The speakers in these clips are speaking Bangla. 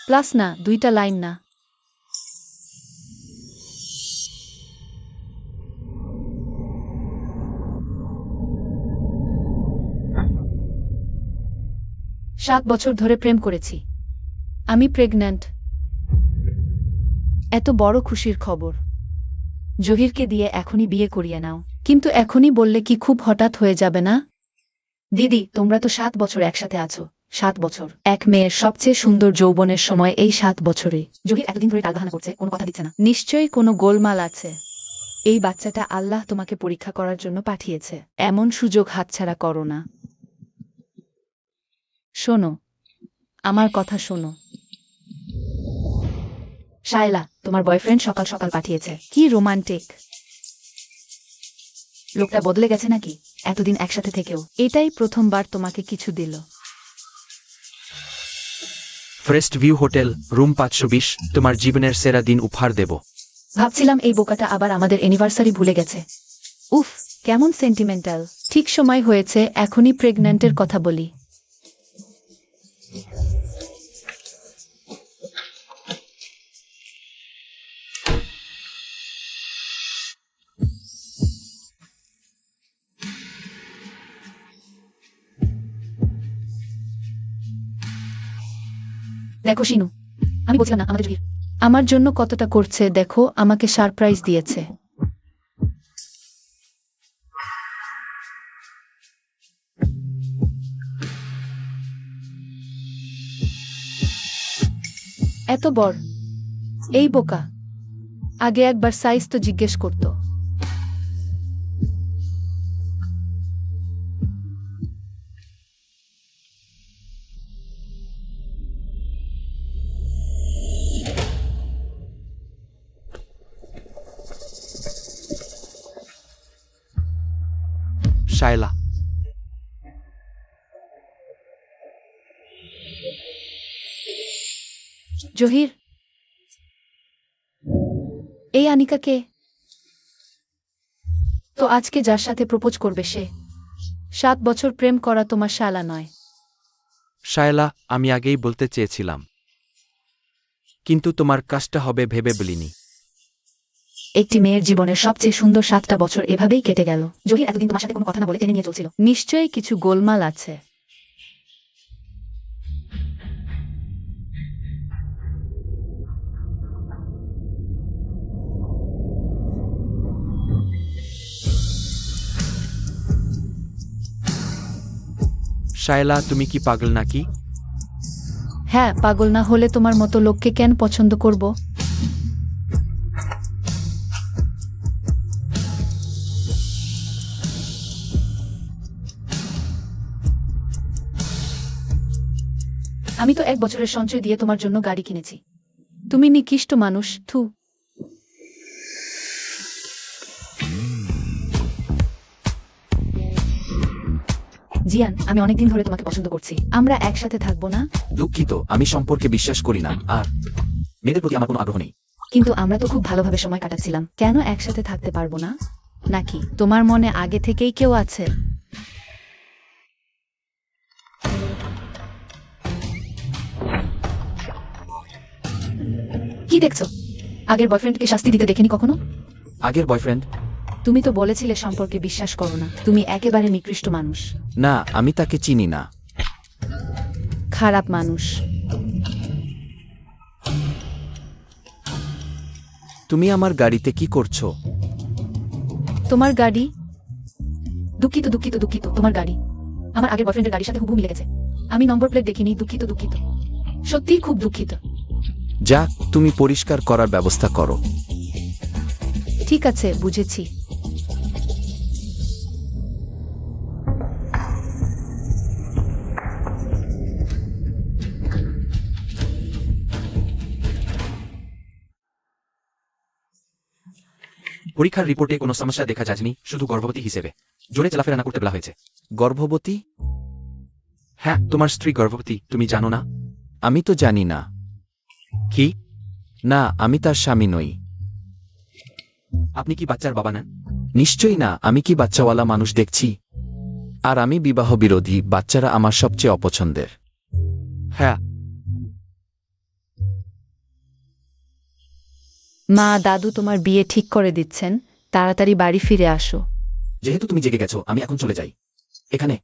প্লাস না, 2টা লাইন না। সাত বছর ধরে প্রেম করেছি। আমি প্রেগন্যান্ট। এত বড় খুশির খবর। জহিরকে দিয়ে এখনই বিয়ে করিয়ে নাও। কিন্তু এখনই বললে কি খুব হঠাৎ হয়ে যাবে না? দিদি, তোমরা তো 7 বছর একসাথে আছো। 7 বছর। এক মেয়ের সবচেয়ে সুন্দর যৌবনের সময় এই 7 বছরে। জহির এতদিন ধরে টালবাহানা করছে, কোনো কথা দিচ্ছে না। নিশ্চয়ই কোনো গোলমাল আছে। এই বাচ্চাটা আল্লাহ তোমাকে পরীক্ষা করার জন্য পাঠিয়েছে। এমন সুযোগ হাতছাড়া করো না। শোনো, আমার কথা শোনো। শায়লা, তোমার বয়ফ্রেন্ড সকাল সকাল পাঠিয়েছে। কি রোমান্টিক। লোকটা বদলে গেছে নাকি এতদিন একসাথে থেকেও? এটাই প্রথমবার তোমাকে কিছু দিল। ফরেস্ট ভিউ হোটেল, রুম 520, তোমার জীবনের সেরা দিন উপহার দেব। ভাবছিলাম এই বোকাটা আবার আমাদের অ্যানিভার্সারি ভুলে গেছে। উফ, কেমন সেন্টিমেন্টাল। ঠিক সময় হয়েছে, এখনই প্রেগন্যান্টের কথা বলি। দেখো শিনু, আমি বলছিলাম না আমাদের জহির আমার জন্য কতটা করছে, দেখো আমাকে সারপ্রাইজ দিয়েছে। এত বড় এই বোকা আগে একবার সাইজ তো জিজ্ঞেস করতো। শায়লা, জহির, এই আনিকা কে? তো আজকে যার সাথে প্রপোজ করবে সে? 7 বছর প্রেম করা তোমার শালা নয়। শায়লা, আমি আগেই বলতে চেয়েছিলাম, কিন্তু তোমার কাজটা হবে ভেবে বলিনি। একটি মেয়ের জীবনের সবচেয়ে সুন্দর 7টা বছর এভাবেই কেটে গেল। জহির এতদিন তোমার সাথে কোনো কথা না বলে টেনে নিয়ে চলছিল। নিশ্চয়ই কিছু গোলমাল আছে। শায়লা, তুমি কি পাগল নাকি? হ্যাঁ, পাগল না হলে তোমার মতো লোককে কেন পছন্দ করব? আমি তো 1 বছরের সঞ্চয় দিয়ে তোমার জন্য গাড়ি কিনেছি। তুমি নিকৃষ্ট মানুষ, থু। জিয়ান, আমি অনেকদিন ধরে তোমাকে পছন্দ করছি। আমরা একসাথে থাকবো না? দুঃখিত, আমি সম্পর্কে বিশ্বাস করি না, আর মেয়েদের প্রতি আমার কোনো আগ্রহ নেই। কিন্তু আমরা তো খুব ভালোভাবে সময় কাটাচ্ছিলাম, কেন একসাথে থাকতে পারবো না? নাকি তোমার মনে আগে থেকেই কেউ আছে? কি দেখছো? আগের বয়ফ্রেন্ডকে শাস্তি দিতে দেখিনি কখনো? আগের বয়ফ্রেন্ড? তুমি তো বলেছিলে সম্পর্কে বিশ্বাস করো না। তুমি একেবারে নিকৃষ্ট মানুষ। না, আমি তাকে চিনি না। খারাপ মানুষ। তুমি আমার গাড়িতে কি করছো? তোমার গাড়ি? দুঃখিত দুঃখিত দুঃখিত, তোমার গাড়ি আমার আগের বয়ফ্রেন্ডের গাড়ির সাথে হুবহু মিলে গেছে। আমি নম্বর প্লেট দেখিনি, দুঃখিত দুঃখিত, সত্যিই খুব দুঃখিত। যা, তুমি পরিষ্কার করার ব্যবস্থা করো। ঠিক আছে, বুঝেছি। পরীক্ষার রিপোর্টে কোনো সমস্যা দেখা যায়নি, শুধু গর্ভবতী হিসেবে জোরে চলাফেরা না করতে বলা হয়েছে। গর্ভবতী? হ্যাঁ, তোমার স্ত্রী গর্ভবতী, তুমি জানো না? আমি তো জানি না। কি? না, আমি তার স্বামী নই। আপনি কি বাচ্চার বাবা নেন? নিশ্চয়ই না, আমি কি বাচ্চাওয়ালা মানুষ দেখছি? আর আমি বিবাহ বিরোধী, বাচ্চারা আমার সবচেয়ে অপছন্দের। হ্যাঁ। মা দাদু তোমার বিয়ে ঠিক করে দিচ্ছেন, তাড়াতাড়ি বাড়ি ফিরে আসো। যেহেতু তুমি জেগে গেছো, আমি এখন চলে যাই। এখানে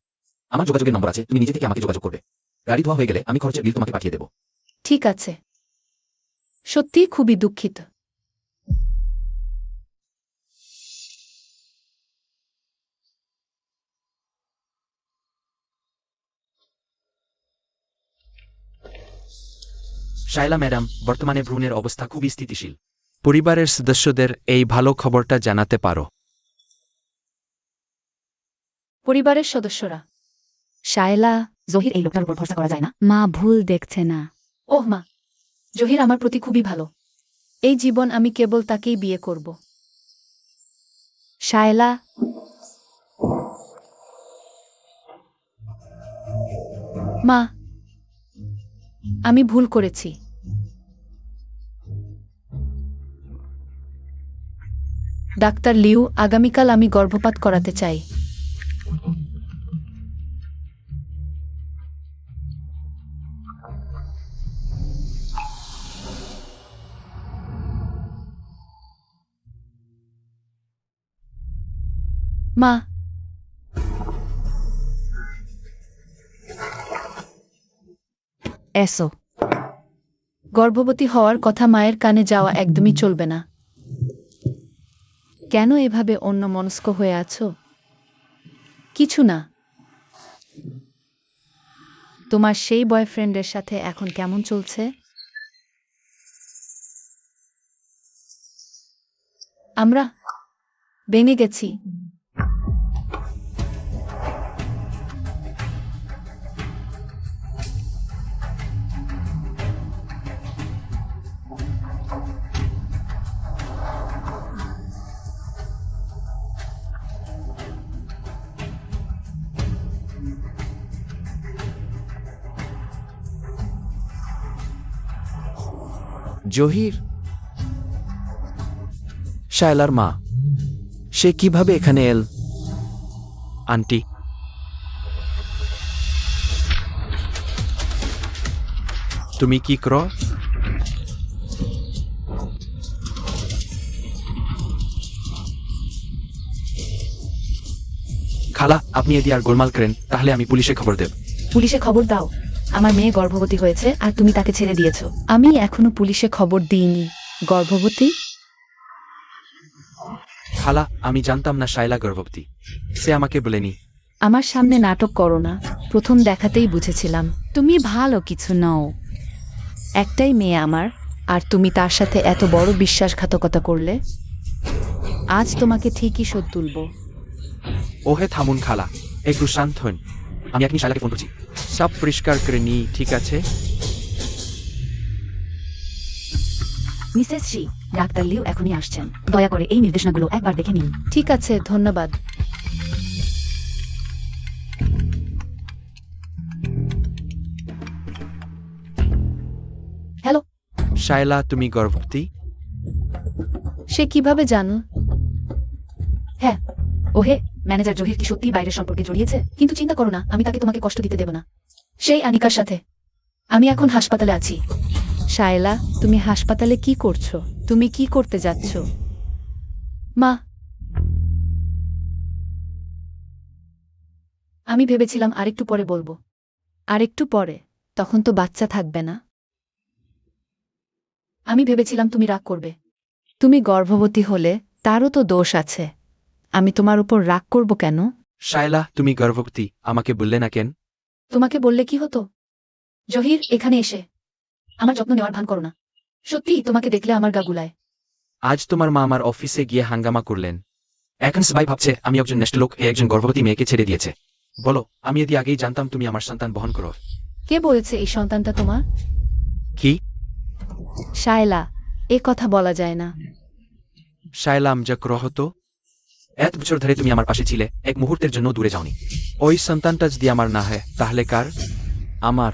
আমার যোগাযোগের নম্বর আছে, তুমি নিজে থেকে আমাকে যোগাযোগ করবে। গাড়ি ধোয়া হয়ে গেলে আমি খরচের বিল তোমাকে পাঠিয়ে দেবো। ঠিক আছে। সত্যিই খুবই দুঃখিত। শায়লা ম্যাডাম, বর্তমানে ভ্রূণের অবস্থা খুবই স্থিতিশীল। পরিবারের সদস্যদের এই ভালো খবরটা জানাতে পারো। পরিবারের সদস্যরা। শায়লা, জহির এই লোকটার উপর ভরসা করা যায় না। মা ভুল দেখছে না। ওহ মা, জহির আমার প্রতি খুবই ভালো। এই জীবন আমি কেবল তাকেই বিয়ে করব। শায়লা, মা, আমি ভুল করেছি। ডাক্তার লিউ, আগামীকাল আমি গর্ভপাত করাতে চাই। মা, এসো। গর্ভবতী হওয়ার কথা মায়ের কানে যাওয়া একদমই চলবে না। কেন এভাবে অন্যমনস্ক হয়ে আছো? কিছু না। তোমার সেই বয়ফ্রেন্ডের সাথে এখন কেমন চলছে? আমরা ভেঙে গেছি। জহির, শায়লার মা, সে কিভাবে এখানে এল? আন্টি, তুমি কি করো? খালা, আপনি এদি আর গোলমাল করেন, তাহলে আমি পুলিশে খবর দেব। পুলিশে খবর দাও। আমার মেয়ে গর্ভবতী হয়েছে আর তুমি তাকে ছেড়ে দিয়েছো। আমি এখনো পুলিশে খবর দিইনি। গর্ভবতী? খালা, আমি জানতাম না শায়লা গর্ভবতী। সে আমাকে বলেনি। আমার সামনে নাটক করো না। প্রথম দেখাতেই বুঝেছিলাম তুমি ভালো কিছু নও। একটাই মেয়ে আমার, আর তুমি তার সাথে এত বড় বিশ্বাসঘাতকতা করলে। আজ তোমাকে ঠিকই শোধ তুলব। ওহে থামুন খালা, একটু শান্ত হন। আমি এখনই শায়লাকে ফোন করছি। সব পরিষ্কার করে নি, ঠিক আছে? মিসেস শি, ডাক্তার লিউ এখনই আসছেন। দয়া করে এই নির্দেশনাগুলো একবার দেখে নিন। ঠিক আছে, ধন্যবাদ। হ্যালো। শায়লা, তুমি গর্ভবতী? সে কিভাবে জানো? হ্যাঁ। ওহে, ম্যানেজার জহির কি সত্যি বাইরের সম্পর্কে জড়িয়েছে? কিন্তু চিন্তা করো না, আমি তাকে তোমাকে কষ্ট দিতে দেব না। সেই আনিকার সাথে। আমি এখন হাসপাতালে আছি। শায়লা, তুমি হাসপাতালে কি করছো? তুমি কি করতে যাচ্ছ? মা, আমি ভেবেছিলাম আরেকটু পরে বলবো। আরেকটু পরে? তখন তো বাচ্চা থাকবে না। আমি ভেবেছিলাম তুমি রাগ করবে। তুমি গর্ভবতী হলে তারও তো দোষ আছে। আমি তোমার উপর রাগ করব কেন? শায়লা, তুমি গর্ভবতী, আমাকে বললে না কেন? তোমাকে বললে কি হতো? জহির, এখানে এসে আমার যত্ন নেওয়ার ভান করো না। সত্যি তোমাকে দেখলে আমার গা গুলায়। আজ তোমার মা আমার অফিসে গিয়ে হাঙ্গামা করলেন। এখন সবাই ভাবছে আমি একজন নেষ্ট লোক, একজন গর্ভবতী মেয়েকে ছেড়ে দিয়েছে। বলো, আমি যদি আগেই জানতাম তুমি আমার সন্তান বহন করো। কে বলেছে এই সন্তানটা তোমার? কি? শায়লা, এ কথা বলা যায় না। শায়লা, যা গ্রহ তো। এত বছর ধরে তুমি আমার পাশে ছিলে, এক মুহূর্তের জন্য দূরে যাওনি। ওই সন্তানটা যদি আমার না হয়, তাহলে কার? আমার।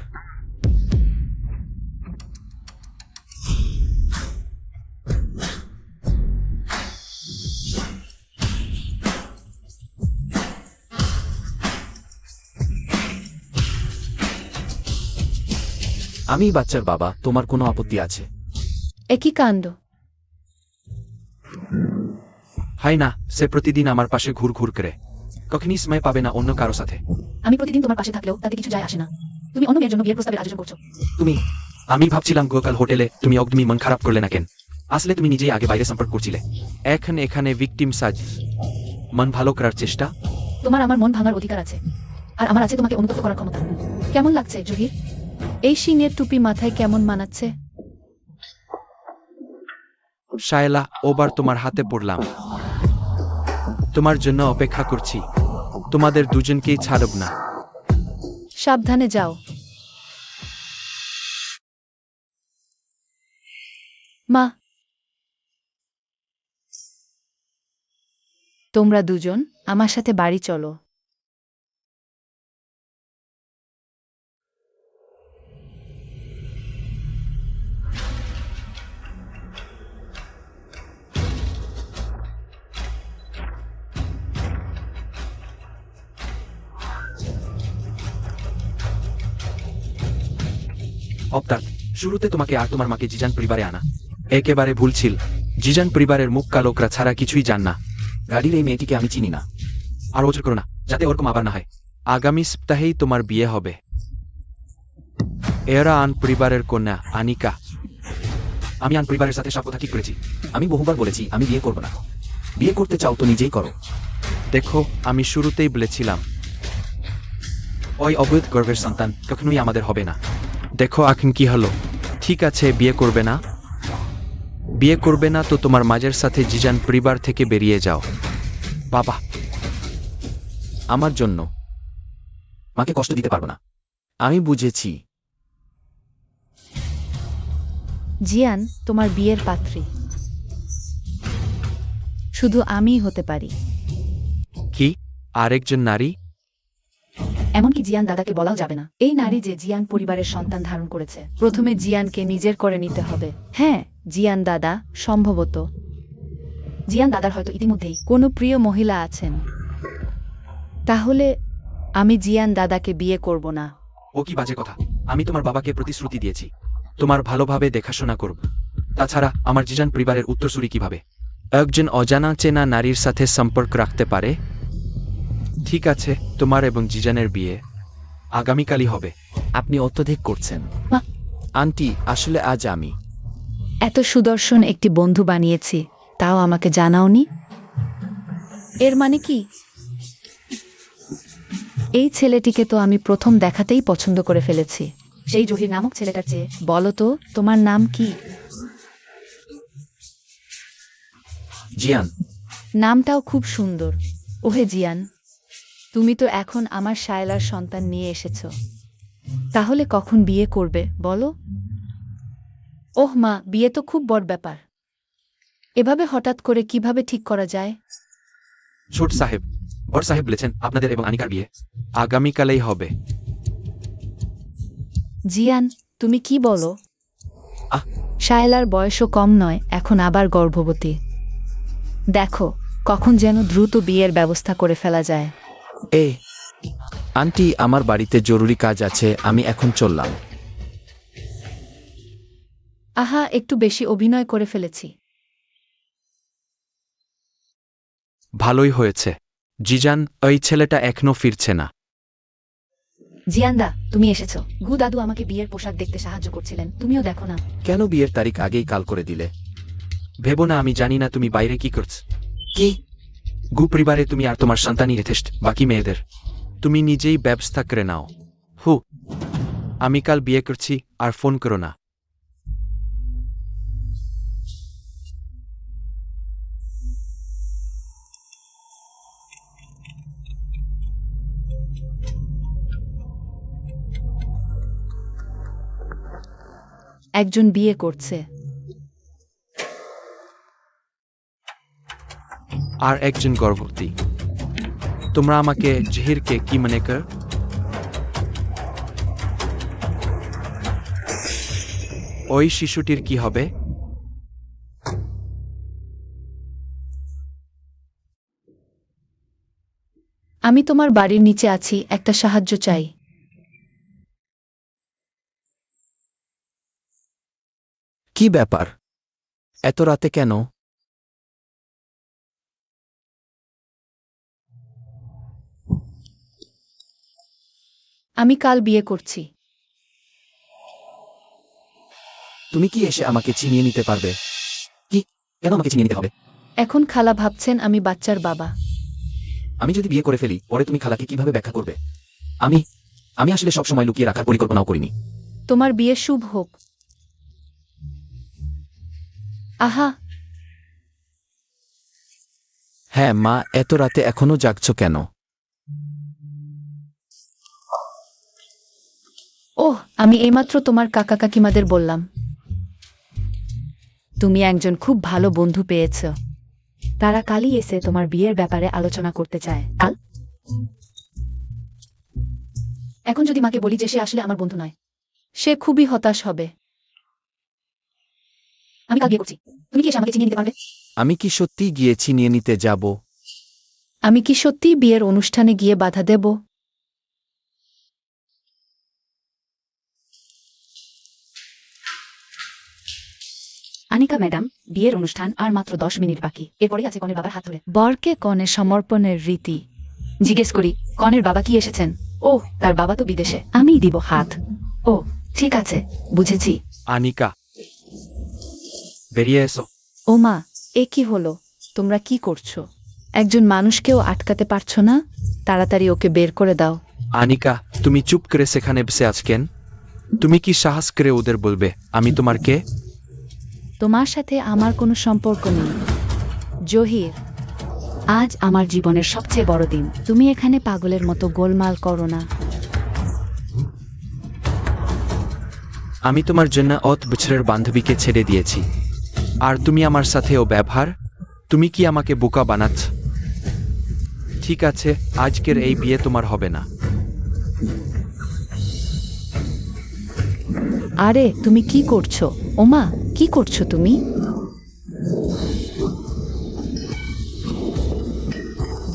আমি বাচ্চার বাবা, তোমার কোনো আপত্তি আছে? একই কাণ্ড। হয় না, সে প্রতিদিন আমার পাশে ঘুর ঘুর করে, কখনই সময় পাবে না অন্য কারো সাথে। আমি প্রতিদিন তোমার পাশে থাকলেও তাতে কিছু যায় আসে না। তুমি অন্য মেয়ের জন্য বিয়ের প্রস্তাবের আয়োজন করছো। তুমি, আমি ভাবছিলাম গতকাল হোটেলে তুমি একদমই মন খারাপ করলে না কেন? আসলে তুমি নিজেই আগে বাইরে সম্পর্ক করছিলে, এখন এখানে ভিকটিম সাজ, মন ভালো করার চেষ্টা। তোমার আমার মন ভাঙার অধিকার আছে, আর আমার আছে তোমাকে অনুতপ্ত করার ক্ষমতা। কেমন লাগছে জহির? এই সিংয়ের টুপি মাথায় কেমন মানাচ্ছে? শায়লা, ওবার তোমার হাতে পড়লাম, তোমার জন্য অপেক্ষা করছি, তোমাদের দুজনকেই ছাড়ব না। সাবধানে যাও। মা, তোমরা দুজন আমার সাথে বাড়ি চলো। অর্থাৎ শুরুতে তোমাকে আর তোমার মাকে জিজান পরিবারে আনা একেবারে ভুল ছিল। জিজান পরিবারের মুখ কালোকরা ছাড়া কিছুই জান না। গাড়ির এই মেয়েটিকে আমি চিনি না, আর ওজন করো না, যাতে ওরকম আবার না হয়। আগামী সপ্তাহেই তোমার বিয়ে হবে। এরা আন পরিবারের কন্যা আনিকা। আমি আন পরিবারের সাথে সব কথা ঠিক করেছি। আমি বহুবার বলেছি আমি বিয়ে করব না। বিয়ে করতে চাও তো নিজেই করো। দেখো, আমি শুরুতেই বলেছিলাম ওই অবৈধ গর্ভের সন্তান কখনোই আমাদের হবে না। দেখো এখন কি হলো। ঠিক আছে, বিয়ে করবে না? বিয়ে করবে না তো তোমার মাঝের সাথে জিজান পরিবার থেকে বেরিয়ে যাও। বাবা, আমার জন্য মাকে কষ্ট দিতে পারবো না। আমি বুঝেছি। জিয়ান তোমার বিয়ের পাত্রী শুধু আমিই হতে পারি। কি? আরেকজন নারী? এমনকি জিয়ান দাদাকে বলাও যাবে না। এই নারী যে জিয়ান পরিবারের সন্তান ধারণ করেছে, প্রথমে জিয়ানকে নিজের করে নিতে হবে। হ্যাঁ, জিয়ান দাদা, সম্ভবত জিয়ান দাদার হয়তো ইতিমধ্যেই কোনো প্রিয় মহিলা আছেন। তাহলে আমি জিয়ান দাদাকে বিয়ে করব না। ও কি বাজে কথা! আমি তোমার বাবাকে প্রতিশ্রুতি দিয়েছি তোমার ভালোভাবে দেখাশোনা করব। তাছাড়া আমার জিজান পরিবারের উত্তরসূরি কিভাবে একজন অজানা চেনা নারীর সাথে সম্পর্ক রাখতে পারে? ঠিক আছে, তোমার এবং জিজানের বিয়ে আগামীকালই হবে। আপনি অত্যধিক করছেন। মা, আন্টি, আসলে আজ আমি এত সুদর্শন একটি বন্ধু বানিয়েছি, তাও আমাকে জানাওনি। এর মানে কি? এই ছেলেটিকে তো আমি প্রথম দেখাতেই পছন্দ করে ফেলেছি, সেই জহির নামক ছেলেটার চেয়ে। বলো তো, তোমার নাম কি? জিয়ান। নামটাও খুব সুন্দর। ওহে জিয়ান, তুমি তো এখন আমার শায়লার সন্তান নিয়ে এসেছো। তাহলে কখন বিয়ে করবে বলো? ওহ মা, বিয়ে তো খুব বড় ব্যাপার। এভাবে হঠাৎ করে কিভাবে ঠিক করা যায়? ছোট সাহেব, বড় সাহেব বলেছেন আপনাদের এবং আনিকার বিয়ে আগামীকালেই হবে। জিয়ান, তুমি কি বলো? আহ! শায়লার বয়সও কম নয়, এখন আবার গর্ভবতী। দেখো, কখন যেন দ্রুত বিয়ের ব্যবস্থা করে ফেলা যায়। আন্টি, আমার বাড়িতে জরুরি কাজ আছে, আমি এখন চললাম। আহা, একটু বেশি অভিনয় করে ফেলেছি। ভালোই হয়েছে। জিজান, ওই ছেলেটা এখনো ফিরছে না। জিয়ানদা, তুমি এসেছো। গু দাদু আমাকে বিয়ের পোশাক দেখতে সাহায্য করছিলেন, তুমিও দেখো না। কেন বিয়ের তারিখ আগেই কাল করে দিলে? ভেবো না আমি জানি না তুমি বাইরে কি করছ। কি? গু পরিবারে তুমি আর তোমার সন্তানই যথেষ্ট, বাকি মেয়েদের তুমি নিজেই ব্যবস্থা করে নাও। আমি কাল বিয়ে করছি, আর ফোন করো না। একজন বিয়ে করছে, আর একজন গর্ভবতী। তোমরা আমাকে জহিরকে কি মনে কর? ওই শিশুটির কি হবে? আমি তোমার বাড়ির নিচে আছি, একটা সাহায্য চাই। কি ব্যাপার? এত রাতে কেন? আমি কাল বিয়ে করছি। তুমি কি এসে আমাকে চিনিয়ে নিতে পারবে? কি? কেন আমাকে চিনিয়ে নিতে হবে? এখন খালা ভাবছেন আমি বাচ্চার বাবা। আমি যদি বিয়ে করে ফেলি, পরে তুমি খালাকে কিভাবে ব্যাখ্যা করবে? আমি আমি আসলে সব সময় লুকিয়ে রাখার পরিকল্পনাও করিনি। তোমার বিয়ে শুভ হোক। আহা, হ্যাঁ মা, এত রাতে এখনো জাগছো কেন? ওহ, আমি এইমাত্র তোমার কাকা কাকিমাদের বললাম তুমি একজন খুব ভালো বন্ধু পেয়েছ। তারা কালই এসে তোমার বিয়ের ব্যাপারে আলোচনা করতে চায়। কাল? এখন যদি মাকে বলি যে সে আসলে আমার বন্ধু নয়, সে খুবই হতাশ হবে। আমি কাল বিয়ে করছি, তুমি কি এসে আমাকে চিনিয়ে নিতে পারবে? আমি কি সত্যিই গিয়ে চিনিয়ে নিতে যাব? আমি কি সত্যিই বিয়ের অনুষ্ঠানে গিয়ে বাধা দেব? আনিকা ম্যাডাম, বিয়ের অনুষ্ঠান আর মাত্র 10 মিনিট বাকি, এরপরেই আছে কনের বাবার হাত ধরে বরকে কনে সমর্পণের রীতি। জিজ্ঞেস করি, কনের বাবা কি এসেছেন? ও, তার বাবা তো বিদেশে, আমিই দিব হাত। ও, ঠিক আছে, বুঝেছি। আনিকা, বেরিয়ে এসো। ও মা, এ কি হলো? তোমরা কি করছো? একজন মানুষকেও আটকাতে পারছো না? তাড়াতাড়ি ওকে বের করে দাও। আনিকা, তুমি চুপ করে সেখানে বসে আছ কেন? তুমি কি সাহস করে ওদের বলবে আমি তোমার কে? তোমার সাথে আমার কোনো সম্পর্ক নেই। জহির, আজ আমার জীবনের সবচেয়ে বড় দিন। তুমি এখানে পাগলের মতো গোলমাল করো না। আমি তোমার জন্য 8 বছরের বান্ধবীকে ছেড়ে দিয়েছি, আর তুমি আমার সাথে ও ব্যবহার? তুমি কি আমাকে বোকা বানাচ্ছ? ঠিক আছে, আজকের এই বিয়ে তোমার হবে না। আরে তুমি কি করছো? ওমা, কি করছো তুমি?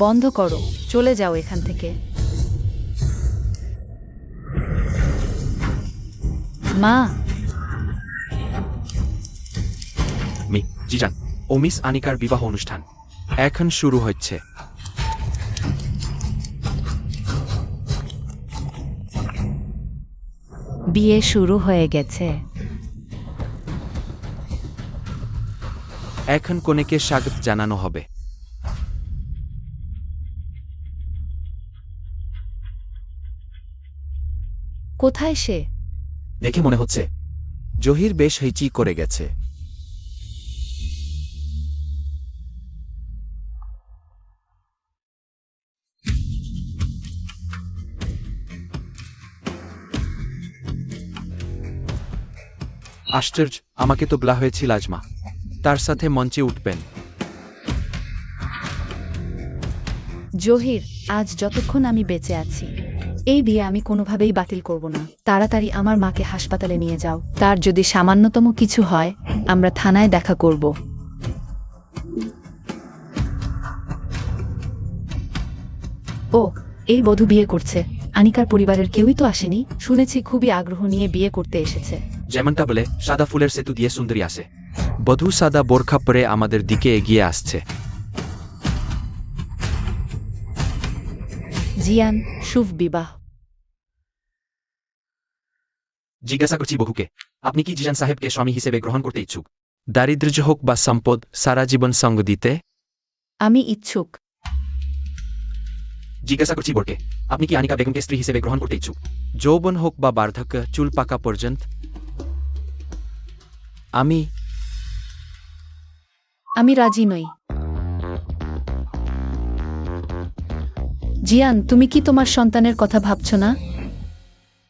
বন্ধ করো, চলে যাও এখান থেকে। মা, জিজান ও মিস আনিকার বিবাহ অনুষ্ঠান এখন শুরু হচ্ছে। বিয়ে শুরু হয়ে গেছে। এখন কনেকে স্বাগত জানানো হবে। কোথায় সে? দেখে মনে হচ্ছে জহির বেশ হেঁচি করে গেছে। আশ্চর্য, আমাকে তো বলা হয়েছিল আজমা তার সাথে মঞ্চে উঠবেন। জহির, আজ যতক্ষণ আমি বেঁচে আছি, এই বিয়ে আমি কোনোভাবেই বাতিল করব না। তাড়াতাড়ি আমার মাকে হাসপাতালে নিয়ে যাও। তার যদি সামান্যতম কিছু হয়, আমরা থানায় দেখা করব। ও, এই বধূ বিয়ে করছে। আনিকার পরিবারের কেউই তো আসেনি। শুনেছি খুবই আগ্রহ নিয়ে বিয়ে করতে এসেছে। যেমনটা বলে সাদা ফুলের সেতু দিয়ে সুন্দরী আসে। বধূ সাদা বোরখা পরে আমাদের দিকে এগিয়ে আসছে। জিয়ান, শুভ বিবাহ। জিজ্ঞাসা করছি বহুকে, আপনি কি জিজান সাহেবকে স্বামী হিসেবে গ্রহণ করতে ইচ্ছুক? দারিদ্র্য হোক বা সম্পদ, সারা জীবন সঙ্গ দিতে? আমি ইচ্ছুক। জিজ্ঞাসা করছি বোরকে, আপনি কি আনিকা বেগমকে স্ত্রী হিসেবে গ্রহণ করতে ইচ্ছুক? যৌবন হোক বা বার্ধক্য, চুল পাকা পর্যন্ত? আমি রাজি নই। জিয়ান, তুমি কি তোমার সন্তানের কথা ভাবছো না?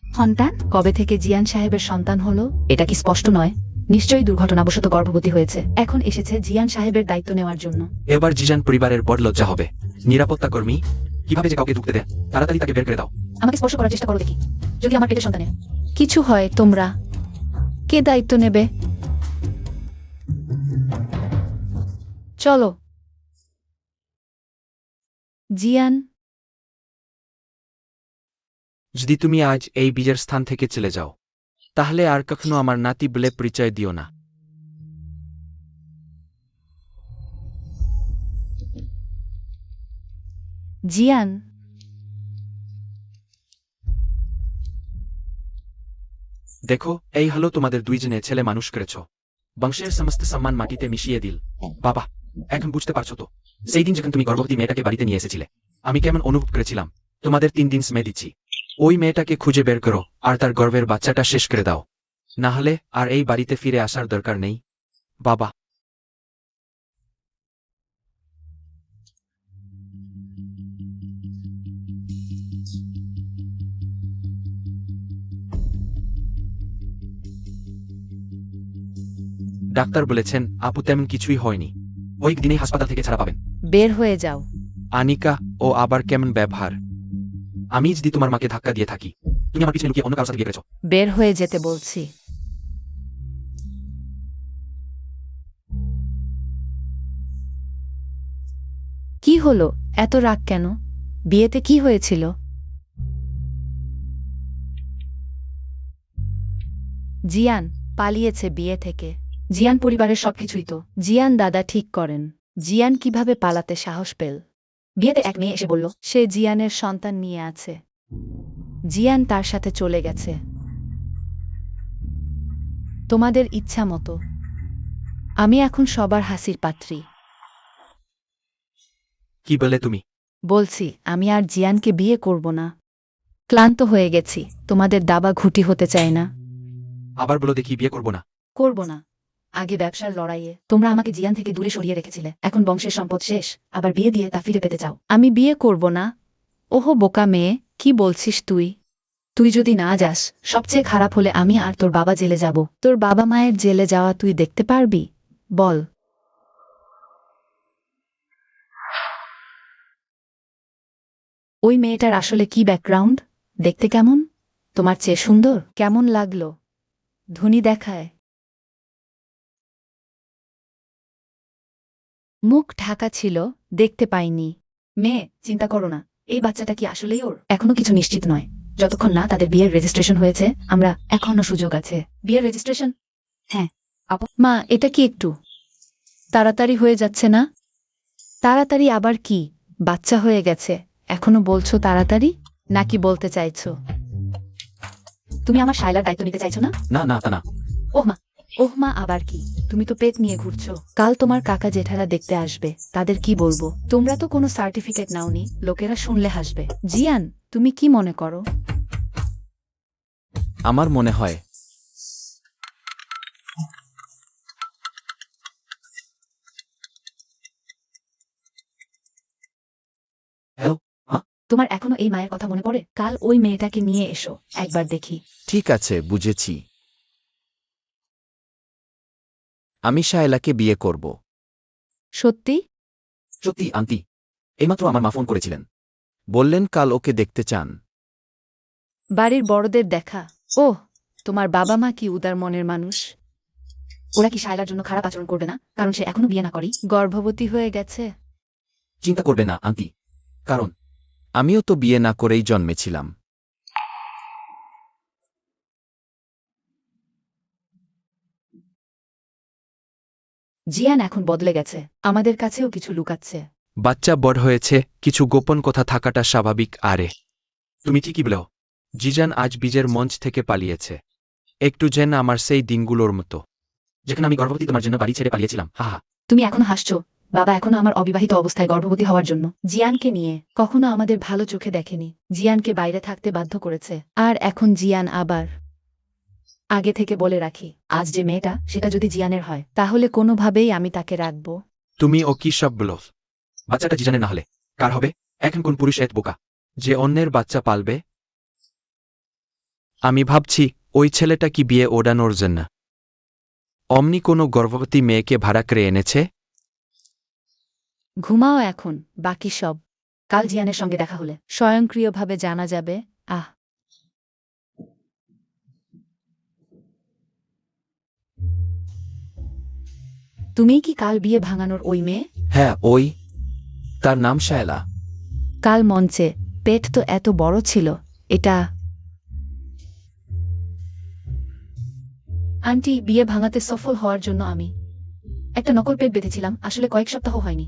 সন্তান? কবে থেকে জিয়ান সাহেবের সন্তান হলো? এটা কি স্পষ্ট নয়? নিশ্চয়ই দুর্ঘটনাবশত গর্ভবতী হয়েছে। এখন এসেছে জিয়ান সাহেবের দায়িত্ব নেওয়ার জন্য। এবার জিজান পরিবারের বড় লজ্জা হবে। নিরাপত্তা কর্মী কিভাবে যে কাউকে ঢুকতে দেয়? তাড়াতাড়ি তাকে বের করে দাও। আমাকে স্পর্শ করার চেষ্টা করো দেখি, যদি আমার পেটের সন্তানের কিছু হয়। তোমরা কে দায়িত্ব নেবে? চলো। জিয়ান, যদি তুমি আজ এই বিজের স্থান থেকে চলে যাও, তাহলে আর কখনো আমার নাতি বলে পরিচয় দিও না। জিয়ান। দেখো, এই হলো তোমাদের দুইজনে ছেলে মানুষ করেছ, বংশের সমস্ত সম্মান মাটিতে মিশিয়ে দিল। বাবা, এখন বুঝতে পারছো তো, সেই দিন যখন তুমি গর্ভবতী মেয়েটাকে বাড়িতে নিয়ে এসেছিলে, আমি কেমন অনুভব করেছিলাম? তোমাদের 3 দিন সময় দিচ্ছি, ওই মেয়েটাকে খুঁজে বের করো আর তার গর্ভের বাচ্চাটা শেষ করে দাও, না হলে আর এই বাড়িতে ফিরে আসার দরকার নেই। বাবা। ডাক্তার বলেছেন আপু তেমন কিছুই হয়নি, ওই দিনেই হাসপাতাল থেকে ছাড়া পাবেন। বের হয়ে যাও। আনিকা, ও আবার কেমন ব্যবহার? আমি যদি তোমার মাকে ধাক্কা দিয়ে থাকি, তুমি আমার পিছনে লুকিয়ে অন্য কারোর সাথে বিয়ে করেছো। বের হয়ে যেতে বলছি। কি হলো, এত রাগ কেন? বিয়েতে কি হয়েছিল? জিয়ান পালিয়েছে বিয়ে থেকে। জিয়ান পরিবারের সবকিছুই তো জিয়ান দাদা ঠিক করেন। জিয়ান কিভাবে পালাতে সাহস পেল? বিয়েতে এক মেয়ে এসে বলল সে জিয়ানের সন্তান নিয়ে আছে। জিয়ান তার সাথে চলে গেছে। তোমাদের ইচ্ছা মতো। আমি এখন সবার হাসির পাত্রী। কি বলে তুমি? বলছি আমি আর জিয়ানকে বিয়ে করব না। ক্লান্ত হয়ে গেছি, তোমাদের দাবা ঘুটি হতে চাই না। আবার বলো দেখি, বিয়ে করবো না? করব না। আগে ব্যবসার লড়াইয়ে তোমরা আমাকে জিয়ান থেকে দূরে সরিয়ে রেখেছিলে, এখন বংশের সম্পদ শেষ, আবার বিয়ে দিয়ে তা ফিরে পেতে চাও। আমি বিয়ে করব না। ওহো বোকা মেয়ে, কি বলছিস তুই? তুই যদি না যাস, সবচেয়ে খারাপ হলে আমি আর তোর বাবা জেলে যাব। তোর বাবা মায়ের জেলে যাওয়া তুই দেখতে পারবি? বল। ওই মেয়েটার আসলে কি ব্যাকগ্রাউন্ড? দেখতে কেমন? তোমার চেয়ে সুন্দর? কেমন লাগলো? ধনী দেখায়। মুখ ঢাকা ছিল, দেখতে পাইনি। মেয়ে, চিন্তা করো না, এই বাচ্চাটা কি আসলেই ওর? এখনো কিছু নিশ্চিত নয়। যতক্ষণ না তাদের বিয়ের রেজিস্ট্রেশন হয়েছে, আমরা এখনো সুযোগ আছে। বিয়ের রেজিস্ট্রেশন? হ্যাঁ। মা, এটা কি একটু তাড়াতাড়ি হয়ে যাচ্ছে না? তাড়াতাড়ি আবার কি? বাচ্চা হয়ে গেছে, এখনো বলছো তাড়াতাড়ি? নাকি বলতে চাইছো তুমি আমার শায়লার দায়িত্ব নিতে চাইছো না? না না, তা না। ওহ মা, আবার কি? তুমি তো পেট নিয়ে ঘুরছো। কাল তোমার কাকা জেঠারা দেখতে আসবে, তাদের কি বলবো? তোমরা তো কোনো সার্টিফিকেট নাওনি, লোকেরা শুনলে হাসবে। জিয়ান, তুমি কি মনে করো? আমার মনে হয় হ্যালো। তোমার এখনো এই মায়ের কথা মনে পড়ে? কাল ওই মেয়েটাকে নিয়ে এসো, একবার দেখি। ঠিক আছে, বুঝেছি। আমি শায়লাকে বিয়ে করব। সত্যি? সত্যি আন্টি, এইমাত্র আমার মা ফোন করেছিলেন, বললেন কাল ওকে দেখতে চান। বাড়ির বড়দের দেখা। ওহ, তোমার বাবা মা কি উদার মনের মানুষ। ওরা কি শায়লার জন্য খারাপ আচরণ করবে না, কারণ সে এখনো বিয়ে না করেই গর্ভবতী হয়ে গেছে? চিন্তা করবে না আন্টি, কারণ আমিও তো বিয়ে না করেই জন্মেছিলাম। জিয়ান এখন বদলে গেছে, আমাদের কাছেও কিছু লুকাচ্ছে। বাচ্চা বড় হয়েছে, কিছু গোপন কথা থাকাটা স্বাভাবিক। আরে তুমি ঠিকই বলো, জিজান আজ বীজের মঞ্চ থেকে পালিয়েছে, একটু যেন আমার সেই দিনগুলোর মতো, যেখানে আমি গর্ভবতী তোমার জন্য বাড়ি ছেড়ে পালিয়েছিলাম। হা হা। তুমি এখনো হাসছো? বাবা এখনো আমার অবিবাহিত অবস্থায় গর্ভবতী হওয়ার জন্য জিয়ানকে নিয়ে কখনো আমাদের ভালো চোখে দেখেনি। জিয়ানকে বাইরে থাকতে বাধ্য করেছে, আর এখন জিয়ান আবার। আগে থেকে বলে রাখি, আজ যে মেয়েটা, সেটা যদি জিয়ানের হয়, তাহলে কোনোভাবেই আমি তাকে রাখবো। তুমি ও কি সব বলো? বাচ্চাটা জিজানের না হলে কার হবে? এখন কোন পুরুষ এত বোকা যে অন্যের বাচ্চা পালবে? আমি ভাবছি ওই ছেলেটা কি বিয়ে ওড়ানোর জন্য অমনি কোনো গর্ভবতী মেয়েকে ভাড়া করে এনেছে। ঘুমাও এখন, বাকি সব কাল জিয়ানের সঙ্গে দেখা হলে স্বয়ংক্রিয়ভাবে জানা যাবে। আহ, তুমি কি কাল বিয়ে ভাঙানোর ওই মেয়ে? হ্যাঁ, ওই। তার নাম শায়লা। কাল মঞ্চে পেট তো এত বড় ছিল। এটা আন্টি, বিয়ে ভাঙাতে সফল হওয়ার জন্য আমি একটা নকল পেট বেঁধেছিলাম, আসলে কয়েক সপ্তাহ হয়নি,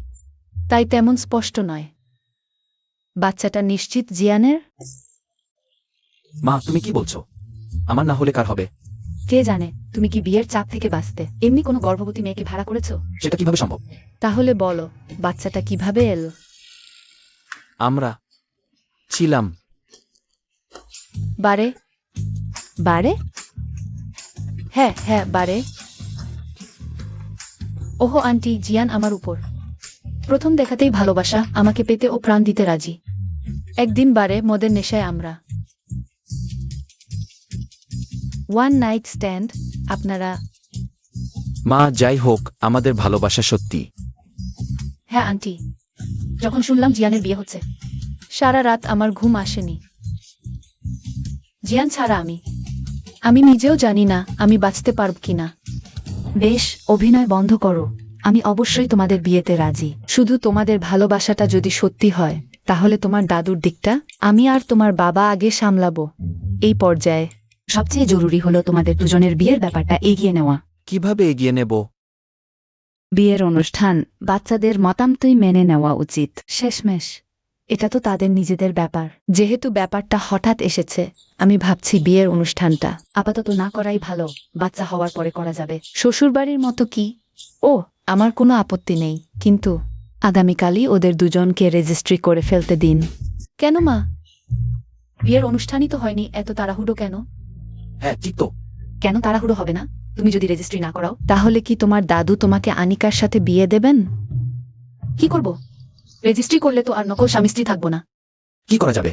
তাই তেমন স্পষ্ট নয়। বাচ্চাটা নিশ্চিত জিয়ানের? মা, তুমি কি বলছো? আমার না হলে কার হবে? কে জানে তুমি কি বিয়ের চাপ থেকে বাঁচতে এমনি কোনো গর্ভবতী মেয়েকে ভাড়া করেছো? সেটা কিভাবে সম্ভব? তাহলে বলো বাচ্চাটা কিভাবে এলো? আমরা ছিলাম। বারে বারে হ্যাঁ হ্যাঁ বারে। ওহো আন্টি, জিয়ান আমার উপর প্রথম দেখাতেই ভালোবাসা, আমাকে পেতে ও প্রাণ দিতে রাজি। একদিন বারে মদের নেশায় আমরা ওয়ান নাইট স্ট্যান্ড। আপনারা? মা, যাই হোক, আমাদের ভালোবাসা সত্যি। হ্যাঁ আন্টি, যখন শুনলাম জিয়ানের বিয়ে হচ্ছে সারা রাত আমার ঘুম আসেনি। জিয়ান ছাড়া আমি নিজেও জানি না আমি বাঁচতে পারব কিনা। বেশ, অভিনয় বন্ধ করো, আমি অবশ্যই তোমাদের বিয়েতে রাজি। শুধু তোমাদের ভালোবাসাটা যদি সত্যি হয় তাহলে তোমার দাদুর দিকটা আমি আর তোমার বাবা আগে সামলাবো। এই পর্যায়ে সবচেয়ে জরুরি হলো তোমাদের দুজনের বিয়ের ব্যাপারটা এগিয়ে নেওয়া। কিভাবে এগিয়ে নেব? বিয়ের অনুষ্ঠান, বাচ্চাদের মতামতই মেনে নেওয়া উচিত। শেষমেশ এটা তো তাদের নিজেদের ব্যাপার। যেহেতু ব্যাপারটা হঠাৎ এসেছে, আমি ভাবছি বিয়ের অনুষ্ঠানটা আপাতত না করাই ভালো, বাচ্চা হওয়ার পরে করা যাবে। শ্বশুরবাড়ির মতো কি? ও, আমার কোনো আপত্তি নেই, কিন্তু আগামীকালই ওদের দুজনকে রেজিস্ট্রি করে ফেলতে দিন। কেন মা? বিয়ের অনুষ্ঠানই তো হয়নি, এত তাড়াহুড়ো কেন? হ্যাঁ, ঠিক তো। কেন তাড়াহুড়ো হবে না? তুমি যদি রেজিস্ট্রি না করাও তাহলে কি তোমার দাদু তোমাকে আনিকার সাথে বিয়ে দেবেন? কি করব? রেজিস্ট্রি করলে তো আর নকল স্বামী স্ত্রী থাকবো না। কি করা যাবে?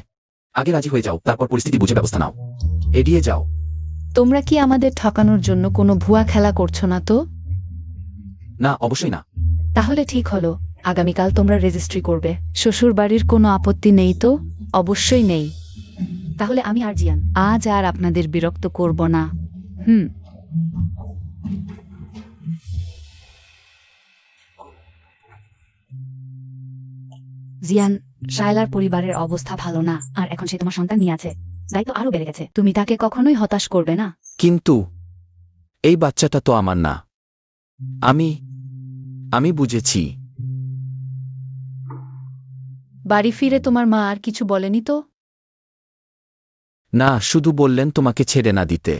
আগে রাজি হয়ে যাও, তারপর পরিস্থিতি বুঝে ব্যবস্থা নাও। এড়িয়ে যাও। তোমরা কি আমাদের ঠকানোর জন্য কোনো ভুয়া খেলা করছো না তো? না, অবশ্যই না। তাহলে ঠিক হলো, আগামীকাল তোমরা রেজিস্ট্রি করবে। শ্বশুর বাড়ির কোনো আপত্তি নেই তো? অবশ্যই নেই। তাহলে আমি আর জিয়ান আজ আর আপনাদের বিরক্ত করব না। জিয়ান, শায়লার পরিবারের অবস্থা ভালো না, আর এখন সে তোমার সন্তান নিয়ে আছে, দায়িত্ব আরো বেড়ে গেছে। তুমি তাকে কখনোই হতাশ করবে না। কিন্তু এই বাচ্চাটা তো আমার না। আমি বুঝেছি। বাড়ি ফিরে তোমার মা আর কিছু বলেনি তো? না, শুধু বললেন তোমাকে ছেড়ে না দিতে।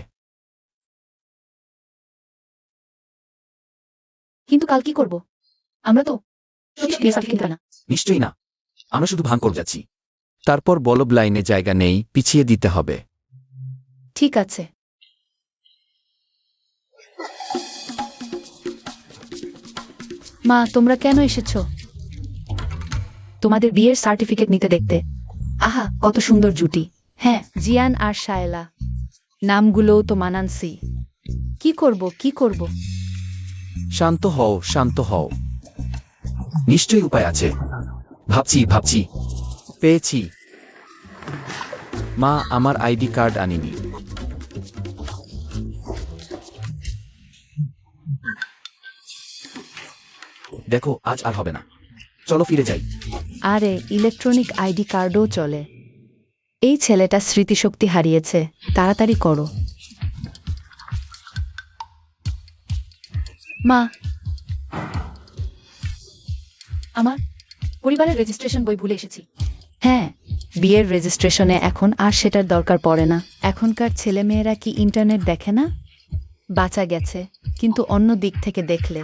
কিন্তু কাল কি করব? আমরা তো বিয়ে সার্টিফিকেট না। নিশ্চয়ই না, আমরা শুধু ভাঙ করে যাচ্ছি। তারপর বলব লাইনে জায়গা নেই, পিছিয়ে দিতে হবে। ঠিক আছে। মা, তোমরা কেন এসেছো? তোমাদের বিয়ের সার্টিফিকেট নিতে দেখতে। আহা, কত সুন্দর জুটি। হ্যাঁ, জিয়ান আর শায়লা। নামগুলোও তো মানানসি। কি করব? শান্ত হও, শান্ত হও। নিশ্চয়ই উপায় আছে। ভাবছি। পেয়েছি। মা, আমার আইডি কার্ড আনিনি। দেখো, আজ আর হবে না। চলো ফিরে যাই। আরে, ইলেকট্রনিক আইডি কার্ডও চলে। এই ছেলেটা স্মৃতিশক্তি হারিয়েছে, তাড়াতাড়ি করো। মা, আমার পরিবারের রেজিস্ট্রেশন বই ভুলে এসেছি। হ্যাঁ, বিয়ের রেজিস্ট্রেশনে এখন আর সেটার দরকার পড়ে না। এখনকার ছেলেমেয়েরা কি ইন্টারনেট দেখে না? বাঁচা গেছে, কিন্তু অন্য দিক থেকে দেখলে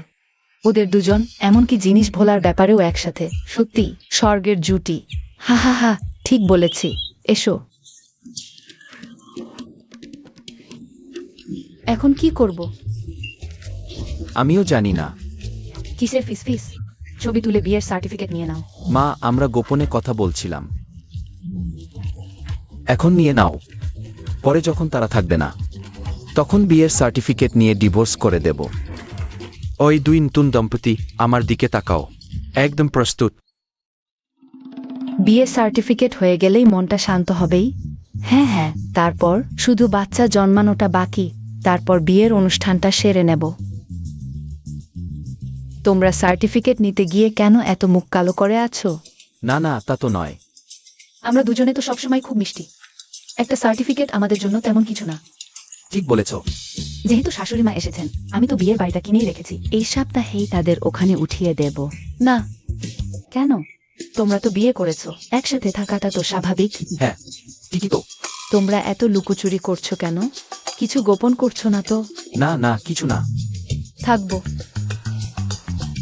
ওদের দুজন এমনকি জিনিস ভোলার ব্যাপারেও একসাথে। সত্যি স্বর্গের জুটি। হা হা হা, ঠিক বলেছি। এসো। এখন কি করব? আমিও জানি না। কিসের ফিস? ছবি তুলে বিয়ের সার্টিফিকেট নিয়ে নাও। মা, আমরা গোপনে কথা বলছিলাম। এখন নিয়ে নাও। পরে যখন তারা থাকবে না, তখন বিয়ের সার্টিফিকেট নিয়ে ডিভোর্স করে দেব। ওই দুই নতুন দম্পতি আমার দিকে তাকাও। একদম প্রস্তুত? বিয়ে সার্টিফিকেট হয়ে গেলেই মনটা শান্ত হবেই। হ্যাঁ, তারপর শুধু বাচ্চা জন্মানোটা বাকি, তারপর বিয়ের অনুষ্ঠানটা সেরে নেব। তোমরা সার্টিফিকেট নিতে গিয়ে কেন এত মুখ কালো করে আছো? না, তা তো নয়। আমরা দুজনে তো সবসময় খুব মিষ্টি। একটা সার্টিফিকেট আমাদের জন্য তেমন কিছু না। ঠিক বলেছ। যেহেতু শাশুড়ি মা এসেছেন, আমি তো বিয়ের বাড়িটা কিনেই রেখেছি। এই সপ্তাহেই তাদের ওখানে উঠিয়ে দেব। না। কেন? তোমরা তো বিয়ে করেছো, একসাথে থাকাটা তো স্বাভাবিক। হ্যাঁ, ঠিকই তো। তোমরা এত লুকোচুরি করছো কেন? কিছু গোপন করছো না তো? না না, কিছু না। থাকবো,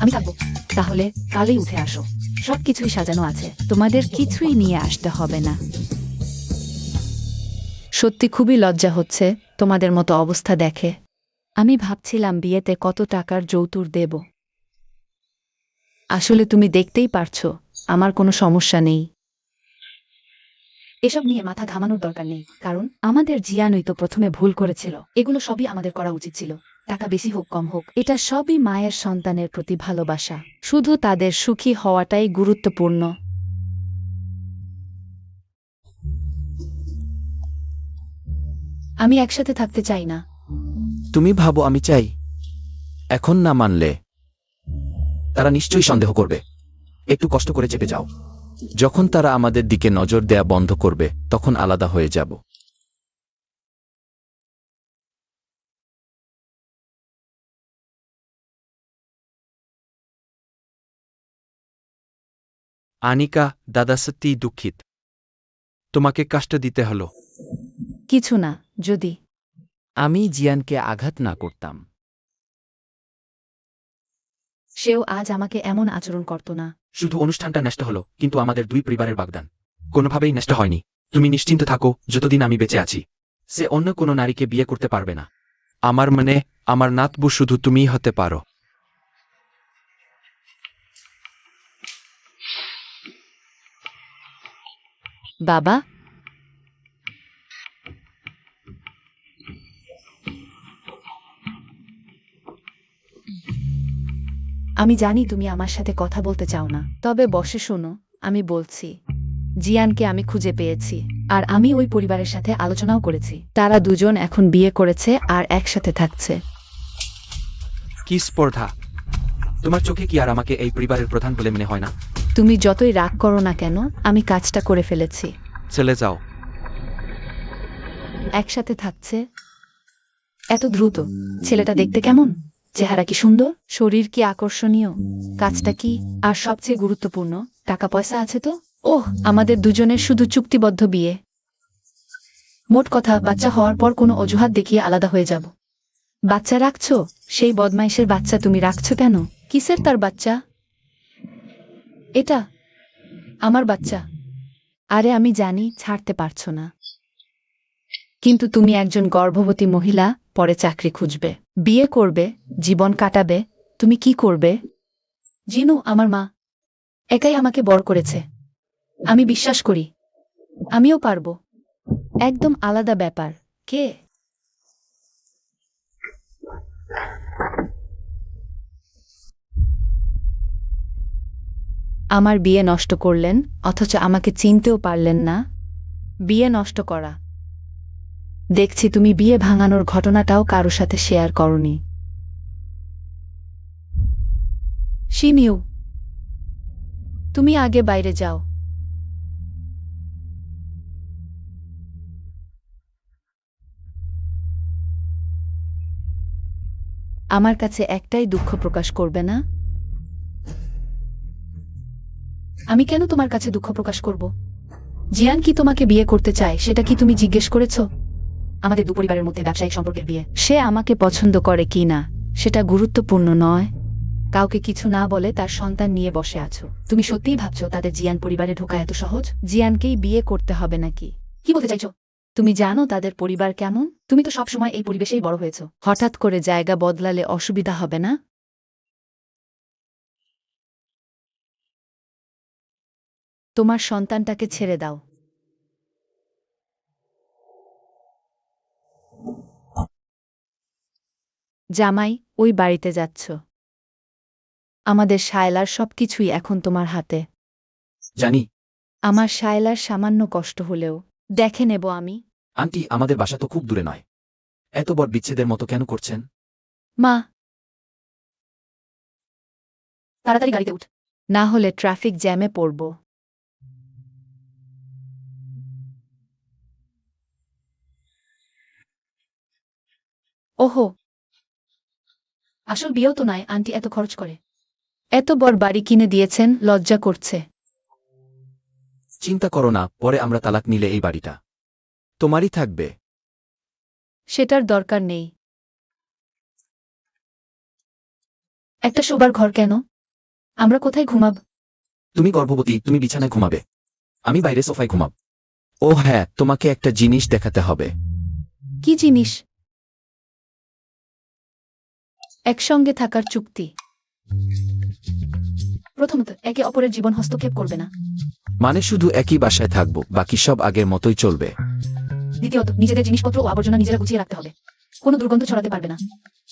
আমি থাকবো। তাহলে কালই উঠে আসো, সবকিছুই সাজানো আছে, তোমাদের কিছুই নিয়ে আসতে হবে না। সত্যি খুবই লজ্জা হচ্ছে তোমাদের মতো অবস্থা দেখে। আমি ভাবছিলাম বিয়েতে কত টাকার যৌতুক দেব। আসলে তুমি দেখতেই পারছো আমার কোনো সমস্যা নেই। এসব নিয়ে মাথা ঘামানোর দরকার নেই, কারণ আমাদের জিয়ানই তো প্রথমে ভুল করেছিল। এগুলো সবই আমাদের করা উচিত ছিল। টাকা বেশি হোক কম হোক, এটা সবই মায়ের সন্তানের প্রতি ভালোবাসা। শুধু তাদের সুখী হওয়াটাই গুরুত্বপূর্ণ। আমি একসাথে থাকতে চাই না। তুমি ভাবো আমি চাই? এখন না মানলে তারা নিশ্চয়ই সন্দেহ করবে। একটু কষ্ট করে চেপে যাও। যখন তারা আমাদের দিকে নজর দেয়া বন্ধ করবে, তখন আলাদা হয়ে যাব। আনিকা, দাদা সত্যিই দুঃখিত। তোমাকে কষ্ট দিতে হলো। কিছু না, যদি আমি জিয়ানকে আঘাত না করতাম। সেও আজ আমাকে এমন আচরণ করত না। শুধু অনুষ্ঠানটা নষ্ট হলো, কিন্তু আমাদের দুই পরিবারের বাগদান কোনোভাবেই নষ্ট হয়নি। তুমি নিশ্চিন্ত থাকো, যতদিন আমি বেঁচে আছি সে অন্য কোনো নারীকে বিয়ে করতে পারবে না। আমার মনে আমার নাতবু শুধু তুমিই হতে পারো। বাবা, আমি জানি তুমি আমার সাথে কথা বলতে চাও না, তবে বসে শোনো। আমি বলছি, জিয়ানকে আমি খুঁজে পেয়েছি, আর আমি ওই পরিবারের সাথে আলোচনাও করেছি। তারা দুজন এখন বিয়ে করেছে আর একসাথে থাকছে। কি স্পর্ধা! তোমার চোখে কি আর আমাকে এই পরিবারের প্রধান বলে মনে হয় না? তুমি যতই রাগ করো না কেন, আমি কাজটা করে ফেলেছি। চলে যাও। একসাথে থাকছে এত দ্রুত। ছেলেটা দেখতে কেমন? চেহারা কি সুন্দর? শরীর কি আকর্ষণীয়? কাজটা কি? আর সবচেয়ে গুরুত্বপূর্ণ, টাকা পয়সা আছে তো? ওহ, আমাদের দুজনের শুধু চুক্তিবদ্ধ বিয়ে। মোট কথা, বাচ্চা হওয়ার পর কোনো অজুহাত দেখিয়ে আলাদা হয়ে যাব। বাচ্চা রাখছো? সেই বদমাইশের বাচ্চা তুমি রাখছো কেন? কিসের তার বাচ্চা? এটা আমার বাচ্চা। আরে আমি জানি ছাড়তে পারছো না, কিন্তু তুমি একজন গর্ভবতী মহিলা, পরে চাকরি খুঁজবে, বিয়ে করবে, জীবন কাটাবে। তুমি কি করবে? জিনু আমার মা, একাই আমাকে বড় করেছে। আমি বিশ্বাস করি আমিও পারবো। একদম আলাদা ব্যাপার। কে? আমার বিয়ে নষ্ট করলেন, অথচ আমাকে চিনতেও পারলেন না। বিয়ে নষ্ট করা। দেখছি তুমি বিয়ে ভাঙানোর ঘটনাটাও কারো সাথে শেয়ার করনি। শিমিউ, তুমি আগে বাইরে যাও। আমার কাছে একটাই দুঃখ প্রকাশ করবে না? আমি কেন তোমার কাছে দুঃখ প্রকাশ করব? জিয়ান কি তোমাকে বিয়ে করতে চায়, সেটা কি তুমি জিজ্ঞেস করেছ? আমাদের দু পরিবারের মধ্যে ব্যবসায়িক সম্পর্কের বিয়ে। সে আমাকে পছন্দ করে কি না সেটা গুরুত্বপূর্ণ নয়। কাউকে কিছু না বলে তার সন্তান নিয়ে বসে আছো। তুমি সত্যিই ভাবছো তাদের জিয়ান পরিবারে ঢোকা এত সহজ? জিয়ানকেই বিয়ে করতে হবে নাকি? কি বলতে চাইছো? তুমি জানো তাদের পরিবার কেমন? তুমি তো সবসময় এই পরিবেশেই বড় হয়েছো। হঠাৎ করে জায়গা বদলালে অসুবিধা হবে না? তোমার সন্তানটাকে ছেড়ে দাও। জামাই, ওই বাড়িতে যাচ্ছ। আমাদের শায়লার সবকিছুই এখন তোমার হাতে। জানি। আমার শায়লার সামান্য কষ্ট হলেও দেখে নেব আমি। আন্টি, আমাদের বাসা তো খুব দূরে নয়। এত বড় বিচ্ছেদের মতো কেন করছেন? মা, তাড়াতাড়ি গাড়িতে উঠ, না হলে ট্রাফিক জ্যামে পড়ব। ওহো, আসল বিয়েও তো নয়, আন্টি এত খরচ করে। এত বড় বাড়ি কিনে দিয়েছেন, লজ্জা করছে। চিন্তা করো না, পরে আমরা তালাক নিলে এই বাড়িটা তোমারই থাকবে। সেটার দরকার নেই। একটা শোবার ঘর কেন? আমরা কোথায় ঘুমাব? তুমি গর্ভবতী, তুমি বিছানায় ঘুমাবে, আমি বাইরে সোফায় ঘুমাব। ও হ্যাঁ, তোমাকে একটা জিনিস দেখাতে হবে। কি জিনিস? একসঙ্গে থাকার চুক্তি। প্রথমত, একে অপরের জীবন হস্তক্ষেপ করবে না। মানে শুধু একই বাসায় থাকবো, বাকি সব আগের মতোই চলবে। দ্বিতীয়ত, নিজেদের জিনিসপত্র ও আবর্জনা নিজেরা গুছিয়ে রাখতে হবে। কোনো দুর্গন্ধ ছড়াতে পারবে না।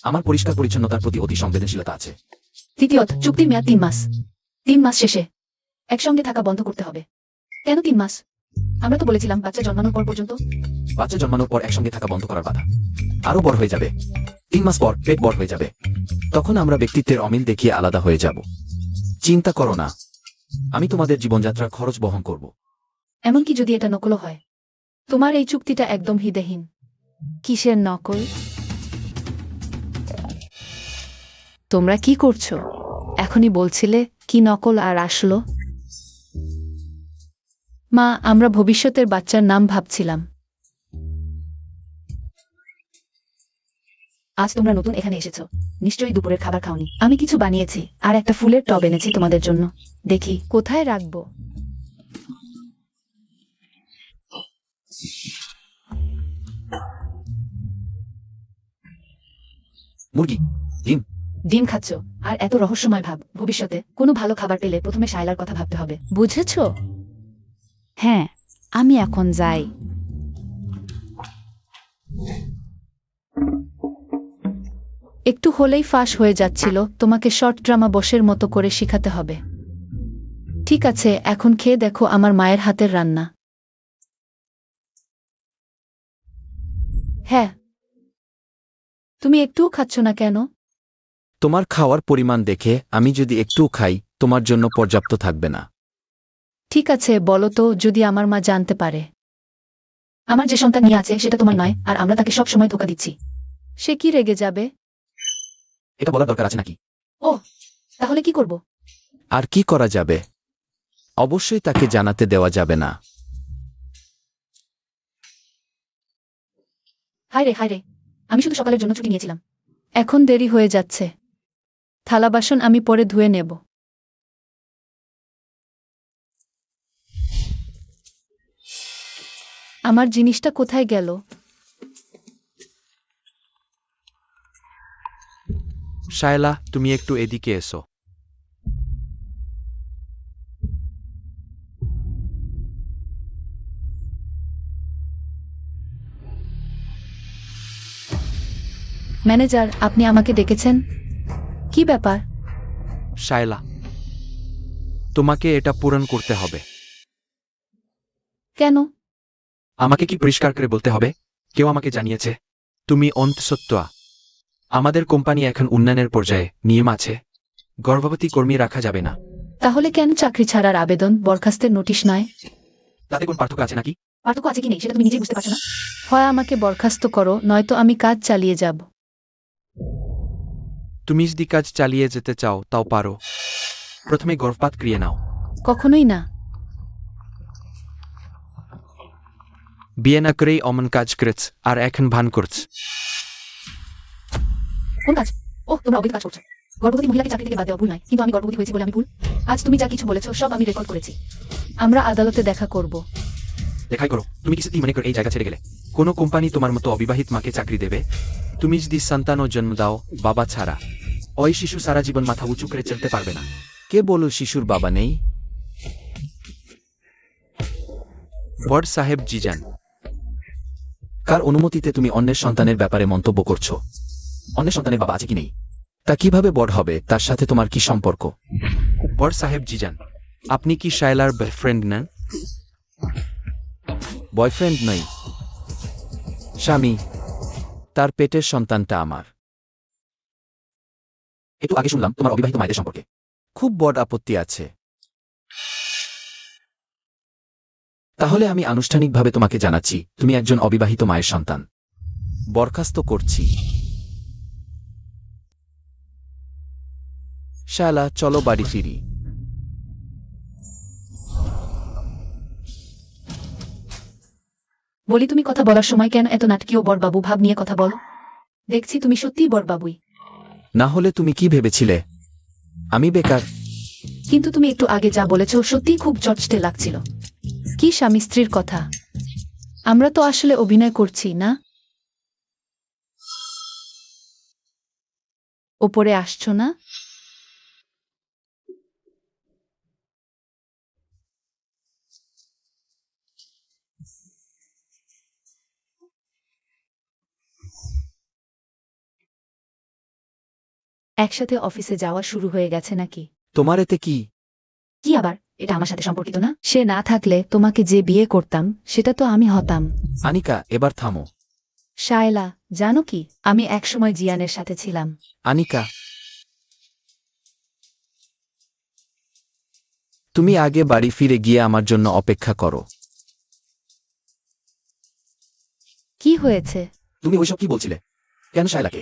আমার পরিষ্কার পরিচ্ছন্নতার প্রতি অতি সংবেদনশীলতা আছে। তৃতীয়ত, চুক্তির মেয়াদ 3 মাস। 3 মাস শেষে একসঙ্গে থাকা বন্ধ করতে হবে। কেন 3 মাস? আমরা তো বলেছিলাম বাচ্চা জন্মানোর পর পর্যন্ত। বাচ্চা জন্মানোর পর একসঙ্গে থাকা বন্ধ করার বাধা আরো বড় হয়ে যাবে। 3 মাস পর পেট বড় হয়ে যাবে, তখন আমরা ব্যক্তিত্বের অমিল দেখিয়ে আলাদা হয়ে যাব। চিন্তা করো না, আমি তোমাদের জীবনযাত্রার খরচ বহন করব। এমনকি যদি এটা নকল হয়? তোমার এই চুক্তিটা একদম হৃদয়হীন। কিসের নকল? তোমরা কি করছো? এখনই বলছিলে কি নকল আর আসলো? মা, আমরা ভবিষ্যতের বাচ্চার নাম ভাবছিলাম। আজ তোমরা নতুন এখানে এসেছো, নিশ্চয়ই দুপুরের খাবার খাওনি। আমি কিছু বানিয়েছি আর একটা ফুলের টব এনেছি তোমাদের জন্য। দেখি কোথায় রাখবো। মুরগি, ডিম। ডিম খাচ্ছ আর এত রহস্যময় ভাব। ভবিষ্যতে কোনো ভালো খাবার পেলে প্রথমে শায়লার কথা ভাবতে হবে, বুঝেছো? হ্যাঁ, আমি এখন যাই। একটু হলেই ফাঁস হয়ে যাচ্ছিল, তোমাকে শর্ট ড্রামা বসের মতো করে শিখাতে হবে। ঠিক আছে, এখন খেয়ে দেখো আমার মায়ের হাতের রান্না। হ্যাঁ। তুমি একটুও খাচ্ছ না কেন? তোমার খাওয়ার পরিমাণ দেখে আমি যদি একটু খাই, তোমার জন্য পর্যাপ্ত থাকবে না। ঠিক আছে, বলো তো, যদি আমার মা জানতে পারে আমার যে সন্তান নিয়ে আছে সেটা তোমার নয় আর আমরা তাকে সব সময় ধোঁকা দিচ্ছি, সে কি রেগে যাবে? এটা বলার দরকার আছে নাকি? ও, তাহলে কি করব? আর কি করা যাবে? অবশ্যই তাকে জানাতে দেওয়া যাবে না। হায় রে, হায় রে, আমি শুধু সকালের জন্য ছুটি নিয়েছিলাম। এখন দেরি হয়ে যাচ্ছে। থালা বাসন আমি পরে ধুয়ে নেব। আমার জিনিসটা কোথায় গেল? শায়লা, তুমি একটু এদিকে এসো। ম্যানেজার, আপনি আমাকে ডেকেছেন? কি ব্যাপার? শায়লা, তোমাকে এটা পূরণ করতে হবে। কেন? আমাকে কি পরিষ্কার করে বলতে হবে? কেউ আমাকে জানিয়েছে তুমি অন্তঃসত্ত্বা। আমাদের কোম্পানি এখন উন্নয়নের পর্যায়ে, নিয়ম আছে গর্ভবতী কর্মী রাখা যাবে না। তাহলে কেন চাকরি ছাড়ার আবেদন, বরখাস্তের নোটিশ নয়? তাতে কোন পার্থক্য আছে নাকি? পার্থক্য আছে কি নেই সেটা তুমি নিজেই বুঝতে পারছো না? হয় আমাকে বরখাস্ত করো, নয়তো আমি কাজ চালিয়ে যাব। তুমি যদি কাজ চালিয়ে যেতে চাও তাও পারো। প্রথমে গর্ভপাত করিয়ে নাও। কখনোই না। বিয়ে না করেই অমন কাজ করেছ, আর এখন ভান করছ। কোন কাজ? ওহ, তোমরা অবৈধ কাজ করছো। গর্ভবতী মহিলাকে চাকরি থেকে বাদ দেওয়া ভুল নয়, কিন্তু আমি গর্ভবতী হয়েছি বলে আমি ভুল। আজ তুমি যা কিছু বলেছো সব আমি রেকর্ড করেছি। আমরা আদালতে দেখা করব। দেখাই করো। তুমি কিছুতেই মনে করে এই জায়গা ছেড়ে গেলে কোনো কোম্পানি তোমার মতো অবিবাহিত মাকে চাকরি দেবে? তুমি যদি সন্তানও জন্ম দাও বাবা ছাড়া, ওই শিশু সারা জীবন মাথা উঁচু করে চলতে পারবে না। কে বলো শিশুর বাবা নেই? বড় সাহেব জিজান। কার অনুমতিতে তুমি অন্যের সন্তানের ব্যাপারে মন্তব্য করছো? অন্যের সন্তানের বাবা আছে কি নেই তা কিভাবে বড় হবে, তার সাথে তোমার কি সম্পর্ক? বড় সাহেব জিজান, আপনি কি শায়লার বয়ফ্রেন্ড নেন? বয়ফ্রেন্ড নই, স্বামী। তার পেটের সন্তানটা আমার। একটু আগে শুনলাম তোমার অবিবাহিত মায়েদের সম্পর্কে খুব বড় আপত্তি আছে। তাহলে আমি আনুষ্ঠানিকভাবে তোমাকে জানাচ্ছি তুমি একজন অবিবাহিত মায়ের সন্তান। বরখাস্ত করছি। শালা, চলো বাড়ি ফিরি। বলি তুমি কথা বলার সময় কেন এত নাটকীয় বড়বাবু ভাব নিয়ে কথা বলো? দেখছি তুমি সত্যিই বড়বাবুই। না হলে তুমি কি ভেবেছিলে আমি বেকার? কিন্তু তুমি একটু আগে যা বলেছো সত্যিই খুব চটচটে লাগছিল। কি স্বামী স্ত্রীর কথা? আমরা তো আসলে অভিনয় করছি না। ওপরে আসছো না? একসাথে অফিসে যাওয়া শুরু হয়ে গেছে নাকি? তোমার এতে কি? কি আবার? এটা আমার সাথে সম্পর্কিত না। সে না থাকলে তোমাকে যে বিয়ে করতাম সেটা তো আমি হতাম। আনিকা, এবার থামো। শায়লা, জানো কি, আমি একসময় জিয়ানের সাথে ছিলাম। আনিকা, তুমি আগে বাড়ি ফিরে গিয়ে আমার জন্য অপেক্ষা করো। কি হয়েছে? তুমি ওইসব কি বলছিলে? কেন শায়লাকে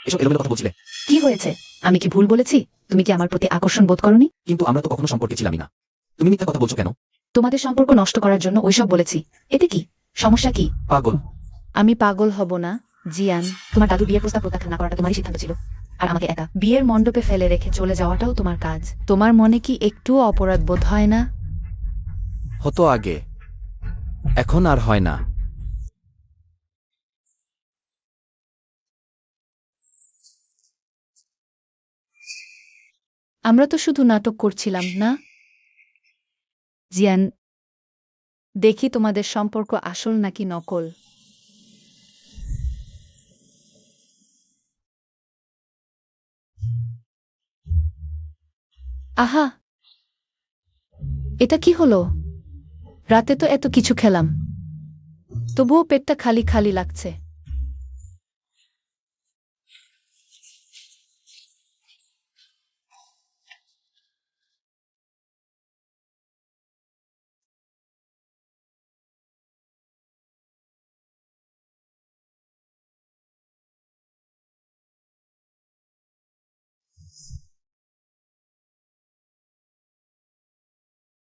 এসব এলোমেলো কথা বলছিলে? কি হয়েছে? আমি কি ভুল বলেছি? তুমি কি আমার প্রতি আকর্ষণ বোধ করনি? কিন্তু আমরা তো কখনো সম্পর্কে ছিলামই না। তুমি মিথ্যা কথা বলছো কেন? তোমাদের সম্পর্ক নষ্ট করার জন্য ওইসব বলেছি। এতে কি সমস্যা? কি পাগল? আমি পাগল হব না জিয়ান। তোমার দাদু বিয়ের প্রস্তাব প্রত্যাখ্যান না করাটা তোমারই সিদ্ধান্ত ছিল। আর আমাকে একা বিয়ের মণ্ডপে ফেলে রেখে চলে যাওয়াটাও তোমার কাজ। তোমার মনে কি একটুও অপরাধ বোধ হয় না? হতো আগে, এখন আর হয় না। আমরা তো শুধু নাটক করছিলাম না জিয়ান। দেখি তোমাদের সম্পর্ক আসল নাকি নকল। আহা, এটা কি হলো? রাতে তো এত কিছু খেলাম, তবুও পেটটা খালি খালি লাগছে।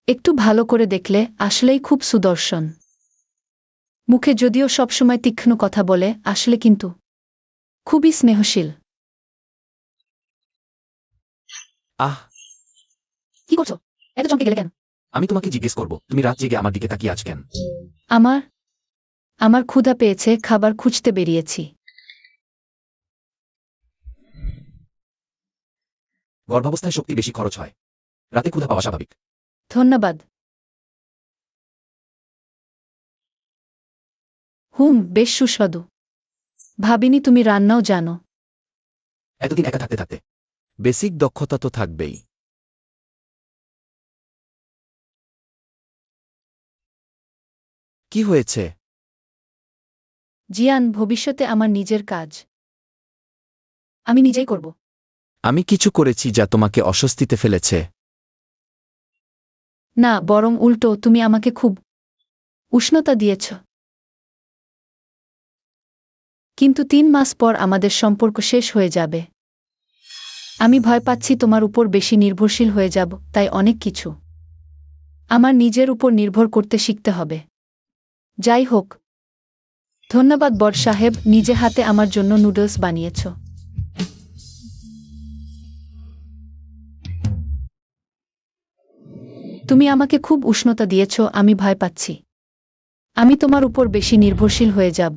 একটু ভালো করে দেখলে আসলেই খুব সুদর্শন। মুখে যদিও সবসময় তীক্ষ্ণ কথা বলে, আসলে কিন্তু খুবই স্নেহশীল। আহ, কি করছো? এত চমকে গেলে কেন? আমি তোমাকে জিজ্ঞেস করব, তুমি রাত জেগে আমার দিকে তাকিয়ে আছ কেন? আমার আমার ক্ষুধা পেয়েছে, খাবার খুঁজতে বেরিয়েছি। গর্ভাবস্থায় শক্তি বেশি খরচ হয়, রাতে ক্ষুধা পাওয়া স্বাভাবিক। ধন্যবাদ। বেশ সুস্বাদু। ভাবিনি তুমি রান্নাও জানো। এতদিন একা থাকতে থাকতে বেসিক দক্ষতা তো থাকবেই। কি হয়েছে? জিয়ান, ভবিষ্যতে আমার নিজের কাজ আমি নিজেই করব। আমি কিছু করেছি যা তোমাকে অস্বস্তিতে ফেলেছে? না, বরং উল্টো, তুমি আমাকে খুব উষ্ণতা দিয়েছ। কিন্তু 3 মাস পর আমাদের সম্পর্ক শেষ হয়ে যাবে। আমি ভয় পাচ্ছি তোমার উপর বেশি নির্ভরশীল হয়ে যাব, তাই অনেক কিছু আমার নিজের উপর নির্ভর করতে শিখতে হবে। যাই হোক, ধন্যবাদ বড় সাহেব, নিজে হাতে আমার জন্য নুডলস বানিয়েছ। তুমি আমাকে খুব উষ্ণতা দিয়েছ, আমি ভয় পাচ্ছি আমি তোমার উপর বেশি নির্ভরশীল হয়ে যাব।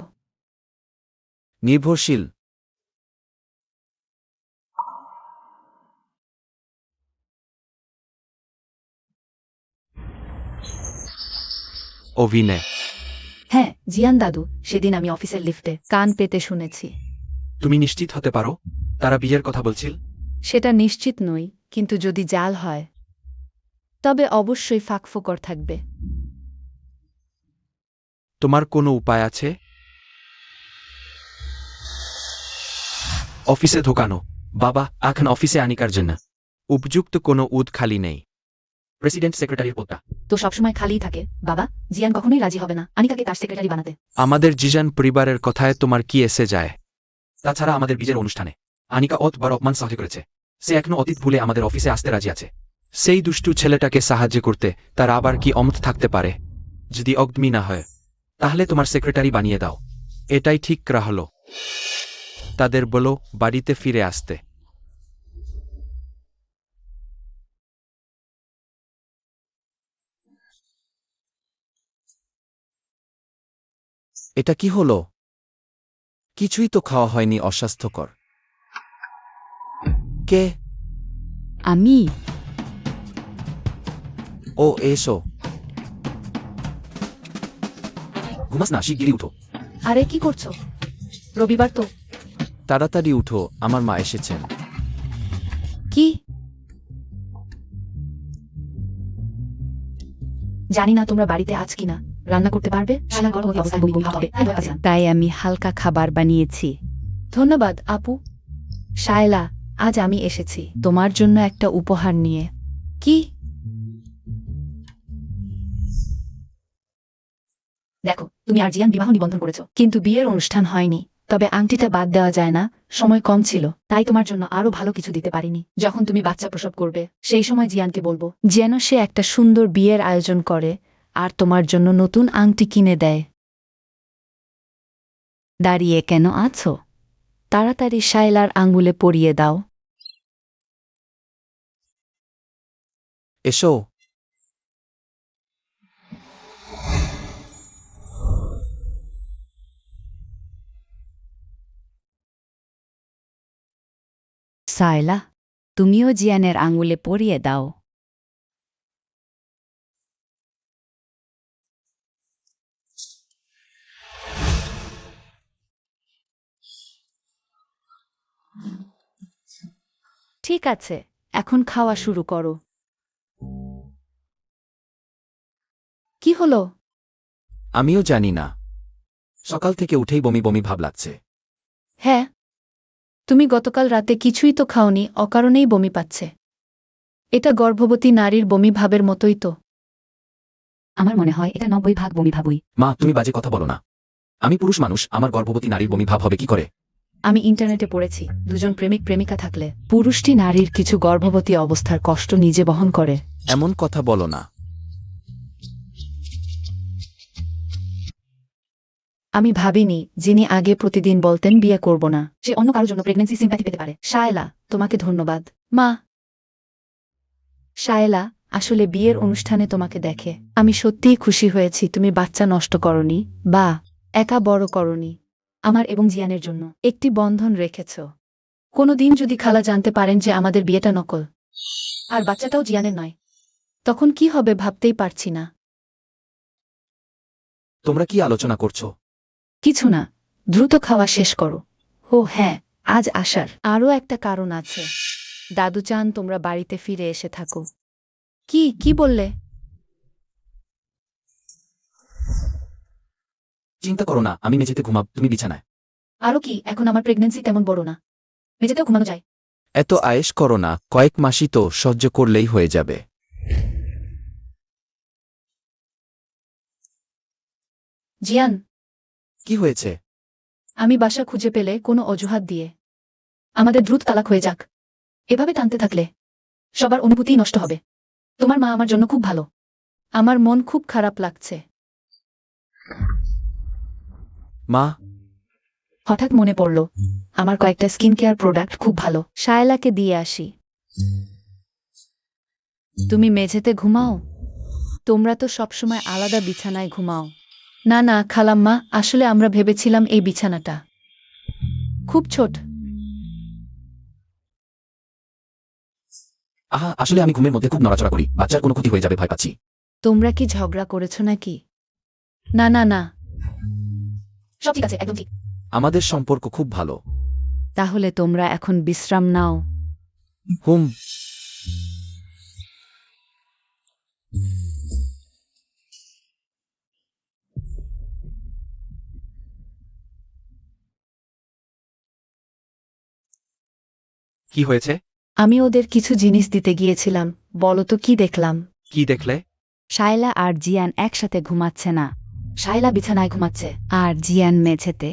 নির্ভরশীল? অভিনয়? হ্যাঁ জিয়ান দাদু, সেদিন আমি অফিসের লিফটে কান পেতে শুনেছি। তুমি নিশ্চিত হতে পারো তারা বিয়ের কথা বলছিল? সেটা নিশ্চিত নই, কিন্তু যদি জাল হয় তবে অবশ্যই ফাঁকফোকর থাকবে। তোমার কোনো উপায় আছে? অফিসে ঢোকানো? বাবা, এখন অফিসে আনিকার জন্য উপযুক্ত কোনো উদ খালি নেই। প্রেসিডেন্ট সেক্রেটারির পদটা তো সবসময় খালিই থাকে বাবা। জিয়ান কখনোই রাজি হবে না আনিকাকে তার সেক্রেটারি বানাতে। আমাদের জিজান পরিবারের কথায় তোমার কি এসে যায়? তাছাড়া আমাদের বিয়ের অনুষ্ঠানে আনিকা অতবার অপমান সহ্য করেছে। সে এখনো অতীত ভুলে আমাদের অফিসে আসতে রাজি আছে। সেই দুষ্টু ছেলেটাকে সাহায্য করতে তার আবার কি অমত থাকতে পারে? যদি অগ্নি না হয় তাহলে তোমার সেক্রেটারি বানিয়ে দাও। এটাই ঠিক হলো। তাদের বলো বাড়িতে ফিরে আসতে। এটা কি হলো? কিছুই তো খাওয়া হয়নি, অস্বাস্থ্যকর। কে? আমি। ও এসো। ঘুমাস না, শিগগিরই উঠো। আরে কি করছো? রবিবার তো। তাড়াতাড়ি উঠো, আমার মা এসেছেন। কি? জানি না তোমরা বাড়িতে আজ কিনা। রান্না করতে পারবে? তাই আমি হালকা খাবার বানিয়েছি। ধন্যবাদ আপু। শায়লা, আজ আমি এসেছি তোমার জন্য একটা উপহার নিয়ে। কি? দেখো, তুমি আর জিয়ান বিবাহ নিবন্ধন করেছো, কিন্তু বিয়ের অনুষ্ঠান হয়নি। তবে আংটিটা বাদ দেওয়া যায় না, সময় কম ছিল, তাই তোমার জন্য আরো ভালো কিছু দিতে পারিনি। যখন তুমি বাচ্চা প্রসব করবে, সেই সময় জিয়ানকে বলবো যেন সে একটা সুন্দর বিয়ের আয়োজন করে আর তোমার জন্য নতুন আংটি কিনে দেয়। দাঁড়িয়ে কেন আছো? তাড়াতাড়ি শায়লার আঙ্গুলে পরিয়ে দাও। এসো। শায়লা, তুমিও জিয়ানের আঙ্গুলে পরিয়ে দাও। ঠিক আছে, এখন খাওয়া শুরু করো। কি হলো? আমিও জানি না, সকাল থেকে উঠেই বমি বমি ভাব লাগছে। হ্যাঁ, তুমি গতকাল রাতে কিছুই তো খাওনি, অকারণেই বমি পাচ্ছে। এটা গর্ভবতী নারীর বমি ভাবের মতোই তো। আমার মনে হয় এটা 90% বমি ভাবই। মা, তুমি বাজে কথা বলো না। আমি পুরুষ মানুষ, আমার গর্ভবতী নারীর বমি ভাব হবে কি করে? আমি ইন্টারনেটে পড়েছি, দুজন প্রেমিক প্রেমিকা থাকলে পুরুষটি নারীর কিছু গর্ভবতী অবস্থার কষ্ট নিজে বহন করে। এমন কথা বলো না। আমি ভাবিনি যিনি আগে প্রতিদিন বলতেন বিয়ে করব না, সে অন্য কারোর জন্য প্রেগন্যান্সি সিম্প্যাথি পেতে পারে। শায়লা, তোমাকে ধন্যবাদ। মা। শায়লা, আসলে বিয়ের অনুষ্ঠানে তোমাকে দেখে আমি সত্যিই খুশি হয়েছি। তুমি বাচ্চা নষ্ট করনি বা একা বড় করনি। আমার এবং জিয়ানের জন্য একটি বন্ধন রেখেছ। কোনোদিন যদি খালা জানতে পারেন যে আমাদের বিয়েটা নকল আর বাচ্চাটাও জিয়ানের নয়, তখন কি হবে ভাবতেই পারছি না। তোমরা কি আলোচনা করছো? কিছু না, দ্রুত খাওয়া শেষ করো। ও হ্যাঁ, আজ আসার আরও একটা কারণ আছে। দাদু চান তোমরা বাড়িতে ফিরে এসে থাকো। কি কি বললে? চিন্তা করো না, আমি মেঝেতে ঘুমাব, তুমি বিছানায়। আরও কি, এখন আমার প্রেগন্যান্সি তেমন বড় না, মেঝেতেও ঘুমানো যায়। এত আয়েশ করো না, কয়েক মাসই তো, সহ্য করলেই হয়ে যাবে। জিয়ান, কি হয়েছে? আমি বাসা খুঁজে পেলে কোনো অজুহাত দিয়ে আমাদের দ্রুত তালাক হয়ে যাক। এভাবে টানতে থাকলে সবার অনুভূতিই নষ্ট হবে। তোমার মা আমার জন্য খুব ভালো। আমার মন খুব খারাপ লাগছে। মা। হঠাৎ মনে পড়ল আমার কয়েকটা স্কিন কেয়ার প্রোডাক্ট খুব ভালো, শায়লাকে দিয়ে আসি। তুমি মেঝেতে ঘুমাও? তোমরা তো সবসময় আলাদা বিছানায় ঘুমাও। না না খালাম্মা, আসলে আমরা ভেবেছিলাম এই বিছানাটা খুব ছোট। আহা, আসলে আমি ঘুমের মধ্যে খুব নড়াচড়া করি, বাচ্চার কোনো ক্ষতি হয়ে যাবে ভয় পাচ্ছি। তোমরা কি ঝগড়া করেছো নাকি? না না না, সব ঠিক আছে, একদম ঠিক। আমাদের সম্পর্ক খুব ভালো। তাহলে তোমরা এখন বিশ্রাম নাও। হুম। কি হয়েছে? আমি ওদের কিছু জিনিস দিতে গিয়েছিলাম। বলো তো কি দেখলাম? কি দেখলে? শায়লা আর জিয়ান একসাথে ঘুমাচ্ছে না। শায়লা বিছানায় ঘুমাচ্ছে আর জিয়ান মেঝেতে।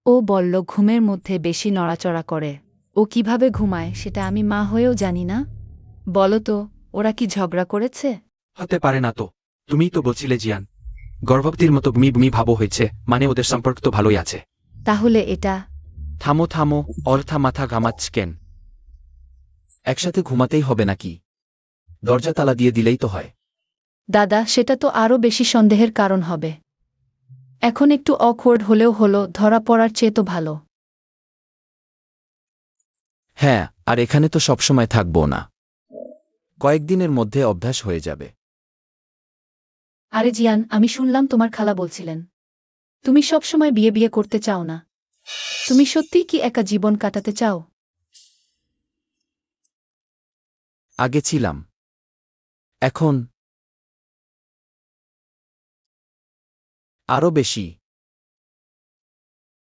ও বলল ঘুমের মধ্যে বেশি নড়াচড়া করে। ও কিভাবে ঘুমায় সেটা আমি মা হয়েও জানি না। বলো তো, ওরা কি ঝগড়া করেছে? হতে পারে না তো, তুমিই তো বলছিলে জিয়ান গর্ভবতীর মতো বমি বমি ভাবও হয়েছে, মানে ওদের সম্পর্ক তো ভালোই আছে। তাহলে এটা থামো থামো, অর্থা মাথা ঘামাচ্ছ কেন? একসাথে ঘুমাতেই হবে নাকি? দরজা তালা দিয়ে দিলেই তো হয়। দাদা, সেটা তো আরও বেশি সন্দেহের কারণ হবে। এখন একটু অকওয়ার্ড হলেও হলো, ধরা পড়ার চেয়ে তো ভালো। হ্যাঁ, আর এখানে তো সবসময় থাকবো না, কয়েকদিনের মধ্যে অভ্যাস হয়ে যাবে। আরে জিয়ান, আমি শুনলাম তোমার খালা বলছিলেন তুমি সবসময় বিয়ে বিয়ে করতে চাও না। তুমি সত্যিই কি একা জীবন কাটাতে চাও? আগে ছিলাম, এখন আরও বেশি।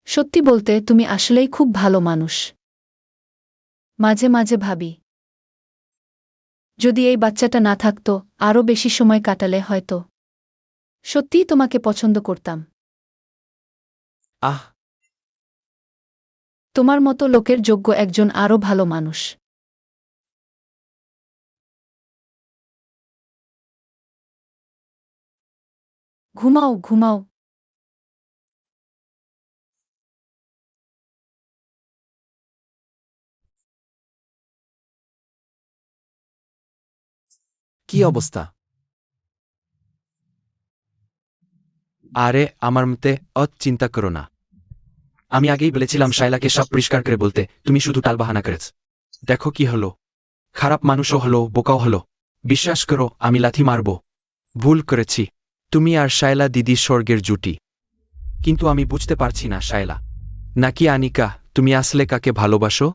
সত্যি বলতে তুমি আসলেই খুব ভালো মানুষ। মাঝে মাঝে ভাবি, যদি এই বাচ্চাটা না থাকতো, আরও বেশি সময় কাটালে হয়তো সত্যিই তোমাকে পছন্দ করতাম। আহ, তোমার মতো লোকের যোগ্য একজন আরও ভালো মানুষ। ঘুমাও ঘুমাও। কি অবস্থা? আরে আমার মতে চিন্তা করো না। আমি আগেই বলেছিলাম শায়লাকে সব পরিষ্কার করে বলতে, তুমি শুধু টালবাহানা করেছ। দেখো কি হলো, খারাপ মানুষও হলো, বোকাও হলো। বিশ্বাস করো, আমি লাথি মারব। ভুল করেছি। তুমি আর শায়লা দিদি স্বর্গের জুটি। কিন্তু আমি বুঝতে পারছি না, শায়লা নাকি আনিকা, তুমি আসলে কাকে ভালোবাসো?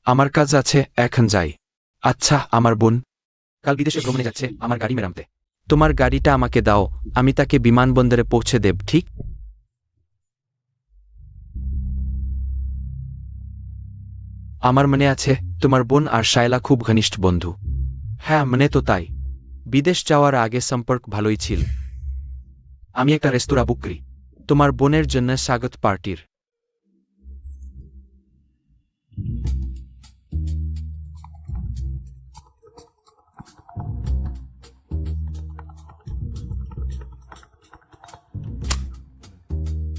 আমার কাজ আছে, এখন যাই। আচ্ছা, আমার বোন কাল বিদেশে ভ্রমণে যাচ্ছে, আমার গাড়ি মেরামতে। তোমার গাড়িটা আমাকে দাও, আমি তাকে বিমানবন্দরে পৌঁছে দেব, ঠিক? আমার মনে আছে তোমার বোন আর শায়লা খুব ঘনিষ্ঠ বন্ধু। হ্যাঁ, মনে তো তাই। বিদেশ যাওয়ার আগে সম্পর্ক ভালোই ছিল। আমি একটা রেস্তোরাঁ বুক করি তোমার বোনের জন্য স্বাগত পার্টির।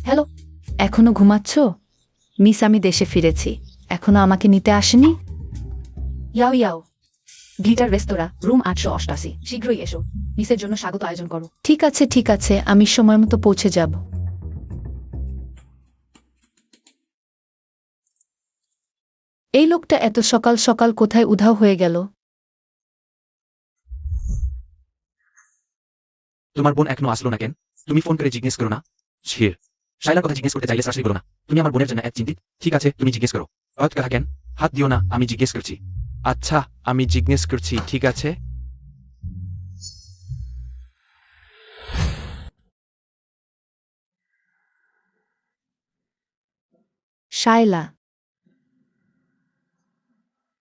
হ্যালো, এখনো ঘুমাচ্ছ? মিস, আমি দেশে ফিরেছি। এখনো আমাকে নিতে আসেনি? ইয়াও ইয়াও, গ্লিটার রেস্তোরাঁ, রুম 888। শীঘ্রই এসো, মিসের জন্য স্বাগত আয়োজন করো। ঠিক আছে ঠিক আছে, আমি সময় মতো পৌঁছে যাব। এই লোকটা এত সকাল সকাল কোথায় উধাও হয়ে গেল? তোমার বোন এখনো আসলো না কেন? তুমি ফোন করে জিজ্ঞেস করো না। ছির, শাইলার কথা জিজ্ঞেস করতে চাইলে সরাসরি বলো না। তুমি আমার বোনের জন্য এক চিন্তিত। ঠিক আছে, তুমি জিজ্ঞেস করো। কথা কেন? হাত দিও না, আমি জিজ্ঞেস করছি। আচ্ছা, আমি জিজ্ঞেস করছি, ঠিক আছে? শায়লা,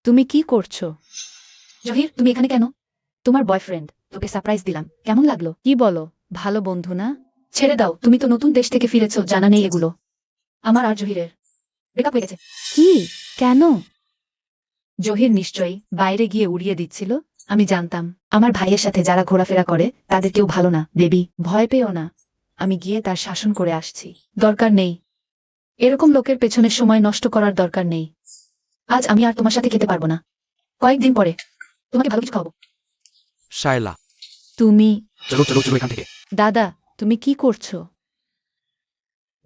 তুমি কি করছো? জহির, তুমি এখানে কেন? তোমার বয়ফ্রেন্ড, তোকে সারপ্রাইজ দিলাম, কেমন লাগলো? কি বলো, ভালো বন্ধু না? ছেড়ে দাও, তুমি তো নতুন দেশ থেকে ফিরেছো, জানা নেই এগুলো। আমার আর জহিরের ব্রেকআপ হয়ে গেছে। কি? কেন? জহির নিশ্চয়ই বাইরে গিয়ে উড়িয়ে দিচ্ছিল। আমি জানতাম আমার ভাইয়ের সাথে যারা ঘোরাফেরা করে তাদের কেউ ভালো না। বেবি, ভয় পেও না, আমি গিয়ে তার শাসন করে আসছি। দরকার নেই, এরকম লোকের পেছনে সময় নষ্ট করার দরকার নেই। আজ আমি আর তোমার সাথে খেতে পারবো না, কয়েকদিন পরে তোমাকে ভালো কিছু খাবো। শায়লা, তুমি? চলো চলো চলো এখান থেকে। দাদা, তুমি কি করছো?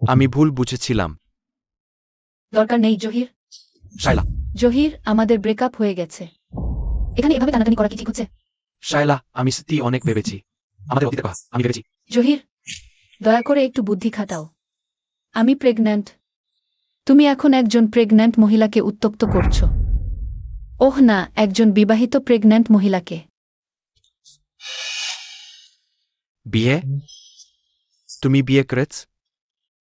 আমি ভুল বুঝেছিলাম। দরকার নেই জহির। শায়লা, জহির, আমাদের ব্রেকআপ হয়ে গেছে। এখানে এভাবে টানাটানি করা কি ঠিক হচ্ছে? শায়লা, আমি সত্যি অনেক ভেবেছি। আমাদের অতীতের কথা আমি ভেবেছি। জহির, দয়া করে একটু বুদ্ধি খাটাও। আমি প্রেগন্যান্ট। তুমি এখন একজন প্রেগন্যান্ট মহিলাকে উত্ত্যক্ত করছো। ওহ না, একজন বিবাহিত প্রেগন্যান্ট মহিলাকে। বিয়ে? তুমি বিয়ে করেছ?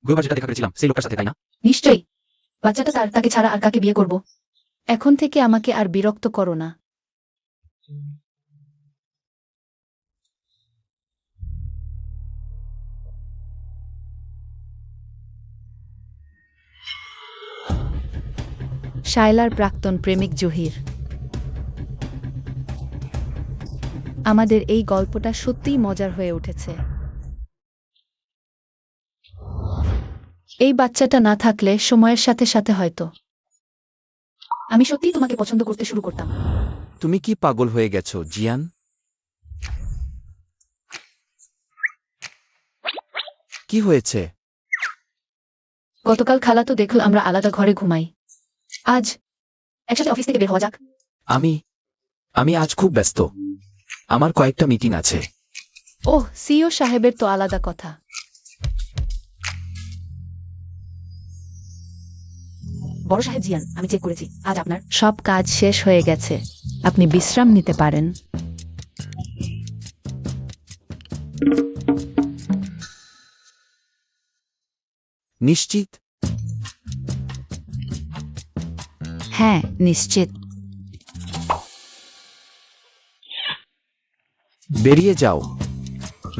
গতবার যেটা দেখা করেছিলাম সেই লোকটার সাথে, তাই না? নিশ্চয়ই। বাচ্চাটা তাকে ছাড়া আর কাকে বিয়ে করব? এখন থেকে আমাকে আর বিরক্ত করো না। শায়লার প্রাক্তন প্রেমিক জহির। আমাদের এই গল্পটা সত্যিই মজার হয়ে উঠেছে। এই বাচ্চাটা না থাকলে সময়ের সাথে সাথে হয়তো আমি সত্যিই তোমাকে পছন্দ করতে শুরু করতাম। তুমি কি পাগল হয়ে গেছো জিয়ান? কি হয়েছে? গতকাল খালা তো দেখল আমরা আলাদা ঘরে ঘুমাই। আজ একসাথে অফিস থেকে বের হওয়া যাক। আমি আজ খুব ব্যস্ত। আমার কয়েকটা মিটিং আছে। ওহ, সিইও সাহেবের তো আলাদা কথা। বড় সাহেব জিয়ান, আমি চেক করেছি, আজ আপনার সব কাজ শেষ হয়ে গেছে। আপনি বিশ্রাম নিতে পারেন। নিশ্চিত? হ্যাঁ, নিশ্চিত। বেরিয়ে যাও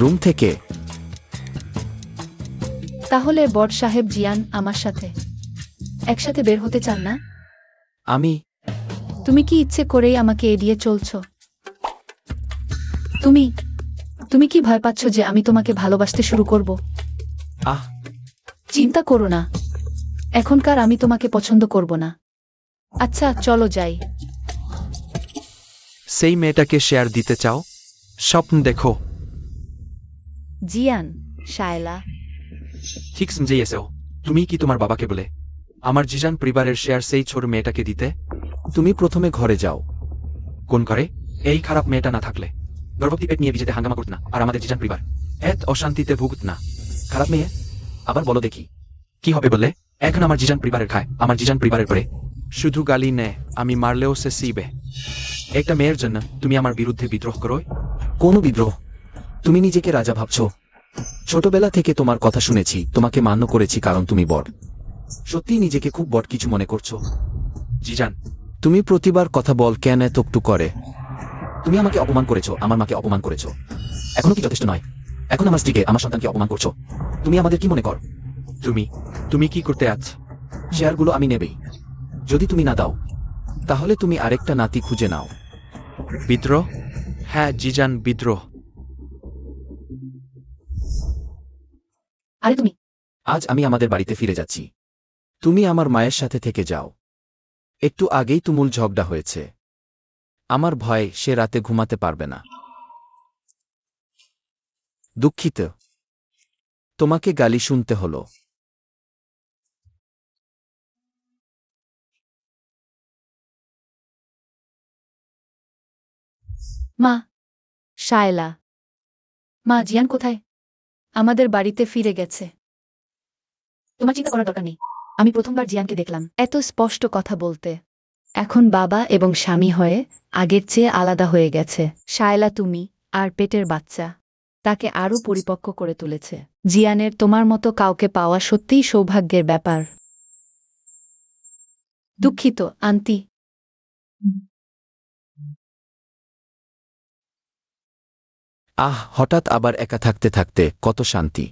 রুম থেকে। তাহলে বড় সাহেব জিয়ান আমার সাথে একসাথে বের হতে চান না? আমি তুমি কি ইচ্ছে করেই আমাকে এড়িয়ে চলছো? তুমি তুমি কি ভয় পাচ্ছ যে আমি তোমাকে ভালোবাসতে শুরু করব? আহ চিন্তা করো না, এখনকার আমি তোমাকে পছন্দ করব না। আচ্ছা, চলো যাই। সেই মেয়েটাকে শেয়ার দিতে চাও? স্বপ্ন দেখো। জিয়ান, শায়লা। ঠিক সমঝেছো। তুমি কি তোমার বাবাকে বলে আমার জিজান পরিবারের শেয়ার সেই ছোট মেয়েটাকে দিতে? তুমি প্রথমে ঘরে যাও। কোন ঘরে? এই খারাপ মেয়েটা না থাকলে গর্ভবতী পেট নিয়ে বিজেতে হাঙ্গামা করত না, আর আমাদের জিজান পরিবার এত অশান্তিতে ভুগত না। খারাপ মেয়ে? আবার বলো দেখি কি হবে বললে? এখন আমার জিজান পরিবারের খায়, আমার জিজান পরিবারের পরে শুধু গালি নেয়, আমি মারলেও সে সিবে। একটা মেয়ের জন্য তুমি আমার বিরুদ্ধে বিদ্রোহ করো? কোনো বিদ্রোহ? তুমি নিজেকে রাজা ভাবছো? ছোটবেলা থেকে তোমার কথা শুনেছি, তোমাকে মান্য করেছি কারণ তুমি বড়। সত্যি নিজেকে খুব বড় কিছু মনে করছো? জিজান, তুমি প্রতিবার কথা বল কেন এতটুকু করে? তুমি আমাকে অপমান করেছো, আমার মাকে অপমান করেছো। এখনো কি যথেষ্ট নয়? এখন আমার স্ত্রীকে, আমার সন্তানকে অপমান করছো। তুমি আমাদের কি মনে কর? তুমি কি করতে আছ? শেয়ারগুলো আমি নেবেই। যদি তুমি না দাও তাহলে তুমি আরেকটা নাতি খুঁজে নাও। বিদ্রোহ? হ্যাঁ জিজান, বিদ্রোহ। আরে তুমি! আজ আমি আমাদের বাড়িতে ফিরে যাচ্ছি। তুমি আমার মায়ের সাথে থেকে যাও। একটু আগেই তুমুল ঝগড়া হয়েছে। আমার ভয় সে রাতে ঘুমাতে পারবে না। দুঃখিত, তোমাকে গালি শুনতে হলো। মা, শায়লা। মা, জিয়ান কোথায়? আমাদের বাড়িতে ফিরে গেছে। তোমার চিন্তা করার দরকার নেই। আমি প্রথমবার জিয়ানকে দেখলাম এত স্পষ্ট কথা বলতে। এখন বাবা এবং স্বামী হয়ে আগের চেয়ে আলাদা হয়ে গেছে। শায়লা, তুমি আর পেটের বাচ্চা তাকে আরও পরিপক্ক করে তুলেছে। জিয়ানের তোমার মতো কাউকে পাওয়া সত্যিই সৌভাগ্যের ব্যাপার। দুঃখিত, আন্টি। হঠাৎ আবার একা থাকতে থাকতে কত শান্তি।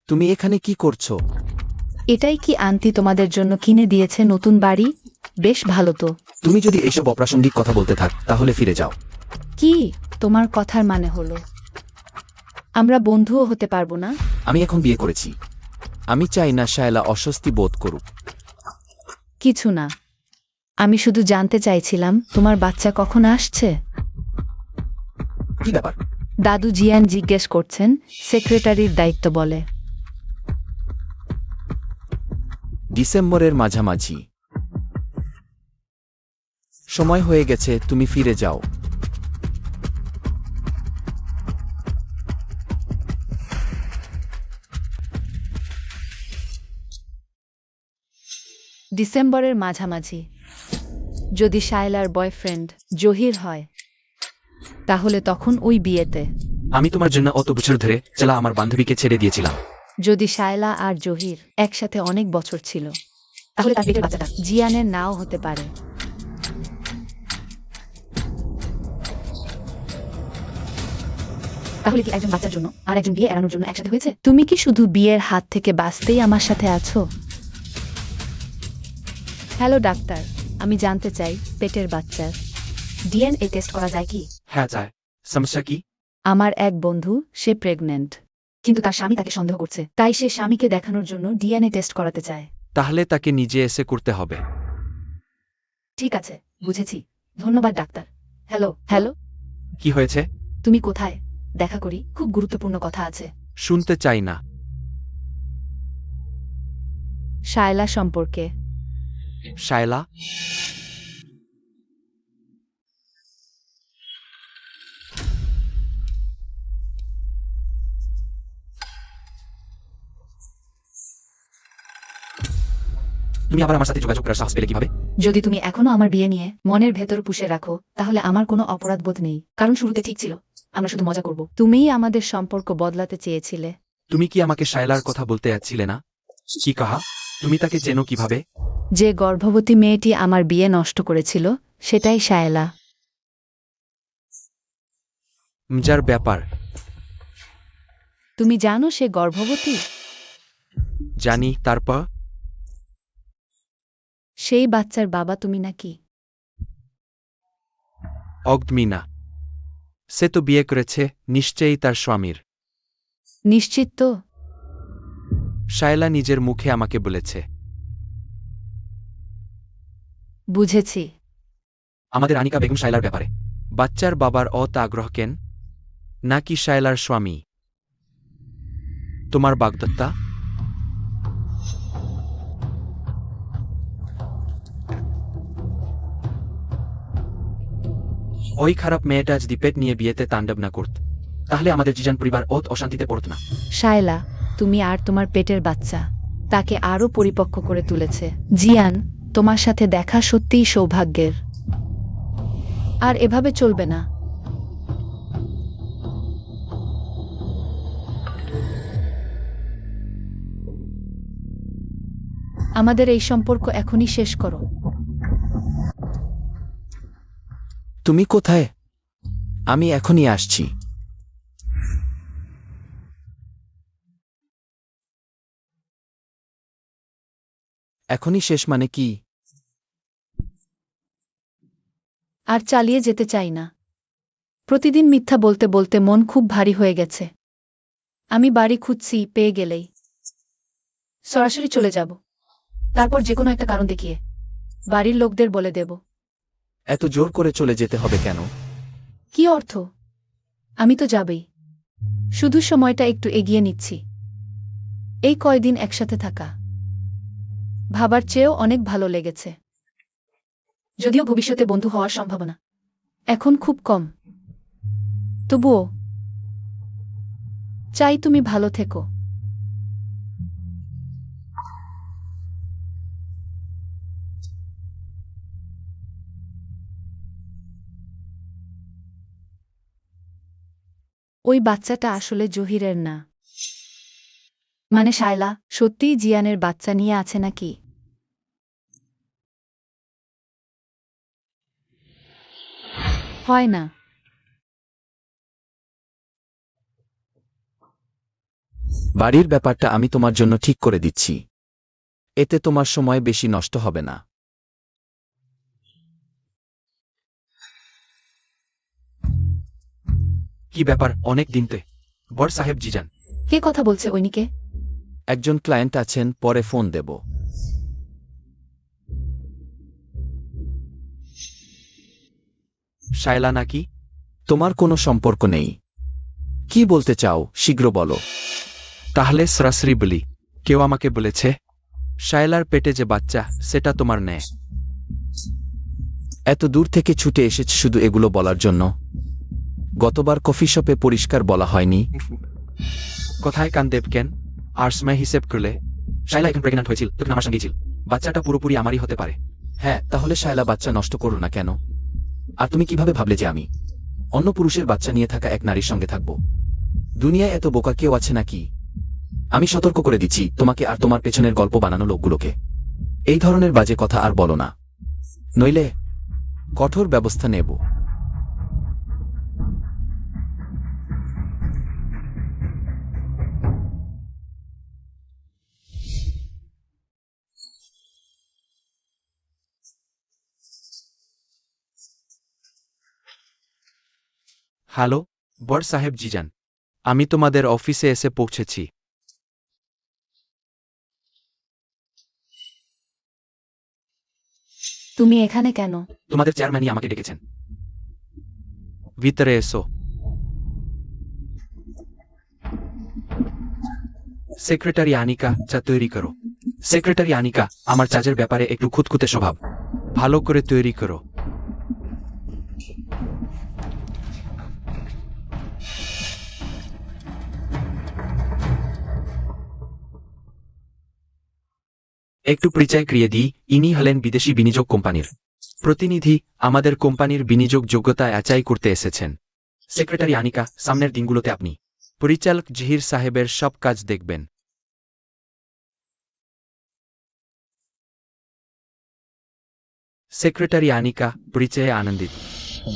তুমি এখানে কি করছো? এটাই কি আন্টি তোমাদের জন্য কিনে দিয়েছে নতুন বাড়ি? বেশ ভালো তো। তুমি যদি এইসব অপ্রাসঙ্গিক কথা বলতে থাক তাহলে ফিরে যাও। কি তোমার কথার মানে হলো আমরা বন্ধুও হতে পারবো না? আমি এখন বিয়ে করেছি। আমি চাই না শায়লা অস্বস্তি বোধ করুক। কিছু না, আমি শুধু জানতে চাইছিলাম তোমার বাচ্চা কখন আসছে। কি ব্যাপার? দাদু জিয়ান জিজ্ঞেস করছেন, সেক্রেটারির দায়িত্ব বলে। ডিসেম্বরের মাঝামাঝি। সময় হয়ে গেছে, তুমি ফিরে যাও। ডিসেম্বরের মাঝামাঝি। যদি শায়লার বয়ফ্রেন্ড জহির হয়। তাহলে তখন ওই বিয়েতে আমি তোমার জন্য অত বছর ধরে চেলা আমার বান্ধবীকে ছেড়ে দিয়েছিলাম। যদি শায়লা আর জহির একসাথে অনেক বছর ছিল, তাহলে তার পেটের বাচ্চাটা জিয়ানের নাও হতে পারে। তাহলে কি একজন বাচ্চার জন্য আর একজন বিয়ে এড়ানোর জন্য একসাথে হয়েছে? তুমি কি শুধু বিয়ের হাত থেকে বাঁচতেই আমার সাথে আছো? হ্যালো ডাক্তার, আমি জানতে চাই পেটের বাচ্চার ডিএনএ টেস্ট করা যায় কি? হ্যাঁ যায়। সমস্যা কি? আমার এক বন্ধু, সে প্রেগন্যান্ট, কিন্তু তার স্বামী তাকে সন্দেহ করছে, তাই সে স্বামীকে দেখানোর জন্য ডিএনএ টেস্ট করাতে চায়। তাহলে তাকে নিজে এসে করতে হবে। ঠিক আছে, বুঝেছি। ধন্যবাদ ডাক্তার। হ্যালো হ্যালো, কি হয়েছে? তুমি কোথায়? দেখা করি, খুব গুরুত্বপূর্ণ কথা আছে। শুনতে চাই না। শায়লা সম্পর্কে। শায়লা? তুমি আবার আমার সাথে যোগাযোগ করার সাহস পেলে কিভাবে? যদি তুমি এখনো আমার বিয়ে নিয়ে মনের ভেতর পুষে রাখো, তাহলে আমার কোনো অপরাধ বোধ নেই, কারণ শুরুতে ঠিক ছিল, আমরা শুধু মজা করব। তুমিই আমাদের সম্পর্ক বদলাতে চেয়েছিলে। তুমি কি আমাকে শায়লার কথা বলতে যাচ্ছিলে না? কি কাহা? তুমি তাকে চেনো কিভাবে? যে গর্ভবতী মেয়েটি আমার বিয়ে নষ্ট করেছিল, সেটাই শায়লা। মজার ব্যাপার। তুমি জানো সে গর্ভবতী? জানি, তারপর? সেই বাচ্চার বাবা তুমি নাকি? অগ্মিনা। সে তো বিয়ে করেছে, নিশ্চয়ই তার স্বামীর। নিশ্চিত তো? শায়লা নিজের মুখে আমাকে বলেছে। বুঝেছি। আমাদের আনিকা বেগম শায়লার ব্যাপারে। বাচ্চার বাবার অত আগ্রহ কেন? নাকি শায়লার স্বামী? তোমার বাগদত্তা? ওই খারাপ মেয়েটা যদি পেট নিয়ে বিয়েতে তাণ্ডব না করত, তাহলে আমাদের জিজান পরিবার অত অশান্তিতে পড়ত না। শায়লা, তুমি আর তোমার পেটের বাচ্চা তাকে আরো পরিপক্ক করে তুলেছে। জিয়ান, তোমার সাথে দেখা সত্যিই সৌভাগ্যের। আর এভাবে চলবে না। আমাদের এই সম্পর্ক এখনই শেষ করো। তুমি কোথায়? আমি এখনই আসছি। এখনই শেষ মানে কি? আর চালিয়ে যেতে চাই না। প্রতিদিন মিথ্যা বলতে বলতে মন খুব ভারী হয়ে গেছে। আমি বাড়ি খুঁজছি, পেয়ে গেলেই সরাসরি চলে যাব। তারপর যে কোনো একটা কারণ দেখিয়ে বাড়ির লোকদের বলে দেব। এত জোর করে চলে যেতে হবে কেন? কি অর্থ? আমি তো যাবেই। শুধু সময়টা একটু এগিয়ে নিচ্ছি। এই কয়দিন একসাথে থাকা ভাবার চেয়েও অনেক ভালো লেগেছে। যদিও ভবিষ্যতে বন্ধু হওয়ার সম্ভাবনা এখন খুব কম, তবুও চাই তুমি ভালো থেকো। ওই বাচ্চাটা আসলে জহিরের না। মানে শায়লা সত্যিই জিয়ানের বাচ্চা নিয়ে আছে নাকি? হয় না। বাড়ির ব্যাপারটা আমি তোমার জন্য ঠিক করে দিচ্ছি। এতে তোমার সময় বেশি নষ্ট হবে না। কি ব্যাপার, অনেক দিনতে? বড় সাহেব জিজান। কে কথা বলছে ওইনিকে? একজন ক্লায়েন্ট আছেন, পরে ফোন দেব। শায়লা নাকি? তোমার কোনো সম্পর্ক নেই। কি বলতে চাও শীঘ্র বলো। তাহলে সরাসরি বলি, কেউ আমাকে বলেছে শায়লার পেটে যে বাচ্চা সেটা তোমার নেয়। এত দূর থেকে ছুটে এসেছ শুধু এগুলো বলার জন্য? গতবার কফি শপে পরিষ্কার বলা হয়নি? কোথায় কান দেব কেন? আর সময় হিসেব করলে শায়লা এখন প্রেগন্যান্ট হয়েছিল, তখন আমার সঙ্গেই ছিল। বাচ্চাটা পুরোপুরি আমারই হতে পারে। হ্যাঁ, তাহলে শায়লা বাচ্চা নষ্ট করো না কেন? আর তুমি কিভাবে ভাবলে যে আমি? অন্য পুরুষের বাচ্চা নিয়ে থাকা এক নারীর সঙ্গে থাকব? দুনিয়ায় এত বোকা কেউ আছে নাকি? আমি সতর্ক করে দিচ্ছি তোমাকে আর তোমার পেছনের গল্প বানানো লোকগুলোকে। এই ধরনের বাজে কথা আর বলো না, নইলে কঠোর ব্যবস্থা নেব। হ্যালো বড় সাহেব জিজান, আমি তোমাদের অফিসে এসে পৌঁছেছি। তুমি এখানে কেন? তোমাদের চেয়ারম্যানই আমাকে ডেকেছেন। ভিতরে এসো। সেক্রেটারি আনিকা, চা তৈরি করো। সেক্রেটারি আনিকা, আমার চাচের ব্যাপারে একটু খুঁতখুঁতে স্বভাব, ভালো করে তৈরি করো। একটু পরিচয় করিয়ে দিই, ইনি হলেন বিদেশি বিনিয়োগ কোম্পানির প্রতিনিধি, আমাদের কোম্পানির বিনিয়োগ যোগ্যতা যাচাই করতে এসেছেন। সেক্রেটারি আনিকা, সামনের দিনগুলোতে আপনি পরিচালক জহির সাহেবের সব কাজ দেখবেন। সেক্রেটারি আনিকা, পরিচয়ে আনন্দিত,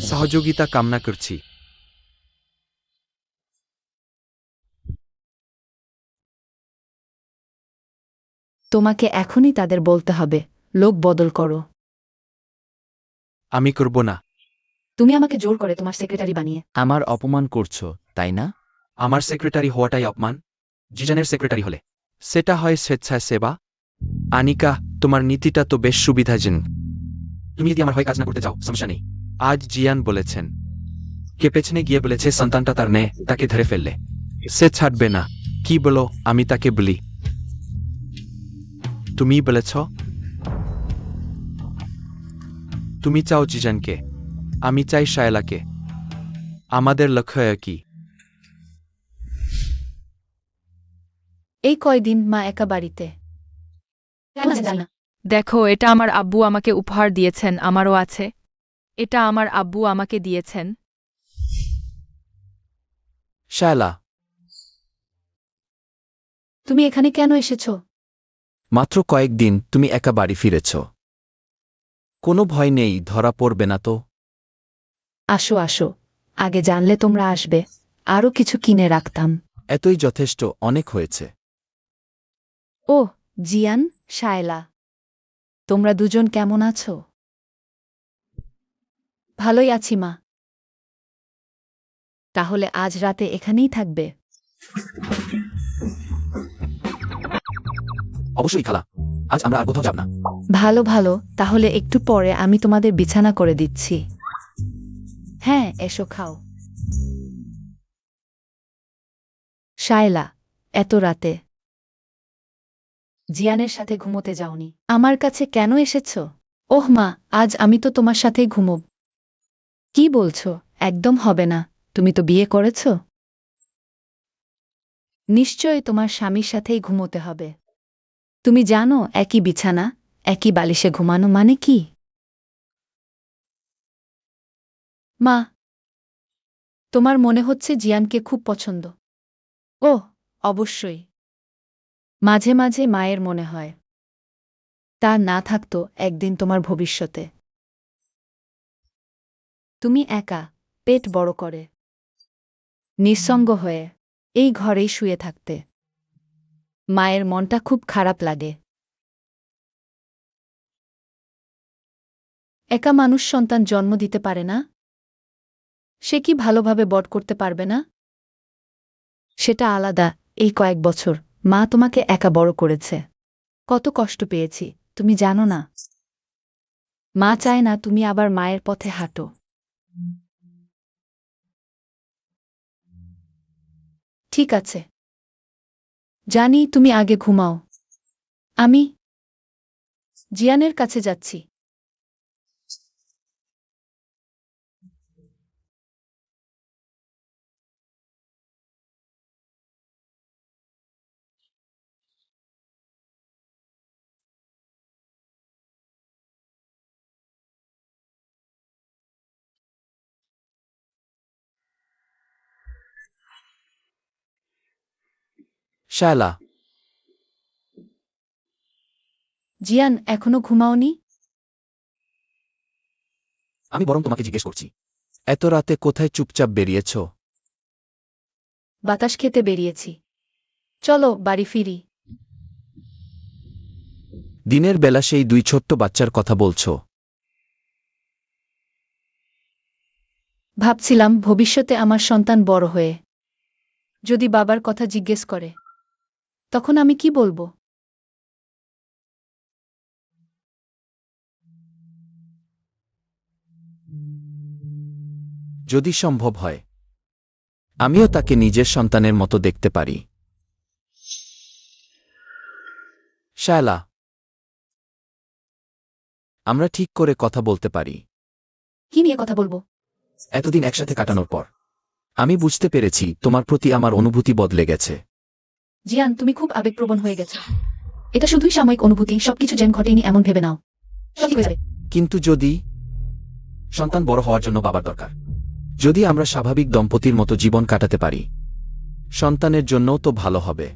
সহযোগিতা কামনা করছি। তোমাকে এখনই তাদের বলতে হবে, লোক বদল করো। আমি করব না। তুমি আমাকে জোর করে তোমার সেক্রেটারি বানিয়ে আমার অপমান করছো, তাই না? আমার সেক্রেটারি হওয়াটাই অপমান? জিজানের সেক্রেটারি হলে সেটা হয় স্বেচ্ছায় সেবা। আনিকা, তোমার নীতিটা তো বেশ সুবিধাজনক। তুমি যদি আমার হয়ে কাজ না করতে চাও, সমস্যা নেই। আজ জিয়ান বলেছেন, কে পেছনে গিয়ে বলেছে সন্তানটা তার নেই, তাকে ধরে ফেললে সে ছাড়বে না। কি বলো, আমি তাকে বলি? তুমি বলেছ? তুমি চাও জিজানকে, আমি চাই শায়লাকে। আমাদের লক্ষ্য একই। এই কয়দিন মা একা বাড়িতে কেন জানি না। দেখো, এটা আমার আব্বু আমাকে উপহার দিয়েছেন, আমারও আছে। এটা আমার আব্বু আমাকে দিয়েছেন। শায়লা, তুমি এখানে কেন এসেছো? মাত্র কয়েকদিন তুমি একা বাড়ি ফিরেছ, কোনো ভয় নেই ধরা পড়বে না তো? আসো আসো, আগে জানলে তোমরা আসবে, আরো কিছু কিনে রাখতাম। এতই যথেষ্ট, অনেক হয়েছে। ও জিয়ান, শায়লা, তোমরা দুজন কেমন আছো? ভালোই আছি মা। তাহলে আজ রাতে এখানেই থাকবে? অবশ্যই খালা, আজ আমরা আর কোথাও যাব না। ভালো ভালো, তাহলে একটু পরে আমি তোমাদের বিছানা করে দিচ্ছি। হ্যাঁ, এসো খাও। শায়লা, এত রাতে জিয়ানের সাথে ঘুমোতে যাওনি? আমার কাছে কেন এসেছ? ওহ মা, আজ আমি তো তোমার সাথেই ঘুমোব। কি বলছো? একদম হবে না, তুমি তো বিয়ে করেছ। নিশ্চয়ই তোমার স্বামীর সাথেই ঘুমোতে হবে। তুমি জানো একই বিছানা, একই বালিশে ঘুমানো মানে কি? মা, তোমার মনে হচ্ছে জিয়ানকে খুব পছন্দ। ওহ, অবশ্যই। মাঝে মাঝে মায়ের মনে হয় তার না থাকতো একদিন তোমার ভবিষ্যতে। তুমি একা, পেট বড় করে, নিঃসঙ্গ হয়ে এই ঘরেই শুয়ে থাকতে। মায়ের মনটা খুব খারাপ লাগে। একা মানুষ সন্তান জন্ম দিতে পারে না? সে কি ভালোভাবে বড় করতে পারবে না? সেটা আলাদা। এই কয়েক বছর মা তোমাকে একা বড় করেছে। কত কষ্ট পেয়েছি, তুমি জানো না? মা চায় না তুমি আবার মায়ের পথে হাঁটো। ঠিক আছে, জানি, তুমি আগে ঘুমাও। আমি জিয়ানের কাছে যাচ্ছি। শায়লা, জিয়ান, এখনো ঘুমাওনি? আমি বরং তোমাকে জিজ্ঞেস করছি, এত রাতে কোথায় চুপচাপ বেরিয়েছ? বাতাস খেতে বেরিয়েছি। চলো বাড়ি ফিরি। দিনের বেলা সেই দুই ছোট্ট বাচ্চার কথা বলছো? ভাবছিলাম ভবিষ্যতে আমার সন্তান বড় হয়ে যদি বাবার কথা জিজ্ঞেস করে, তখন আমি কি বলবো? যদি সম্ভব হয়, আমিও তাকে নিজের সন্তানের মতো দেখতে পারি। শায়লা, আমরা ঠিক করে কথা বলতে পারি। কি নিয়ে কথা বলবো? এতদিন একসাথে কাটানোর পর আমি বুঝতে পেরেছি তোমার প্রতি আমার অনুভূতি বদলে গেছে। জিয়ান, তুমি খুব আবেগপ্রবণ হয়ে গেছো। এটা শুধুই সাময়িক অনুভূতি, সবকিছু যেন ঘটেনি এমন ভেবে নাও। সব ঠিক হয়ে যাবে। কিন্তু যদি সন্তান বড় হওয়ার জন্য বাবার দরকার, যদি আমরা স্বাভাবিক দম্পতির মতো জীবন কাটাতে পারি, সন্তানের জন্যও তো ভালো হবে।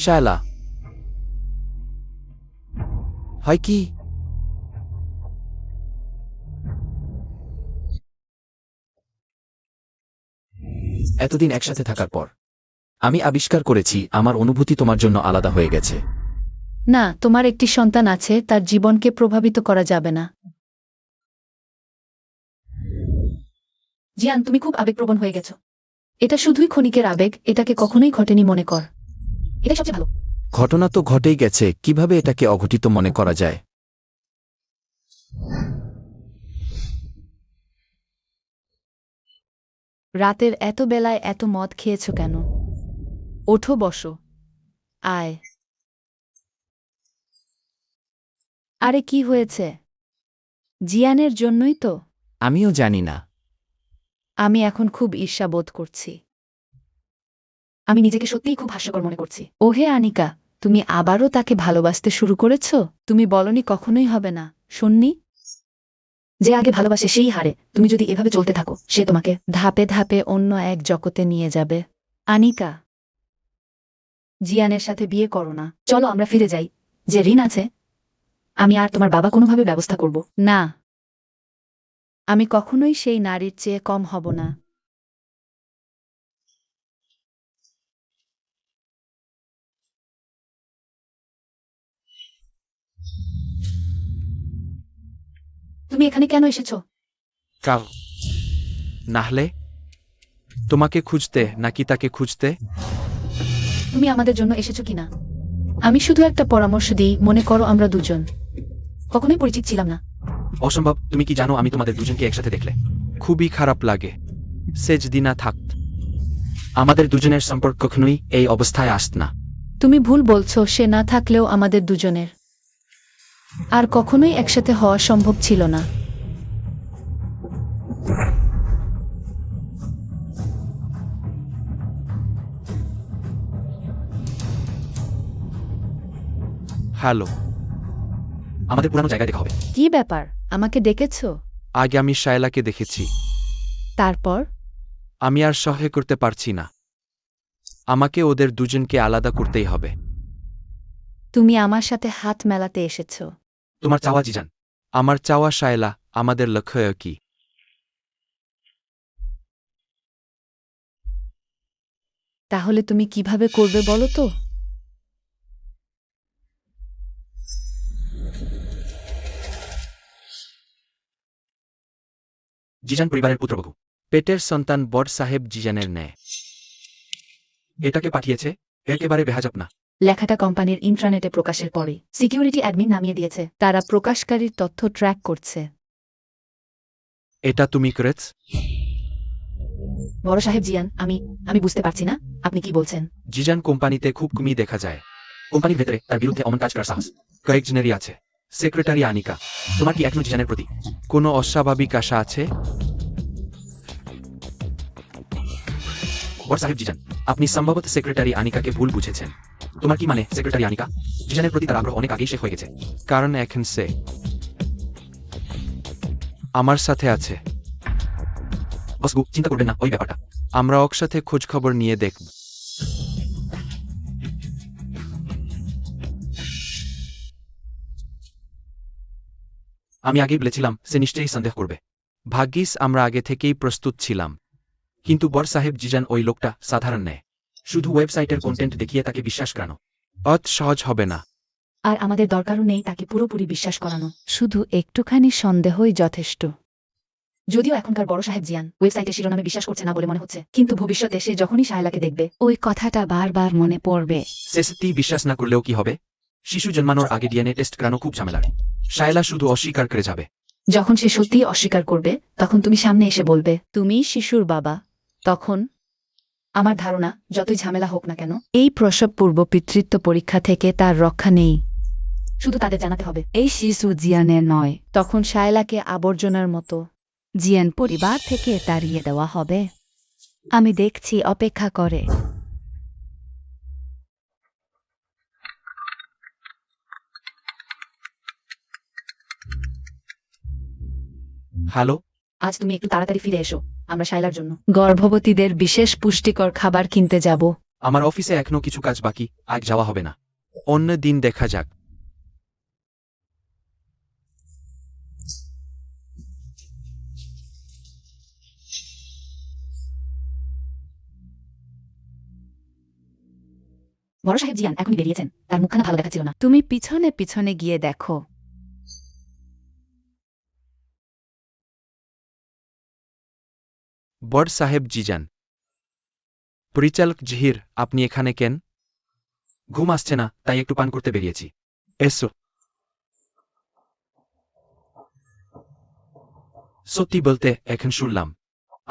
শায়লা, হয় কি, এতদিন একসাথে থাকার পর আমি আবিষ্কার করেছি আমার অনুভূতি তোমার জন্য আলাদা হয়ে গেছে। না, তোমার একটি সন্তান আছে, তার জীবনকে প্রভাবিত করা যাবে না। জিয়ান, তুমি খুব আবেগপ্রবণ হয়ে গেছো। এটা শুধুই ক্ষণিকের আবেগ, এটাকে কখনোই ঘটেনি মনে কর। এটাই সবচেয়ে ভালো। ঘটনা তো ঘটেই গেছে, কিভাবে এটাকে অঘটিত মনে করা যায়? রাতের এত বেলায় এত মদ খেয়েছো কেন? ওঠো, বসো। আয়। আরে কি হয়েছে? জিয়ানের জন্যই তো। আমিও জানি না। আমি এখন খুব ঈর্ষা বোধ করছি। আমি নিজেকে সত্যিই খুব হাস্যকর মনে করছি। ওহে আনিকা, তুমি আবারও তাকে ভালোবাসতে শুরু করেছ? তুমি বলনি কখনোই হবে না, শুননি? যে আগে ভালোবাসে সেই হারে। তুমি যদি এভাবে চলতে থাকো, সে তোমাকে ধাপে ধাপে অন্য এক জগতে নিয়ে যাবে। আনিকা, জিয়ানের সাথে বিয়ে করো না। চলো আমরা ফিরে যাই। যে ঋণ আছে, আমি আর তোমার বাবা কোনোভাবে ব্যবস্থা করব না। আমি কখনোই সেই নারীর চেয়ে কম হব না। তুমি এখানে কেন এসেছো? কাল নাহলে তোমাকে খুঁজতে নাকি তাকে খুঁজতে? তুমি আমাদের জন্য এসেছো কিনা আমি শুধু একটা পরামর্শ দিই, মনে করো আমরা দুজন কখনোই পরিচিত ছিলাম না। অসম্ভব। তুমি কি জানো আমি তোমাদের দুজনকে একসাথে দেখলে খুবই খারাপ লাগে। সেজদিনা থাকত আমাদের দুজনের সম্পর্ক কখনোই এই অবস্থায় আসত না। তুমি ভুল বলছো, সে না থাকলেও আমাদের দুজনের আর কখনোই একসাথে হওয়া সম্ভব ছিল না। হ্যালো, আমাদের পুরানো জায়গায় দেখা হবে। কি ব্যাপার, আমাকে ডেকেছো? আগে আমি শায়লাকে দেখেছি, তারপর? আমি আর সহ্য করতে পারছি না। আমাকে ওদের দুজনকে আলাদা করতেই হবে। তুমি আমার সাথে হাত মেলাতে এসেছো? তোমার চাওয়া জিজান। আমার চাওয়া শায়লা, আমাদের লক্ষ্য কি? তাহলে তুমি কিভাবে করবে বলো তো? জিজান পরিবারের পুত্রবধূ, পেটের সন্তান বড় সাহেব জিজানের ন্যায়। এটাকে পাঠিয়েছে, একেবারে বেহাজাব না। লেখাটা কোম্পানির ইন্ট্রানেটে প্রকাশের পরে সিকিউরিটি অ্যাডমিন নামিয়ে দিয়েছে, তারা প্রকাশকারীর তথ্য ট্র্যাক করছে। এটা তুমি করেছ? বড় সাহেব জিয়ান, আমি বুঝতে পারছি না আপনি কি বলছেন। জিজান কোম্পানিতে খুব কমই দেখা যায়। কোম্পানির ভেতরে তার বিরুদ্ধে অমন কাজ করার সাহস কয়েকজনেরই আছে। সেক্রেটারি আনিকা, তোমার কি এখনো জিজানের প্রতি কোনো অস্বাভাবিক আশা আছে? বড় সাহেব জিজান, আপনি সম্ভবত সেক্রেটারি আনিকাকে ভুল বুঝেছেন। তোমার কি মানে সেক্রেটারি আনিকা জিজানের প্রতি তার আগ্রহ অনেক আগেই শেষ হয়ে গেছে? কারণ এখন সে আমার সাথে আছে। বস গু, চিন্তা করবেন না ওই ব্যাপারটা। আমরা একসাথে খোঁজখবর নিয়ে দেখব। আমি আগেই বলেছিলাম সে নিশ্চয়ই সন্দেহ করবে। ভাগ্যিস আমরা আগে থেকেই প্রস্তুত ছিলাম। কিন্তু বড় সাহেব জিজান ওই লোকটা সাধারণ নেয়। শুধু ওয়েবসাইটের কন্টেন্ট দেখিয়ে তাকে বিশ্বাস করানো অত সহজ হবে না। আর আমাদের দরকারও নেই তাকে পুরোপুরি বিশ্বাস করানো, শুধু একটুখানি সন্দেহই যথেষ্ট। যদিও এখনকার বড় সাহেব জিয়ান ওয়েবসাইটের শিরোনামে বিশ্বাস করছে না বলে মনে হচ্ছে, কিন্তু ভবিষ্যতে সে যখনই শায়লাকে দেখবে ওই কথাটা বারবার মনে পড়বে। সে সত্যি বিশ্বাস না করলেও কি হবে? শিশু জন্মানোর আগে ডিএনএ টেস্ট করানো খুব ঝামেলার। শায়লা শুধু অস্বীকার করে যাবে। যখন সে সত্যিই অস্বীকার করবে তখন তুমি সামনে এসে বলবে তুমি শিশুর বাবা। তখন আমার ধারণা যতই ঝামেলা হোক না কেন এই প্রসব পূর্ব পিতৃত্ব পরীক্ষা থেকে তার রক্ষা নেই। শুধু তাদের জানাতে হবে এই শিশু জিয়ানের নয়। তখন শায়লাকে আবর্জনার মতো জিয়ান পরিবার থেকে তাড়িয়ে দেওয়া হবে। আমি দেখছি, অপেক্ষা করে। হ্যালো, আজ তুমি একটু তাড়াতাড়ি ফিরে এসো, আমরা শায়লার জন্য গর্ভবতীদের বিশেষ পুষ্টিকর খাবার কিনতে যাব। আমার অফিসে এখনো কিছু কাজ বাকি, আজ যাওয়া হবে না। অন্য দিন দেখা যাক। বড় সাহেব জিয়ান এখনই বেরিয়েছেন, তার মুখখানা ভালো দেখাচ্ছিল না। তুমি পিছনে পিছনে গিয়ে দেখো। বড় সাহেব জিজান। পরিচালক জহির, আপনি এখানে কেন? ঘুম আসছে না, তাই একটু পান করতে বেরিয়েছি। এসো। সত্যি বলতে এখন শুনলাম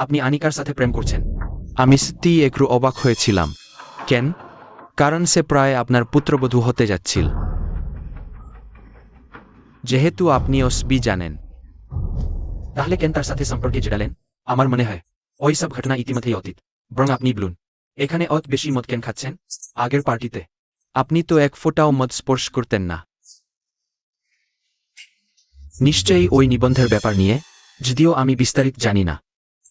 আপনি আনিকার সাথে প্রেম করছেন। আমি সত্যি একটু অবাক হয়েছিলাম। কেন? কারণ সে প্রায় আপনার পুত্রবধূ হতে যাচ্ছিল। যেহেতু আপনি ওসবি জানেন, তাহলে কেন তার সাথে সম্পর্কে জড়ালেন? আমার মনে হয় ওই সব ঘটনা ইতিমধ্যেই অতীত। বরং আপনি বলুন, এখানে অত বেশি মদ কেন খাচ্ছেন? আগের পার্টিতে আপনি তো এক ফোঁটাও মদ স্পর্শ করতেন না। নিশ্চয়ই ওই নিবন্ধের ব্যাপার নিয়ে, যদিও আমি বিস্তারিত জানি না।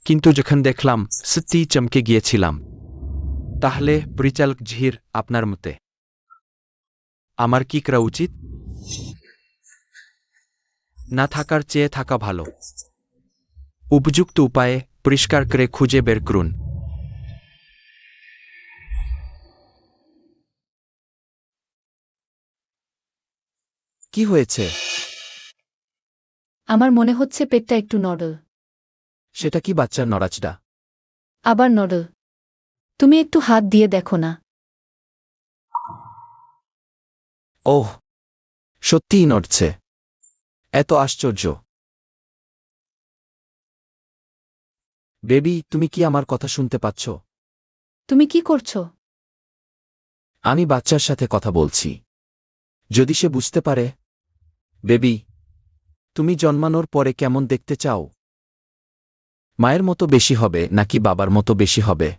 কিন্তু যখন দেখলাম সত্যিই চমকে গিয়েছিলাম। তাহলে পরিচালক জহির, আপনার মতে আমার কি করা উচিত? না থাকার চেয়ে থাকা ভালো। উপযুক্ত উপায়ে পরিষ্কার করে খুঁজে বের করুন। কি হয়েছে? আমার মনে হচ্ছে পেটটা একটু নড়ল। সেটা কি বাচ্চার নড়াচড়া? আবার নড়ল। তুমি একটু হাত দিয়ে দেখো না। ওহ, সত্যিই নড়ছে। এত আশ্চর্য। বেবি, তুমি কি আমার কথা শুনতে পাচ্ছ? তুমি কি করছো? আমি বাচ্চার সাথে কথা বলছি। যদি সে বুঝতে পারে। বেবি, তুমি জন্মানোর পরে কেমন দেখতে চাও? মায়ের মতো বেশি হবে নাকি বাবার মতো বেশি হবে?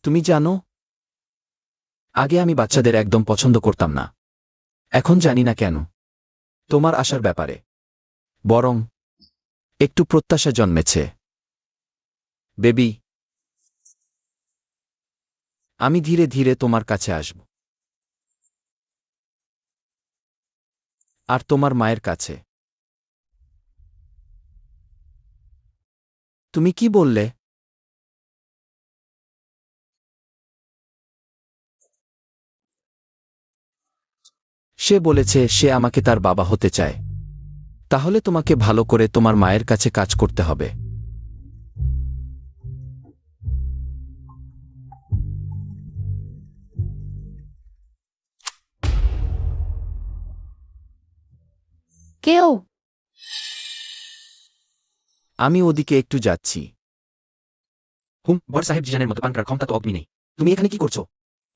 তুমি জানো, আগে আমি বাচ্চাদের একদম পছন্দ করতাম না। এখন জানি না কেন। তোমার আশার ব্যাপারে বরং একটু প্রত্যাশা জন্মেছে। বেবি, আমি ধীরে ধীরে তোমার কাছে আসব। আর তোমার মায়ের কাছে। তুমি কি বললে? সে বলেছে সে আমাকে তার বাবা হতে চায়। তাহলে তোমাকে ভালো করে তোমার মায়ের কাছে কাজ করতে হবে। কেউ? আমি ওদিকে একটু যাচ্ছি। বড় সাহেব জিজানের মতো পান করার ক্ষমতা তো অগ্নি নেই। তুমি এখানে কি করছো?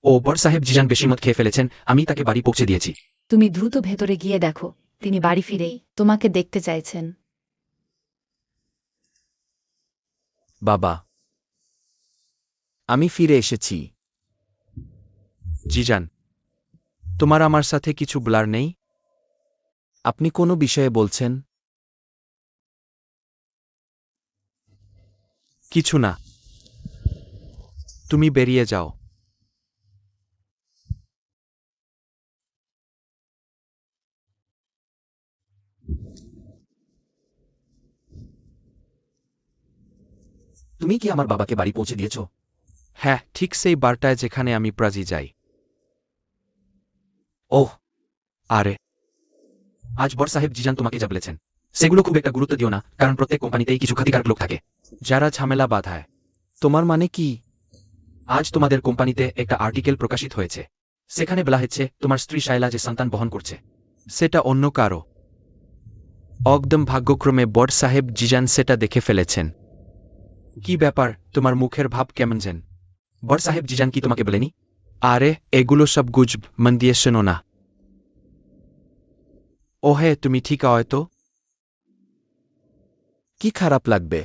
ও বড় সাহেব জিজান বেশি মদ খেয়ে ফেলেছেন, আমি তাকে বাড়ি পৌঁছে দিয়েছি। তুমি দ্রুত ভেতরে গিয়ে দেখো, তিনি বাড়ি ফিরেই তোমাকে দেখতে চাইছেন। বাবা, আমি ফিরে এসেছি। জিজান, তোমার আমার সাথে কিছু বলার নেই? আপনি কোনো বিষয়ে বলছেন? কিছু না, তুমি বেরিয়ে যাও। তুমি কি আমার বাবাকে বাড়ি পৌঁছে দিয়েছ? হ্যাঁ, ঠিক সেই বারটায় যেখানে আমি প্রাজি যাই। ওহ, আরে আজ বড় সাহেব জিজান তোমাকে যা বলেছেন সেগুলো খুব একটা গুরুত্ব দিও না, কারণ প্রত্যেক কোম্পানিতেই কিছু ক্ষতিকারক লোক থাকে যারা ঝামেলা বাঁধায়। তোমার মানে কি? আজ তোমাদের কোম্পানিতে একটা আর্টিকেল প্রকাশিত হয়েছে, সেখানে বলা হচ্ছে তোমার স্ত্রী শায়লা যে সন্তান বহন করছে। সেটা অন্য কারো। একদম ভাগ্যক্রমে বড় সাহেব জিজান সেটা দেখে ফেলেছেন। কি ব্যাপার, তোমার মুখের ভাব কেমন যেন? বড় সাহেব জিজান কি তোমাকে বলেনি? আরে এগুলো সব গুজব, মন দিয়ে শোনো না। ওহে, তুমি ঠিক হয়তো। কি খারাপ লাগবে?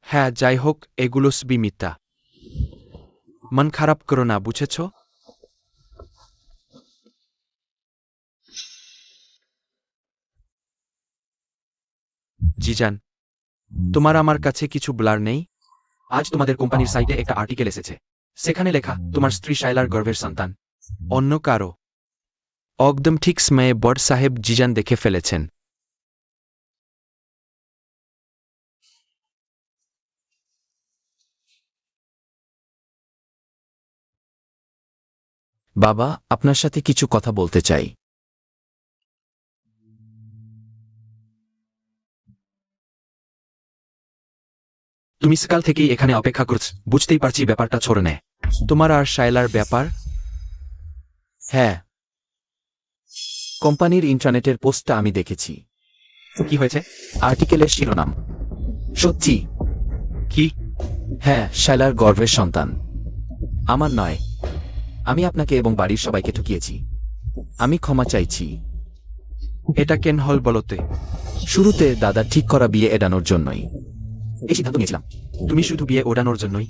হ্যাঁ, যাই হোক, এগুলো সবই মিথ্যা। মন খারাপ করো না, বুঝেছ? জিজান, তোমার আমার কাছে কিছু বলার নেই? আজ তোমাদের কোম্পানির সাইটে একটা আর্টিকেল এসেছে, সেখানে লেখা তোমার স্ত্রী শায়লার গর্ভের সন্তান অন্য কারো। একদম ঠিক সময়ে বড় সাহেব জিজান দেখে ফেলেছেন। বাবা, আপনার সাথে কিছু কথা বলতে চাই। তুমি সকাল থেকেই এখানে অপেক্ষা করছ, বুঝতেই পারছি ব্যাপারটা ছড়ে নেয়। তোমার আর শায়লার ব্যাপার? হ্যাঁ, কোম্পানির ইন্টারনেটের পোস্টটা আমি দেখেছি। কি হয়েছে? আর্টিকেলের শিরোনাম সত্যি। কি? হ্যাঁ, শায়লার গর্ভের সন্তান। আমার নয়। আমি আপনাকে এবং বাড়ির সবাইকে ঠকিয়েছি। আমি ক্ষমা চাইছি। এটা কেন হল বলতে? শুরুতে দাদা ঠিক করা বিয়ে এড়ানোর জন্যই। এই সিদ্ধান্ত নিয়েছিলাম। তুমি শুধু বিয়ে ওড়ানোর জন্যই?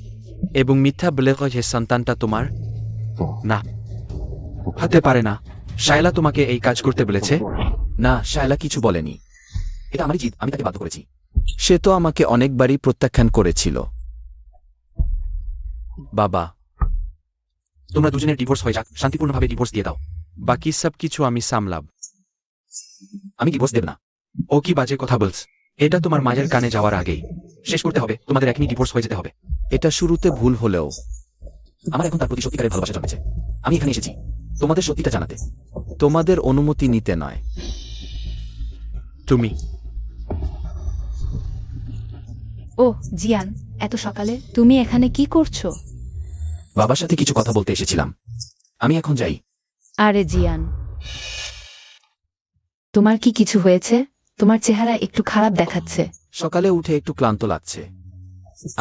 এবং মিথ্যা বলে যে সন্তানটা তোমার না, হতে পারে না। শায়লা তোমাকে এই কাজ করতে বলেছে? না, শায়লা কিছু বলেনি। এটা আমারই জিদ, আমি তাকে বাধ্য করেছি। সে তো আমাকে অনেকবারই প্রত্যাখ্যান করেছিল। বাবা, তোমরা দুজনের ডিভোর্স হয়ে যাক, শান্তিপূর্ণভাবে ডিভোর্স দিয়ে দাও। বাকি সব কিছু আমি সামলাব। আমি ডিভোর্স দেব না। ও কি বাজে কথা বলছ? এটা তোমার মায়ের কানে যাওয়ার আগেই শেষ করতে হবে। তোমাদের এখনই ডিভোর্স হয়ে যেতে হবে। এটা শুরুতে ভুল হলেও আমার এখন তার প্রতি সত্যিকারের ভালোবাসা জন্মেছে। আমি এখানে এসেছি তোমাদের সত্যিটা জানাতে। তোমাদের অনুমতি নিতে নয়। তুমি ও জিয়ান, এত সকালে তুমি এখানে কি করছো? বাবার সাথে কিছু কথা বলতে এসেছিলাম। আমি এখন যাই। আরে জিয়ান, তোমার কি কিছু হয়েছে? তোমার চেহারা একটু খারাপ দেখাচ্ছে। সকালে উঠে একটু ক্লান্ত লাগছে।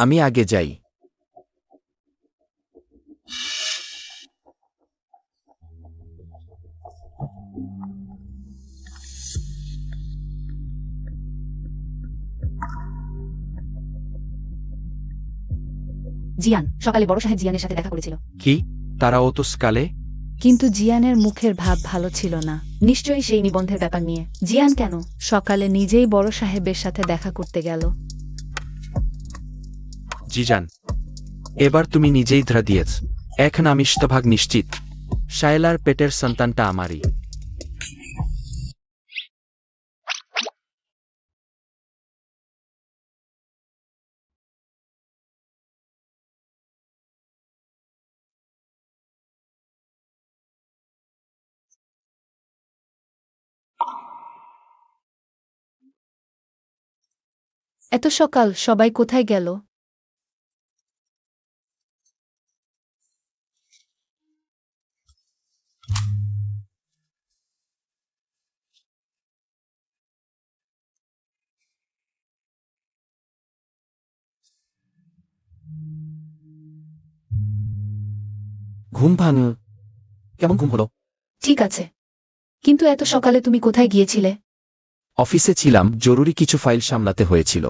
আমি আগে যাই। জিয়ান সকালে বড় সাহেব জিয়ানের সাথে দেখা করেছিল। কি? তারাও তো স্কালে? কিন্তু জিয়ানের মুখের ভাব ভালো ছিল না। নিশ্চয়ই সেই নিবন্ধের ব্যাপার নিয়ে। জিয়ান কেন সকালে নিজেই বড় সাহেবের সাথে দেখা করতে গেল? জিজান, এবার তুমি নিজেই ধরা দিয়েছ। এখন আমি শতভাগ নিশ্চিত শায়লার পেটের সন্তানটা আমারই। এত সকাল সবাই কোথায় গেল? ঘুম ভাঙ। কেমন ঘুম হলো? ঠিক আছে, কিন্তু এত সকালে তুমি কোথায় গিয়েছিলে? অফিসে ছিলাম, জরুরি কিছু ফাইল সামলাতে হয়েছিল।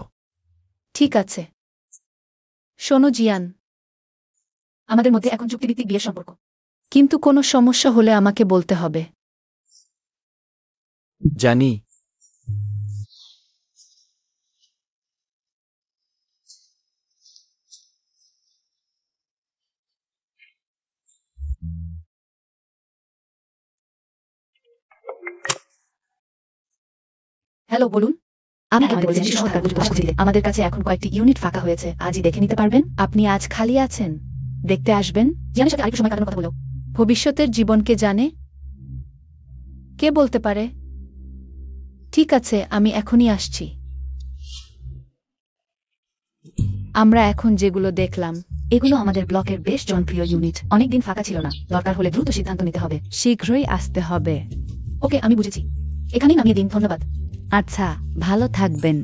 ঠিক আছে। শোনো জিয়ান, আমাদের মধ্যে এখন চুক্তিভিত্তিক বিয়ের সম্পর্ক, কিন্তু কোনো সমস্যা হলে আমাকে বলতে হবে। জানি। হ্যালো, বলুন। আমি আমাদের বলেছেন শিশু সরকার বুঝতে খুঁজে দিতে। আমাদের কাছে এখন কয়েকটি ইউনিট ফাঁকা হয়েছে, আজই দেখে নিতে পারবেন? আপনি আজ খালি আছেন? দেখতে আসবেন? জিয়ানের সাথে আরেকটু সময় কাটানোর কথা বলো। ভবিষ্যতের জীবনকে জানে কে বলতে পারে? ঠিক আছে, আমি এখনই আসছি। আমরা এখন যেগুলো দেখলাম এগুলো আমাদের ব্লকের বেশ জনপ্রিয় ইউনিট। অনেকদিন ফাঁকা ছিল না, দরকার হলে দ্রুত সিদ্ধান্ত নিতে হবে। শীঘ্রই আসতে হবে। ওকে, আমি বুঝেছি। এখানেই নামিয়ে দিন, ধন্যবাদ। আচ্ছা, ভালো থাকবেন।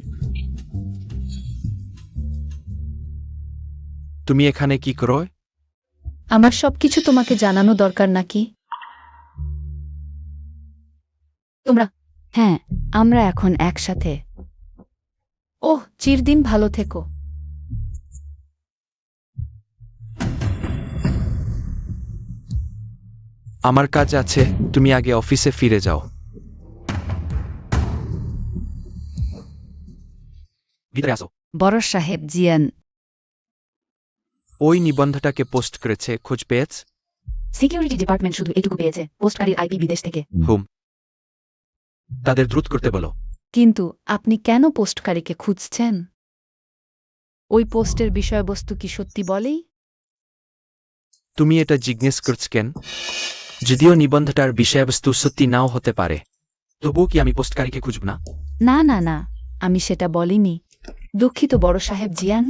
তুমি এখানে কি করো? আমার সবকিছু তোমাকে জানানো দরকার নাকি? তোমরা? হ্যাঁ, আমরা এখন একসাথে। ওহ, চিরদিন ভালো থেকো। আমার কাজ আছে, তুমি আগে অফিসে ফিরে যাও। ভিতরে আসো। বড় সাহেব জিয়ান। ওই নিবন্ধটাকে পোস্ট করেছে, খোঁজ পেয়েছ? সিকিউরিটি ডিপার্টমেন্ট শুধু এটুকু পেয়েছে, পোস্টকারীর আইপি বিদেশ থেকে। হুম, তাদের দ্রুত করতে বলো। কিন্তু আপনি কেন পোস্টকারীকে খুঁজছেন? ওই পোস্টের বিষয়বস্তু কি সত্যি বলেই? তুমি এটা জিজ্ঞেস করছ কেন? যদিও নিবন্ধটার বিষয়বস্তু সত্যি নাও হতে পারে, তবুও কি আমি পোস্টকারীকে খুঁজব না? না না না, আমি সেটা বলিনি। দুঃখিত বড় সাহেব জিয়ান,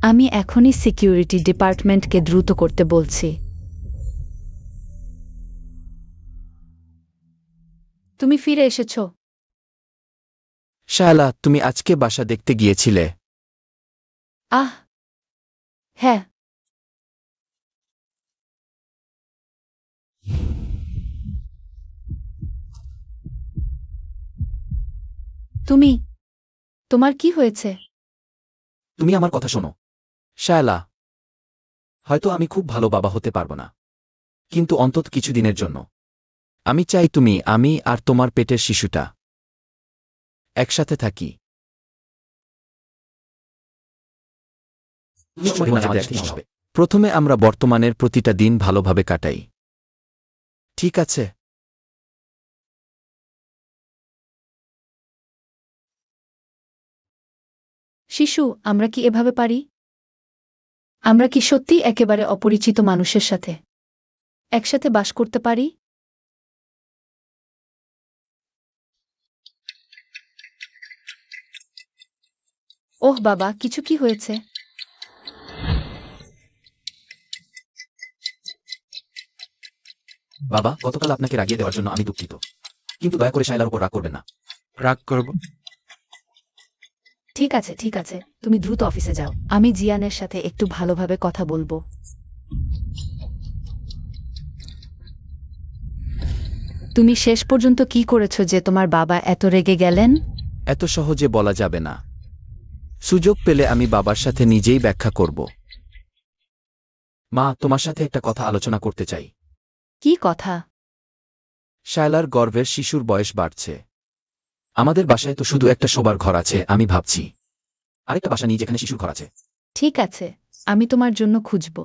আমি এখনই সিকিউরিটি ডিপার্টমেন্টকে দ্রুত করতে বলছি। তুমি ফিরে এসেছো? শায়লা, তুমি আজকে বাসা দেখতে গিয়েছিলে? আহ, হ্যাঁ। তোমার কি হয়েছে? তুমি আমার কথা শোনো শায়লা। হয়তো আমি খুব ভালো বাবা হতে পারবো না, কিন্তু অন্তত কিছুদিনের জন্য আমি চাই আমি আর তোমার পেটের শিশুটা একসাথে থাকি। প্রথমে আমরা বর্তমানের প্রতিটা দিন ভালোভাবে কাটাই, ঠিক আছে? শিশু, আমরা কি এভাবে পারি? আমরা কি সত্যি একেবারে অপরিচিত মানুষের সাথে একসাথে বাস করতে পারি? ওহ বাবা, কিছু কি হয়েছে? বাবা, গতকাল আপনাকে রাগিয়ে দেওয়ার জন্য আমি দুঃখিত, কিন্তু দয়া করে শায়লার উপর রাগ করবেন না। রাগ করব? ঠিক আছে, ঠিক আছে, তুমি দ্রুত অফিসে যাও। আমি জিয়ানের সাথে একটু ভালোভাবে কথা বলবো। তুমি শেষ পর্যন্ত কি করেছো যে তোমার বাবা এত রেগে গেলেন? এত সহজে বলা যাবে না, সুযোগ পেলে আমি বাবার সাথে নিজেই ব্যাখ্যা করব। মা, তোমার সাথে একটা কথা আলোচনা করতে চাই। কি কথা? শায়লার গর্ভের শিশুর বয়স বাড়ছে। আমাদের বাসায় তো শুধু একটা শোবার ঘর আছে, আমি ভাবছি আরেকটা বাসা নিয়ে যেখানে শিশুর ঘর আছে। ঠিক আছে, আমি তোমার জন্য খুঁজব।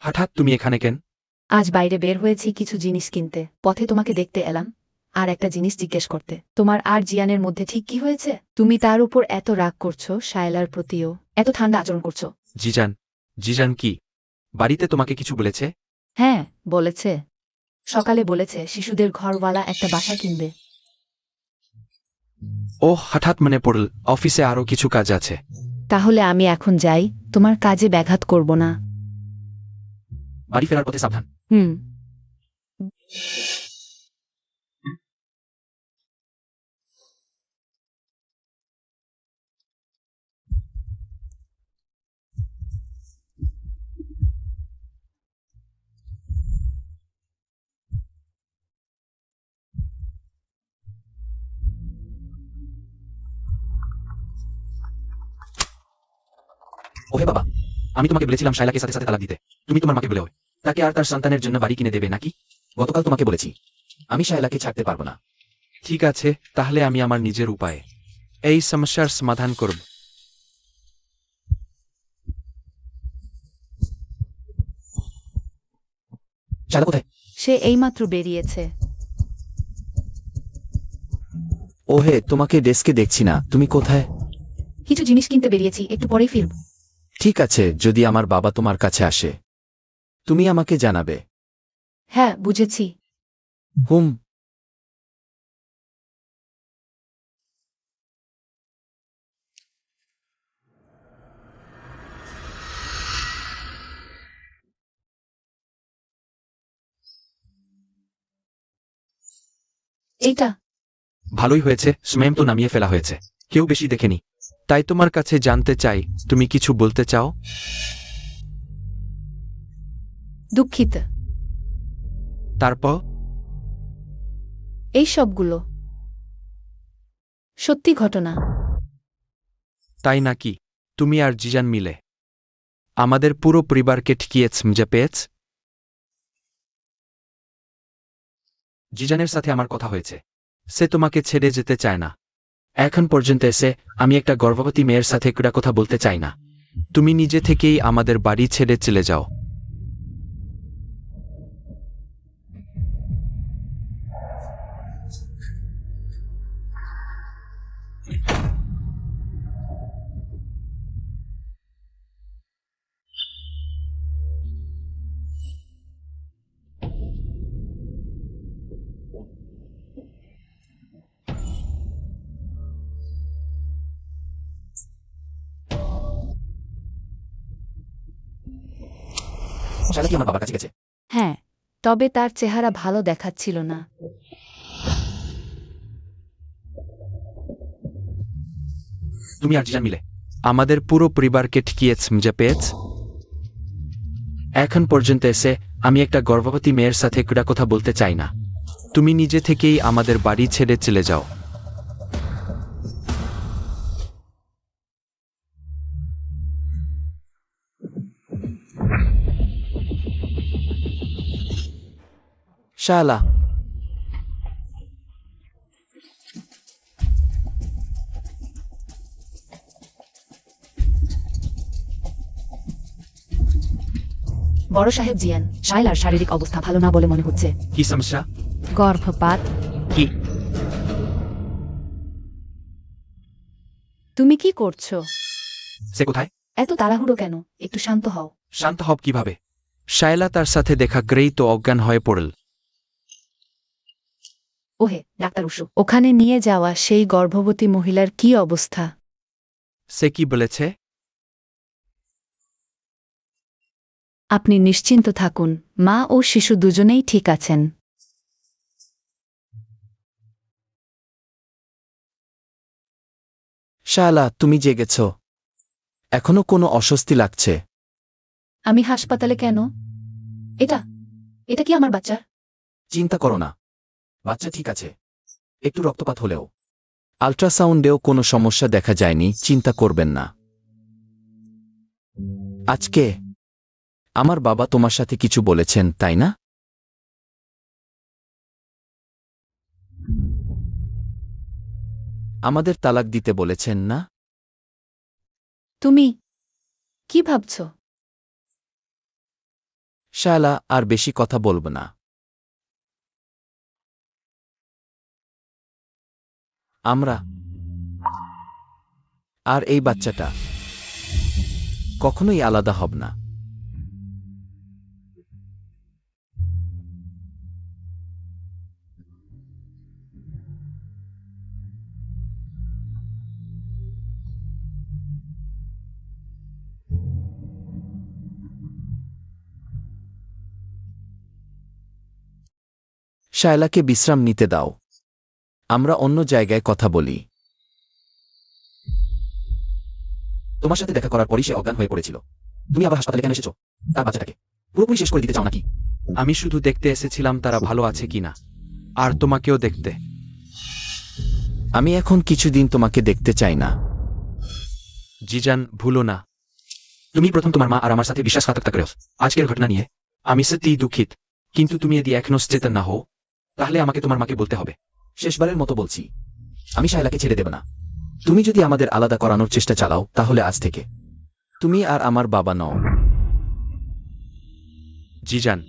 হঠাৎ তুমি এখানে কেন? আজ বাইরে বের হয়েছি কিছু জিনিস কিনতে, পথে তোমাকে দেখতে এলাম আর একটা জিনিস জিজ্ঞেস করতে। তোমার আর জিয়ানের মধ্যে ঠিক কি হয়েছে? তুমি তার উপর এত রাগ করছো, শায়লার প্রতিও এত ঠান্ডা আচরণ করছো। জিজান কি বাড়িতে তোমাকে কিছু বলেছে? হ্যাঁ, বলেছে। সকালে বলেছে শিশুদের ঘরওয়ালা একটা বাসা কিনবে। ও, হঠাৎ মনে পড়ল, অফিসে আরো কিছু কাজ আছে। তাহলে আমি এখন যাই, তোমার কাজে ব্যাঘাত করব না। বাড়ি ফেরার পথে সাবধান। হুম। ওহে বাবা, আমি তোমাকে বলেছিলাম শায়লাকে সাথে সাথে তালাক দিতে। তুমি তোমার মাকে বলেও তাকে আর তার সন্তানের জন্য বাড়ি কিনে দেবে নাকি? গতকাল তোমাকে বলেছি আমি শায়লাকে ছাড়তে পারবো না। ঠিক আছে, তাহলে আমি আমার নিজের উপায়ে এই সমস্যার সমাধান করব। শায়লা কোথায়? সে এইমাত্র বেরিয়েছে। ওহে, তোমাকে ডেস্কে দেখছি না, তুমি কোথায়? কিছু জিনিস কিনতে বেরিয়েছি, একটু পরেই ফিরব। ঠিক আছে, যদি আমার বাবা তোমার কাছে আসে তুমি আমাকে জানাবে। হ্যাঁ, বুঝেছি। হুম। এইটা ভালোই হয়েছে, স্ম্যাম তো নামিয়ে ফেলা হয়েছে, কেউ বেশি দেখেনি। তাই তোমার কাছে জানতে চাই, তুমি কিছু বলতে চাও? দুঃখিত। তারপর এই সবগুলো সত্যি ঘটনা। তাই নাকি? তুমি আর জিজান মিলে আমাদের পুরো পরিবারকে ঠকিয়েছ, মজা পেয়েছ? জিজানের সাথে আমার কথা হয়েছে, সে তোমাকে ছেড়ে যেতে চায় না। এখন পর্যন্ত এসে আমি একটা গর্ভবতী মেয়ের সাথে একটা কথা বলতে চাই না। তুমি নিজে থেকেই আমাদের বাড়ি ছেড়ে চলে যাও। শায়লা কি আমার বাবার কাছে গেছে? হ্যাঁ, তবে তার চেহারা ভালো দেখাচ্ছিল না। তুমি আর জিজান মিলে আমাদের পুরো পরিবারকে ঠকিয়েছ, মজা পেয়েছ? এখন পর্যন্ত এসে আমি একটা গর্ভবতী মেয়ের সাথে একটা কথা বলতে চাই না। তুমি নিজে থেকেই আমাদের বাড়ি ছেড়ে চলে যাও। শালা, বড় সাহেব জিয়ান, শায়লার শারীরিক অবস্থা ভালো না বলে মনে হচ্ছে। কি সমস্যা? গর্ভপাত। কি? তুমি কি করছো? সে কোথায়? এত তাড়াহুড়ো কেন? একটু শান্ত হও। শান্ত হব কিভাবে? শায়লা তার সাথে দেখা করেই তো অজ্ঞান হয়ে পড়ল। ওহে, ডাক্তার উশু, ওখানে নিয়ে যাওয়া সেই গর্ভবতী মহিলার কি অবস্থা? সে কি বলেছে? আপনি নিশ্চিন্ত থাকুন, মা ও শিশু দুজনেই ঠিক আছেন। শালা, তুমি জেগেছ? এখনো কোনো অস্বস্তি লাগছে? আমি হাসপাতালে কেন? এটা এটা কি আমার বাচ্চা? চিন্তা করো না, বাচ্চা ঠিক আছে, একটু রক্তপাত হলেও। আল্ট্রাসাউন্ডেও কোনো সমস্যা দেখা যায়নি, চিন্তা করবেন না। আজকে আমার বাবা তোমার সাথে কিছু বলেছেন, তাই না? আমাদের তালাক দিতে বলেছেন না? তুমি কি ভাবছো? শালা, আর বেশি কথা বলব না। আমরা আর এই বাচ্চাটা কখনোই আলাদা হব না। শায়লাকে বিশ্রাম নিতে দাও, আমরা অন্য জায়গায় কথা বলি। তোমার সাথে দেখা করার পরই সে অজ্ঞান হয়ে পড়েছিল। তুমি আবার হাসপাতালে কেন এসেছো? তার বাচ্চাটাকে পুরোপুরি শেষ করে দিতে চাও নাকি? আমি শুধু দেখতে এসেছিলাম তারা ভালো আছে কিনা, আর তোমাকেও দেখতে। আমি এখন কিছুদিন তোমাকে দেখতে চাই না। জিজান, ভুলো না। তুমি প্রথম তোমার মা আর আমার সাথে বিশ্বাসঘাতকতা করেছ। আজকের ঘটনা নিয়ে আমি সত্যিই দুঃখিত, কিন্তু তুমি যদি এখনো সচেতন না হও, তাহলে আমাকে তোমার মাকে বলতে হবে। শেষবারের মতো বলছি, আমি শায়লাকে ছেড়ে দেব না। তুমি যদি আমাদের আলাদা করানোর চেষ্টা চালাও, তাহলে আজ থেকে তুমি আর আমার বাবা নও। জিজান,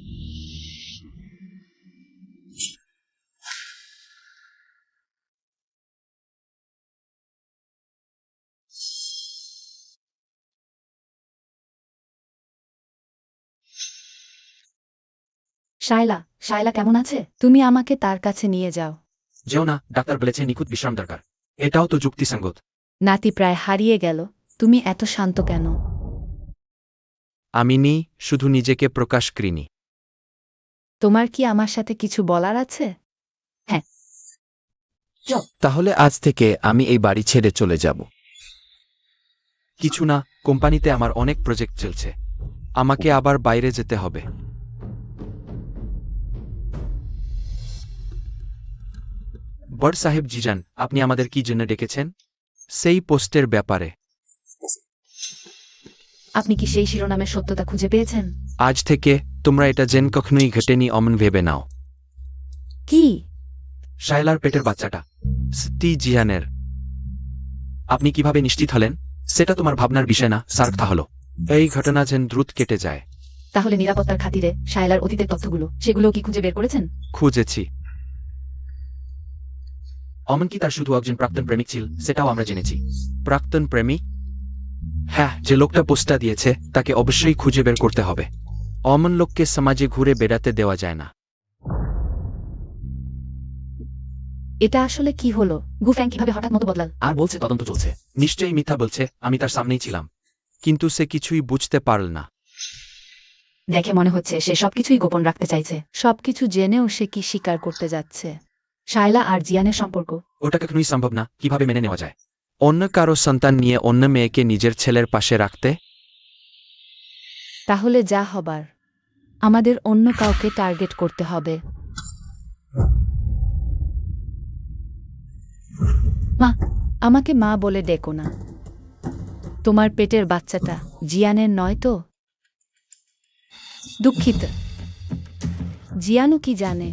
শায়লা, শায়লা কেমন আছে? তুমি আমাকে তার কাছে নিয়ে যাও। যেও না, ডাক্তার বলেছে নিখুঁত বিশ্রাম দরকার। এটাও তো যুক্তিসঙ্গত। নাতি প্রায় হারিয়ে গেল, তুমি এত শান্ত কেন? আমি নি শুধু নিজেকে প্রকাশ করিনি। তোমার কি আমার সাথে কিছু বলার আছে? তাহলে আজ থেকে আমি এই বাড়ি ছেড়ে চলে যাব। কিছু না, কোম্পানিতে আমার অনেক প্রজেক্ট চলছে। আমাকে আবার বাইরে যেতে হবে। বড় সাহেব জিজান, আপনি আমাদের কি জন্য ডেকেছেন? সেই পোস্টের ব্যাপারে। আপনি কি সেই শিরোনামের সত্যতা খুঁজে পেয়েছেন? আজ থেকে তোমরা এটা যেন কখনোই ঘটেনি অমন ভেবে নাও। কি? শায়লার পেটের বাচ্চাটা স্টি জিয়ানের। আপনি কিভাবে নিশ্চিত হলেন? সেটা তোমার ভাবনার বিষয় না, সার্থা হলো। এই ঘটনা যেন দ্রুত কেটে যায়। তাহলে নিরাপত্তার খাতিরে শায়লার অতীতের তথ্যগুলো, সেগুলো কি খুঁজে বের করেছেন? খুঁজেছি। অমন কি তার শুধু একজন প্রাক্তন প্রেমিক ছিল, সেটাও আমরা জেনেছি। প্রাক্তন প্রেমী? হ্যাঁ, যে লোকটা পোস্টটা দিয়েছে তাকে অবশ্যই খুঁজে বের করতে হবে। অমন লোককে সমাজে ঘুরে বেড়াতে দেওয়া যায় না। এটা আসলে কি হলো? গুফ্যাং কিভাবে হঠাৎ মতো বদলাল? আর বলছে তদন্ত চলছে। নিশ্চয়ই মিথ্যা বলছে, আমি তার সামনেই ছিলাম। কিন্তু সে কিছুই বুঝতে পারল না। দেখে মনে হচ্ছে সে সবকিছুই গোপন রাখতে চাইছে। সবকিছু জেনেও সে কি স্বীকার করতে যাচ্ছে? শায়লা আর জিয়ানের সম্পর্ক? ওটা কখনোই সম্ভব না, কিভাবে মেনে নেওয়া যায়? অন্য কারো সন্তান নিয়ে অন্য মেয়েকে নিজের ছেলের পাশে রাখতে? তাহলে যা হবার, আমাদের অন্য কাউকে টার্গেট করতে হবে। মা, আমাকে মা বলে ডেকো না। তোমার পেটের বাচ্চাটা জিয়ানের নয় তো? দুঃখিত। জিয়ানও কি জানে?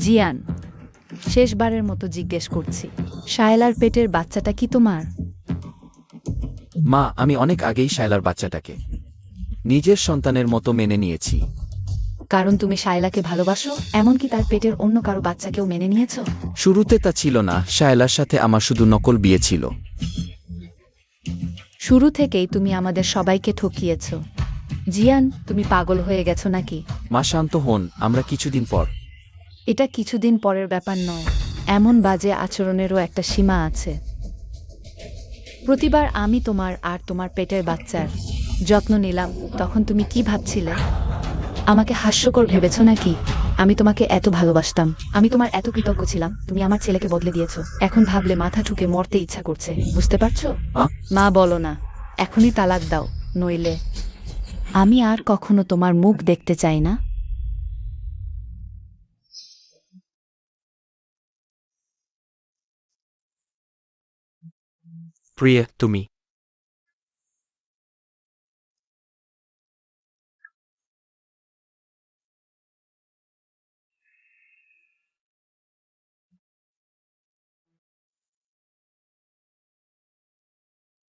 জিয়ান, শেষবারের মতো জিজ্ঞেস করছি, শায়লার পেটের বাচ্চাটা কি তোমার? মা, আমি অনেক আগেই শায়লার বাচ্চাটাকে নিজের সন্তানের মতো মেনে নিয়েছি। কারণ তুমি শায়লাকে ভালোবাসো, এমনকি তার পেটের অন্য কারো বাচ্চাকেও মেনে নিয়েছো? শুরুতে তা ছিল না, শায়লার সাথে আমার শুধু নকল বিয়ে ছিল। শুরু থেকেই তুমি আমাদের সবাইকে ঠকিয়েছ। জিয়ান, তুমি পাগল হয়ে গেছো নাকি? মা শান্ত হন, আমরা কিছুদিন পর। এটা কিছুদিন পরের ব্যাপার নয়। এমন বাজে আচরণেরও একটা সীমা আছে। প্রতিবার আমি তোমার আর তোমার পেটের বাচ্চার যত্ন নিলাম, তখন তুমি কি ভাবছিলে? আমাকে হাস্যকর ভেবেছ নাকি? আমি তোমাকে এত ভালোবাসতাম, আমি তোমার এত কৃতজ্ঞ ছিলাম, তুমি আমার ছেলেকে বদলে দিয়েছো। এখন ভাবলে মাথা ঠুকে মরতে ইচ্ছা করছে, বুঝতে পারছো? মা, বলো না, এখনই তালাক দাও, নইলে আমি আর কখনো তোমার মুখ দেখতে চাই না। প্রিয়া, তুমি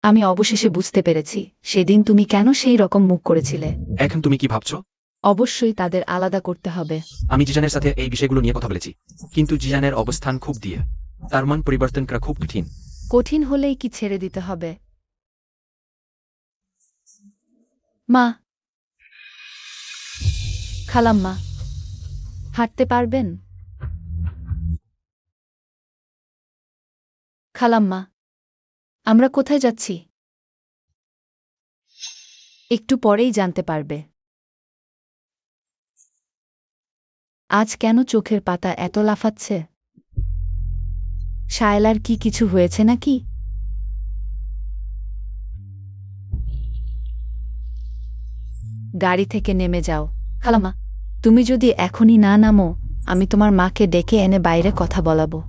আমি অবশেষে বুঝতে পেরেছি সেদিন তুমি কেন সেই রকম মুখ করেছিলে। এখন তুমি কি ভাবছো? অবশ্যই তাদের আলাদা করতে হবে। আমি জিজানের সাথে এই বিষয়গুলো নিয়ে কথা বলেছি, কিন্তু জিজানের অবস্থান খুব দিয়ে, তার মন পরিবর্তন করা খুব কঠিন। কঠিন হলেই কি ছেড়ে দিতে হবে? মা, খালাম্মা, হাঁটতে পারবেন? খালাম্মা, আমরা কোথায় যাচ্ছি? একটু পরেই জানতে পারবে। আজ কেন চোখের পাতা এত লাফাচ্ছে? শায়লার কি কিছু হয়েছে নাকি? গাড়ি থেকে নেমে যাও। খালাম্মা, তুমি যদি এখনই না নামো, আমি তোমার মাকে ডেকে এনে বাইরে কথা বলাবো।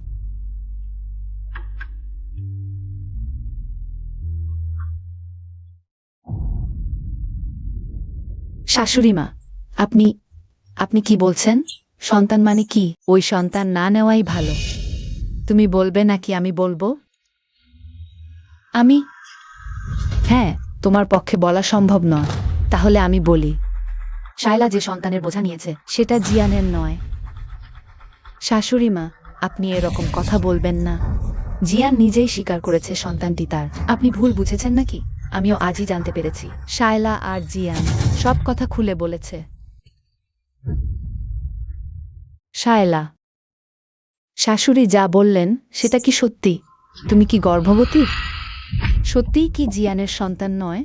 শাশুড়ি মা, আপনি আপনি কি বলছেন? সন্তান মানে কি? ওই সন্তান না নেওয়াই ভালো। তুমি বলবে নাকি আমি বলবো? আমি? হ্যাঁ, তোমার পক্ষে বলা সম্ভব নয়। তাহলে আমি বলি। শায়লা যে সন্তানের বোঝা নিয়েছে, সেটা জিয়ানের নয়। শাশুড়ি মা, আপনি এরকম কথা বলবেন না। জিয়ান নিজেই স্বীকার করেছে সন্তানটি তার। আপনি ভুল বুঝেছেন নাকি? আমিও আজই জানতে পেরেছি। শায়লা আর জিয়ান সব কথা খুলে বলেছে। শায়লা, শাশুড়ি যা বললেন সেটা কি সত্যি? তুমি কি গর্ভবতী? সত্যিই কি জিয়ানের সন্তান নয়?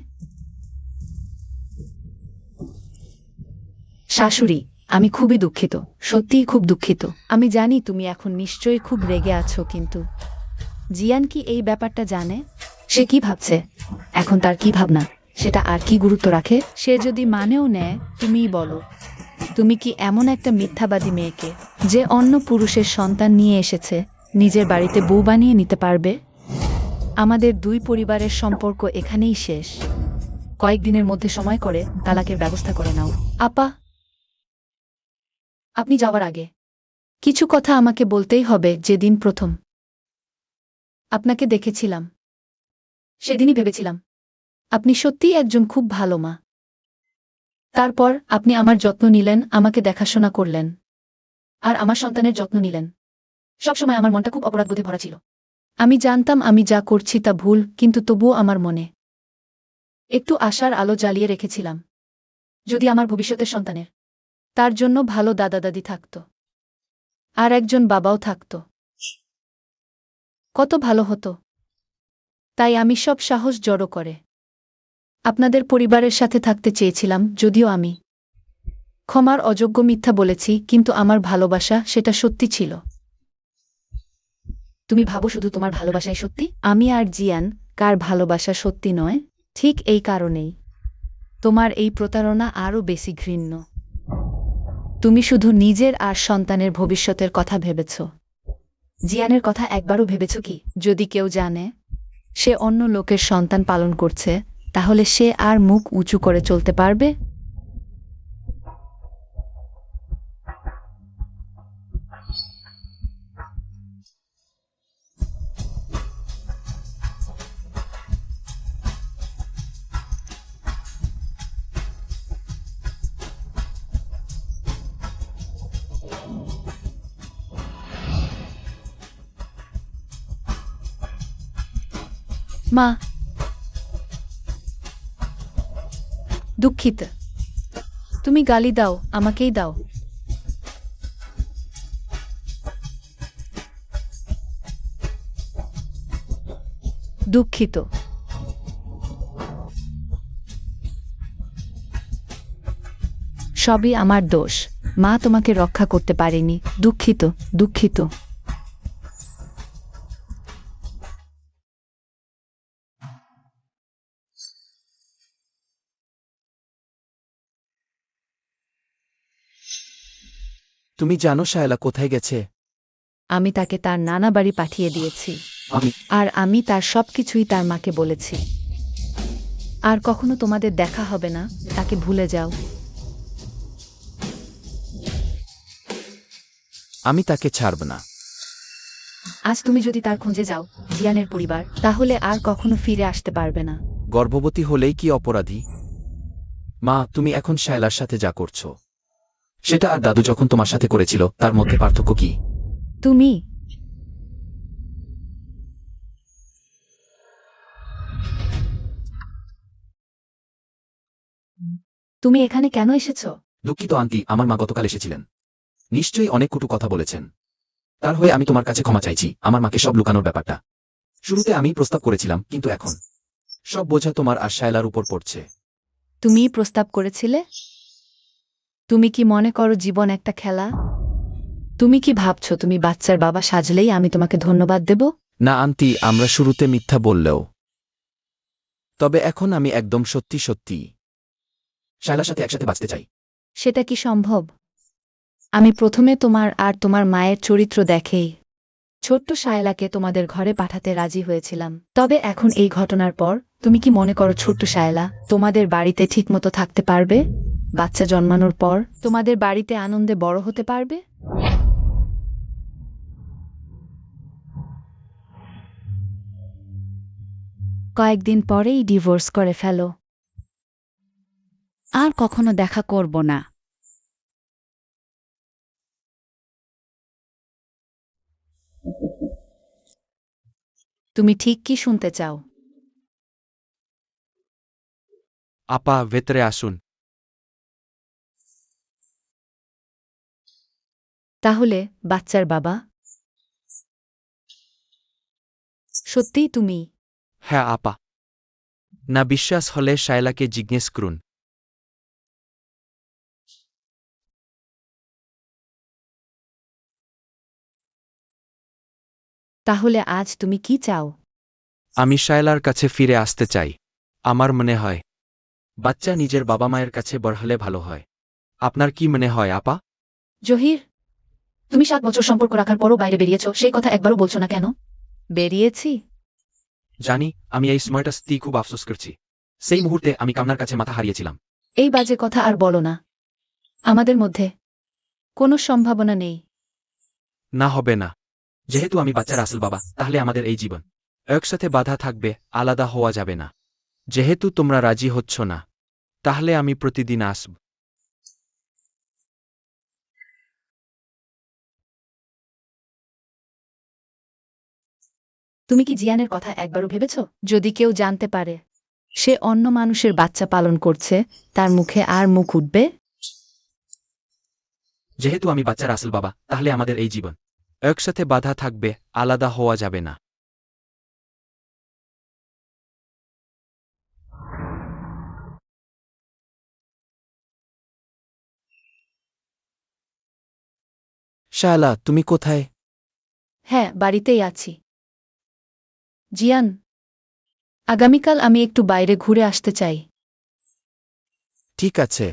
শাশুড়ি, আমি খুবই দুঃখিত, সত্যিই খুব দুঃখিত। আমি জানি তুমি এখন নিশ্চয়ই খুব রেগে আছো, কিন্তু জিয়ান কি এই ব্যাপারটা জানে? সে কি ভাবছে এখন? তার কি ভাবনা সেটা আর কি গুরুত্ব রাখে? সে যদি মানেও নেয়, তুমিই বলো, তুমি কি এমন একটা মিথ্যাবাদী মেয়েকে, যে অন্য পুরুষের সন্তান নিয়ে এসেছে, নিজের বাড়িতে বউ বানিয়ে নিতে পারবে? আমাদের দুই পরিবারের সম্পর্ক এখানেই শেষ। কয়েকদিনের মধ্যে সময় করে তালাকের ব্যবস্থা করে নাও। আপা, আপনি যাওয়ার আগে কিছু কথা আমাকে বলতেই হবে। যেদিন প্রথম আপনাকে দেখেছিলাম, সেদিনই ভেবেছিলাম আপনি সত্যিই একজন খুব ভালো মা। তারপর আপনি আমার যত্ন নিলেন, আমাকে দেখাশোনা করলেন, আর আমার সন্তানের যত্ন নিলেন। সবসময় আমার মনটা খুব অপরাধবোধে ভরা ছিল। আমি জানতাম আমি যা করছি তা ভুল, কিন্তু তবুও আমার মনে একটু আশার আলো জ্বালিয়ে রেখেছিলাম। যদি আমার ভবিষ্যতের সন্তানের তার জন্য ভালো দাদা দাদি থাকত, আর একজন বাবাও থাকত, কত ভালো হতো। তাই আমি সব সাহস জড়ো করে আপনাদের পরিবারের সাথে থাকতে চেয়েছিলাম। যদিও আমি ক্ষমার অযোগ্য মিথ্যা বলেছি, কিন্তু আমার ভালোবাসা সেটা সত্যি ছিল। তুমি ভাবো শুধু তোমার ভালোবাসাই সত্যি? আমি আর জিয়ান কার ভালোবাসা সত্যি নয়? ঠিক এই কারণেই তোমার এই প্রতারণা আরও বেশি ঘৃণ্য। তুমি শুধু নিজের আর সন্তানের ভবিষ্যতের কথা ভেবেছ। জিয়ানের কথা একবারও ভেবেছ কি, যদি কেউ জানে সে অন্য লোকের সন্তান পালন করছে, তাহলে সে আর মুখ উঁচু করে চলতে পারবে? মা, দুঃখিত। তুমি গালি দাও, আমাকেই দাও। দুঃখিত। সবই আমার দোষ। মা, তোমাকে রক্ষা করতে পারিনি। দুঃখিত, দুঃখিত। তুমি জানো শায়লা কোথায় গেছে? আমি তাকে তার নানা বাড়ি পাঠিয়ে দিয়েছি, আমি আর আমি তার সবকিছুই তার মাকে বলেছি। আর কখনো তোমাদের দেখা হবে না, তাকে ভুলে যাও। আমি তাকে ছাড়ব না। আজ তুমি যদি তার খোঁজে যাও, জিয়ানের পরিবার, তাহলে আর কখনো ফিরে আসতে পারবে না। গর্ভবতী হলেই কি অপরাধী? মা, তুমি এখন শায়লার সাথে যা করছো, সেটা আর দাদু যখন তোমার সাথে করেছিল তার মধ্যে পার্থক্য কি? তুমি তুমি এখানে কেন এসেছো? দুঃখিত আন্টি, আমার মা গতকাল এসেছিলেন। নিশ্চয়ই অনেক কটু কথা বলেছেন। তার হয়ে আমি তোমার কাছে ক্ষমা চাইছি, আমার মাকে সব লুকানোর ব্যাপারটা। শুরুতে আমি প্রস্তাব করেছিলাম, কিন্তু এখন সব বোঝা তোমার আর শায়লার উপর পড়ছে। তুমিই প্রস্তাব করেছিলে? তুমি কি মনে করো জীবন একটা খেলা? তুমি কি ভাবছো তুমি বাচ্চার বাবা সাজলেই আমি তোমাকে ধন্যবাদ দেব? না আন্টি, আমরা শুরুতে মিথ্যা বললেও, তবে এখন আমি একদম সত্যি সত্যি শায়লার সাথে একসাথে বাঁচতে চাই। সেটা কি সম্ভব? আমি প্রথমে তোমার আর তোমার মায়ের চরিত্র দেখেই ছোট্ট শায়লাকে তোমাদের ঘরে পাঠাতে রাজি হয়েছিলাম। তবে এখন এই ঘটনার পর তুমি কি মনে করো ছোট্ট শায়লা তোমাদের বাড়িতে ঠিকমতো থাকতে পারবে? বাচ্চা জন্মানোর পর তোমাদের বাড়িতে আনন্দে বড় হতে পারবে? কয়েকদিন পরেই ডিভোর্স করে ফেলো। আর কখনো দেখা করব না। তুমি ঠিক কি শুনতে চাও? আপা ভেতরে আসুন। তাহলে বাচ্চার বাবা? সত্যিই তুমি? হ্যাঁ আপা। না বিশ্বাস হলে শায়লাকে জিজ্ঞেস করুন। তাহলে আজ তুমি কি চাও? আমি শায়লার কাছে ফিরে আসতে চাই। আমার মনে হয় বাচ্চা নিজের বাবা মায়ের কাছে বড় হলে ভালো হয়। আপনার কি মনে হয় আপা? জহির, তুমি 7 বছর সম্পর্ক রাখার পরও বাইরে বেরিয়েছ, সেই কথা একবারও বলছো না কেন? বেরিয়েছি। জানি আমি এই সময়টা খুব আফসোস করছি। সেই মুহূর্তে আমি কামনার কাছে মাথা হারিয়েছিলাম। এই বাজে কথা আর বলো না। আমাদের মধ্যে কোনো সম্ভাবনা নেই। না হবে না। যেহেতু আমি বাচ্চার আসল বাবা, তাহলে আমাদের এই জীবন। একসাথে বাধা থাকবে, আলাদা হওয়া যাবে না। যেহেতু তোমরা রাজি হচ্ছ না, তাহলে আমি প্রতিদিন আসব। তুমি কি জিয়ানের কথা একবারও ভেবেছ? যদি কেউ জানতে পারে সে অন্য মানুষের বাচ্চা পালন করছে, তার মুখে আর মুখ উঠবে? যেহেতু আমি বাচ্চার আসল বাবা, তাহলে আমাদের এই জীবন। একসাথে বাধা থাকবে, আলাদা হওয়া যাবে না। শায়লা, তুমি কোথায়? হ্যাঁ, বাড়িতেই আছি। জিয়ান, আগামীকাল আমি একটু বাইরে ঘুরে আসতে চাই। ঠিক আছে।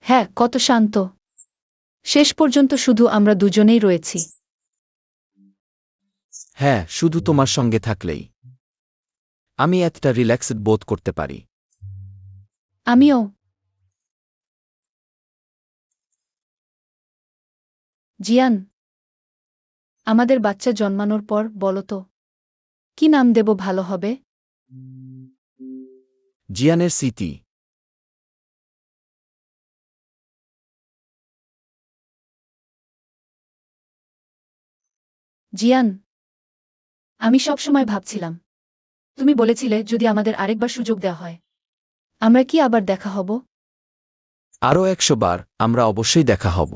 হ্যাঁ, কত শান্ত। শেষ পর্যন্ত শুধু আমরা দুজনেই রয়েছি। হ্যাঁ, শুধু তোমার সঙ্গে থাকলেই আমি এতটা রিল্যাক্সড বোধ করতে পারি। আমিও। জিয়ান, আমাদের বাচ্চা জন্মানোর পর বলো তো, কি নাম দেব ভালো হবে? জিয়ানের স্মৃতি। জিয়ান, আমি সবসময় ভাবছিলাম, তুমি বলেছিলে যদি আমাদের আরেকবার সুযোগ দেওয়া হয়, আমরা কি আবার দেখা হব? আরও 100 বার আমরা অবশ্যই দেখা হব।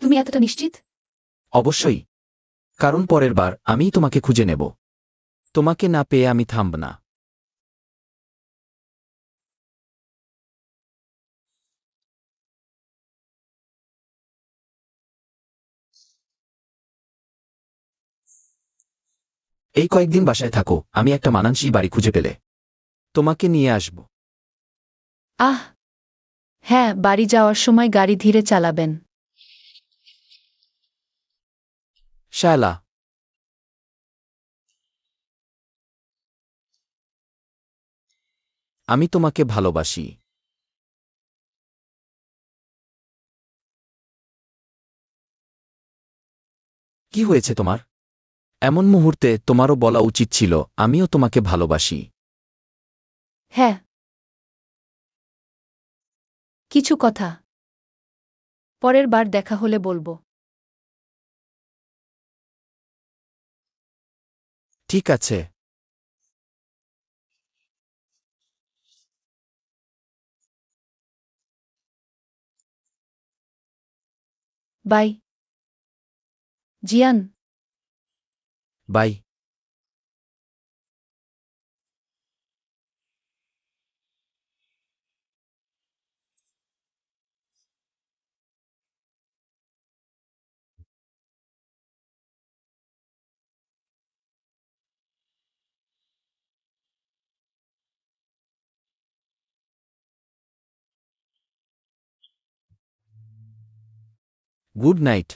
তুমি এতটা নিশ্চিত? অবশ্যই। কারণ পরের বার আমিই তোমাকে খুঁজে নেব। তোমাকে না পেয়ে আমি থামব না। এই কয়েকদিন বাসায় থাকো, আমি একটা মানানসই বাড়ি খুঁজে পেলে তোমাকে নিয়ে আসব। আহ, হ্যাঁ, বাড়ি যাওয়ার সময় গাড়ি ধীরে চালাবেন। শায়লা, আমি তোমাকে ভালোবাসি। কি হয়েছে তোমার? এমন মুহূর্তে তোমারও বলা উচিত ছিল আমিও তোমাকে ভালোবাসি। হ্যাঁ, কিছু কথা পরের বার দেখা হলে বলবো। ঠিক আছে। বাই। জিয়ান। বাই। Good night.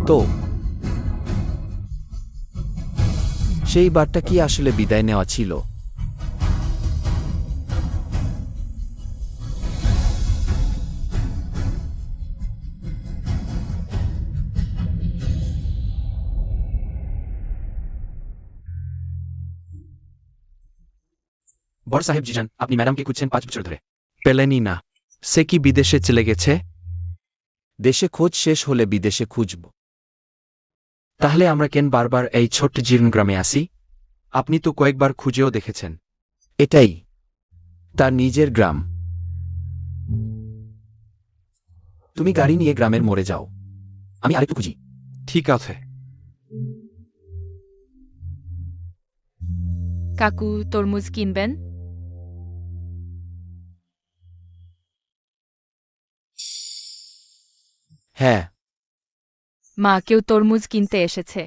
তো সেই বারটা কি আসলে বিদায় নেওয়া ছিল? বড় সাহেব জিজান, আপনি ম্যাডামকে খুঁজছেন 5 বছর ধরে। পেলেনি না। সে কি বিদেশে চলে গেছে? দেশে খোঁজ শেষ হলে বিদেশে খুঁজব। তাহলে আমরা কেন বারবার এই ছোট্ট জীর্ণ গ্রামে আসি? আপনি তো কয়েকবার খুঁজেও দেখেছেন। এটাই তার নিজের গ্রাম। তুমি গাড়ি নিয়ে গ্রামের মোড়ে যাও, আমি আরেকটু খুঁজি। ঠিক আছে। কাকু তরমুজ কিনবেন? হ্যাঁ। মা, কেউ তরমুজ কিনতে এসেছে।